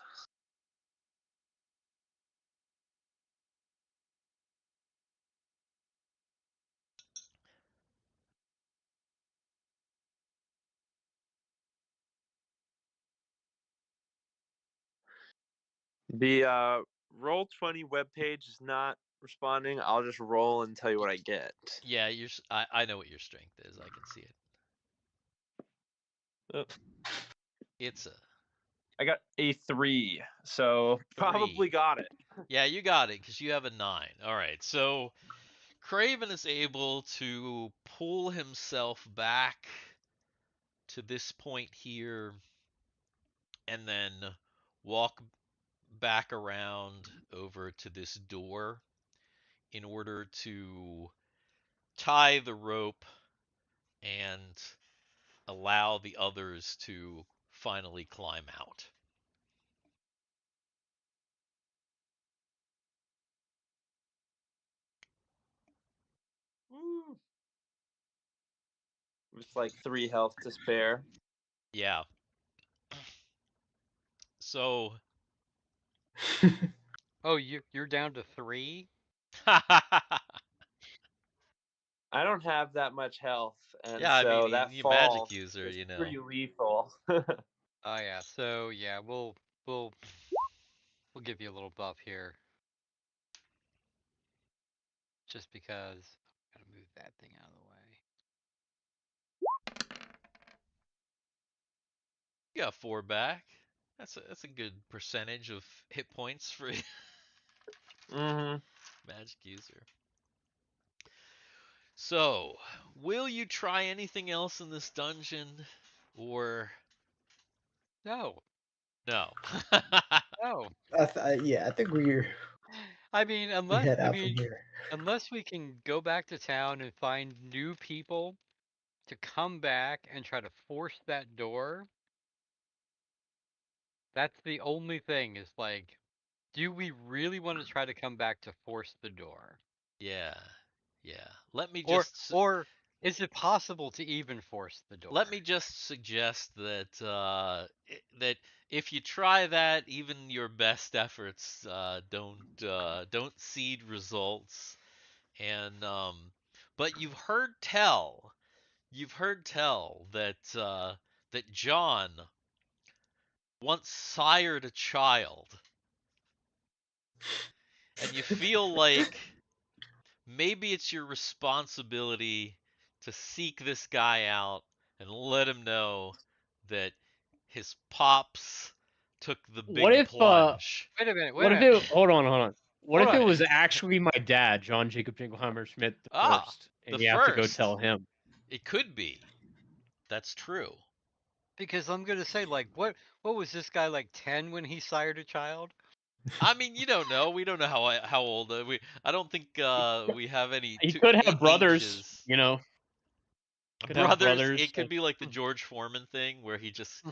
The Roll20 webpage is not responding. I'll just roll and tell you what I get. Yeah, I know what your strength is. I can see it. Uh, It's a I got a 3, so probably 3. got it. Yeah, you got it because you have a 9. All right. So Craven is able to pull himself back to this point here and then walk back around over to this door in order to tie the rope and allow the others to finally climb out. Woo. With like 3 health to spare. Yeah. So Oh, you're down to 3? I don't have that much health, and yeah, I mean, so that you magic fall user, is you know. pretty lethal. Oh yeah. So yeah, we'll we'll give you a little buff here, just because. Gotta move that thing out of the way. You got 4 back. That's a good percentage of hit points for hmm Magic user. So, will you try anything else in this dungeon, or No, no? no. Yeah, I think I mean, we head out from here. unless we can go back to town and find new people to come back and try to force that door, that's the only thing. Is like, do we really want to try to come back to force the door, Yeah, yeah. Let me or just or is it possible to even force the let door? me just suggest that that if you try that, even your best efforts don't seed results. And but you've heard tell that that John once sired a child, and you feel like maybe it's your responsibility to seek this guy out and let him know that his pops took the What big if plunge. Wait a minute. Wait what a if minute. it hold on. What Hold if it on. was actually my dad, John Jacob Jingleheimer Schmidt the Ah, first, and the you have to go first. tell him? It could be. That's true. Because I'm gonna say, like, what was this guy, like, 10 when he sired a child? I mean, you don't know. We don't know how old we. I don't think we have any He could have brothers, ages. you know. Could have Brothers. brothers. It could be like the George Foreman thing where he just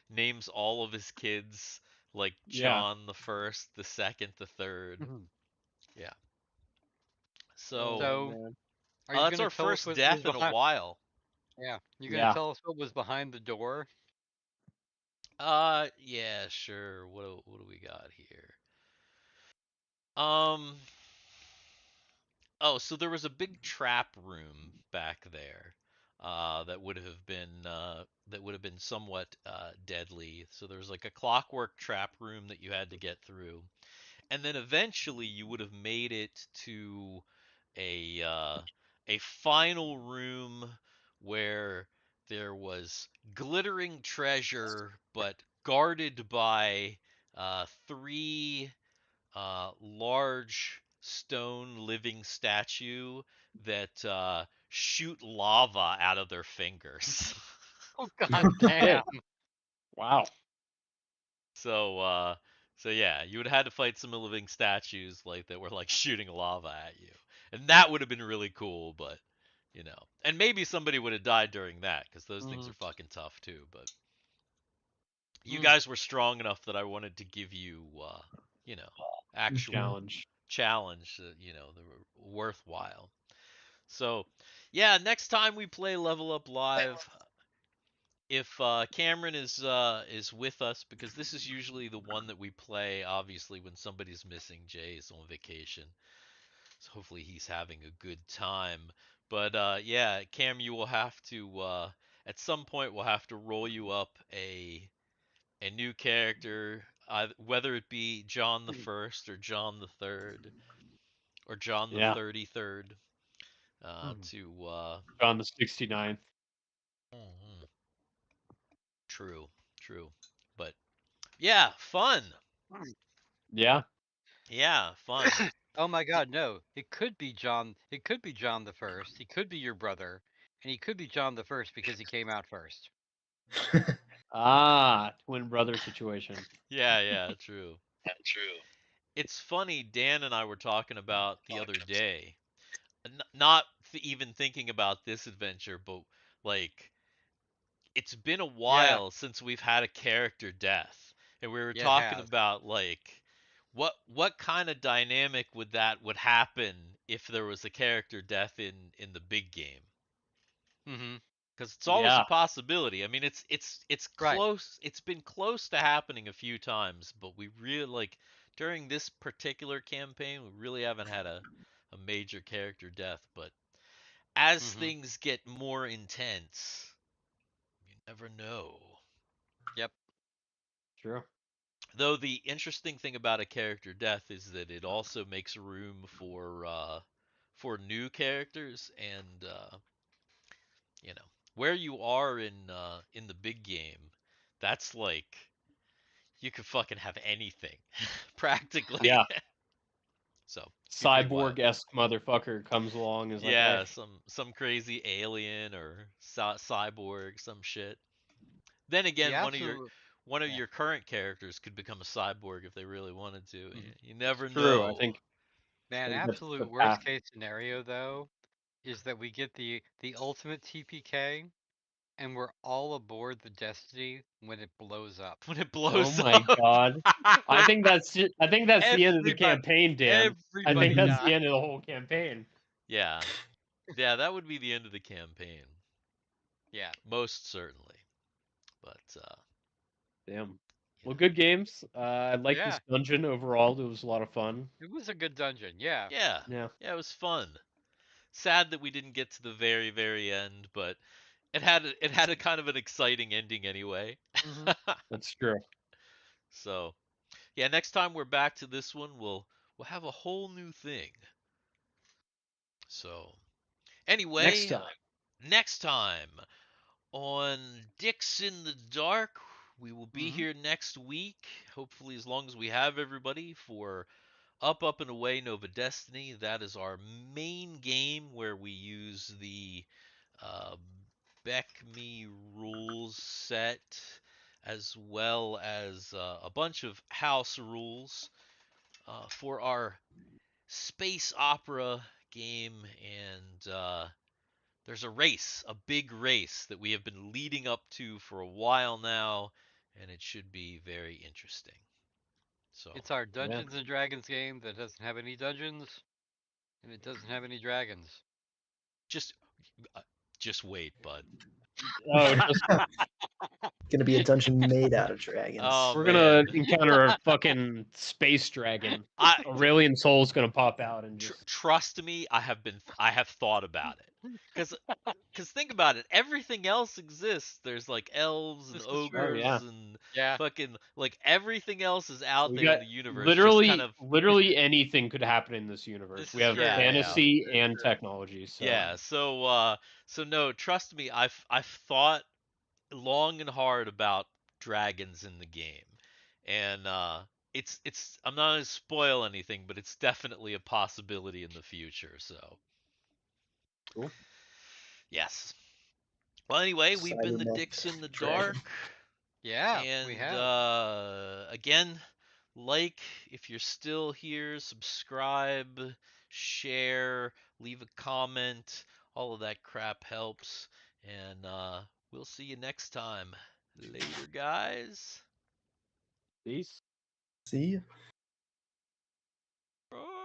names all of his kids like Yeah. John the first, the second, the third. Yeah. So Oh So, man. are you that's gonna our tell us first what was death in a behind? while. Yeah, you're gonna Yeah. tell us what was behind the door? Yeah, sure. What do we got here? Um Oh, so there was a big trap room back there that would have been somewhat deadly. So there was like a clockwork trap room that you had to get through, and then eventually you would have made it to a uh, a final room where there was glittering treasure, but guarded by three large stone living statue that shoot lava out of their fingers. Oh god Shit. damn. Wow. so so yeah, you would have had to fight some living statues like that were like shooting lava at you. And that would have been really cool, but you know. And maybe somebody would have died during that cuz those things are Mhm. fucking tough too, but you Mm. guys were strong enough that I wanted to give you you know, actual Challenge. challenge that, you know, that were worthwhile. So, yeah, next time we play Level Up Live, if Cameron is with us, because this is usually the one that we play, obviously when somebody's missing. Jay is on vacation, so hopefully he's having a good time. But yeah, Cam, you will have to at some point we'll have to roll you up a new character, whether it be John the First or John the Third or John the Yeah. 33rd. Mm. To On the 69th. mhm. True, true. But yeah, fun. Yeah. Yeah, fun. Oh my god, no. It could be John the First. He could be your brother, and he could be John the First because he came out first. Ah, twin brother situation. Yeah, yeah, true. It's funny, Dan and I were talking about the other day. Not even thinking about this adventure, but like it's been a Yeah, while since we've had a character death, and we were yeah, it talking has. about like what kind of dynamic would happen if there was a character death in the big game, Mhm. because it's always a Yeah. possibility. I mean, it's Right. close. It's been close to happening a few times, but we really like during this particular campaign, we really haven't had a major character death. But as Mhm. things get more intense, you never know. Yep. True. Though the interesting thing about a character death is that it also makes room for new characters, and you know where you are in the big game, that's like you could fucking have anything practically. Yeah. So be pretty wild. Cyborg-esque motherfucker comes along and is like, Yeah, hey, some crazy alien or cyborg, some shit. Then The again, absolute one of yeah. your current characters could become a cyborg if they really wanted to. Mhm. You never true. I know. think, Man, that's the absolute path. worst case scenario though is that we get the ultimate TPK and we're all aboard the Destiny when it blows up. When it Oh blows my up. god. I think that's the end of the Everybody campaign, Dan. I think everybody that's dies. the end of the whole campaign. Yeah. Yeah, that would be the end of the campaign. Yeah. Most certainly. But Damn. yeah. Well, good games. I like Yeah. this dungeon overall. It was a lot of fun. It was a good dungeon. Yeah. Yeah. Yeah, Yeah, it was fun. Sad that we didn't get to the very, very end, but it had a kind of an exciting ending anyway. Hmm. that's true. So yeah, next time we're back to this one, we'll have a whole new thing. So Next anyway, time. next time on Dicks in the Dark, we will be Hmm. here next week. Hopefully, as long as we have everybody for Up and Away Nova Destiny. That is our main game where we use the uh, Beck Me rules set as well as a bunch of house rules for our space opera game. And there's a race, a big race that we have been leading up to for a while now, and it should be very interesting. So It's our Yeah. Dungeons and Dragons game that doesn't have any dungeons and it doesn't have any dragons. just uh, just wait, bud. Oh, just Gonna be a dungeon made out of Oh dragons. we're gonna man. encounter a fucking space dragon. I Aurelian Soul's gonna pop out and just. trust me, I have thought about it. Cuz think about it, everything else exists. There's like elves and This is Oh true. yeah. ogres and Yeah. fucking like everything else is out We there in got the universe just kind literally of literally anything could happen in this universe. This We is have true. yeah, yeah. Yeah. fantasy Very and true. technology, so Yeah, so no, trust me, I've thought long and hard about dragons in the game. And it's I'm not going to spoil anything, but it's definitely a possibility in the future. So, cool. yes. Well, anyway, we've been the Cybermech Dicks in the dragon. Dark. Yeah, we And have. again, like if you're still here, subscribe, share, leave a comment. All of that crap helps. And we'll see you next time. Later, guys. Peace. See? Oh.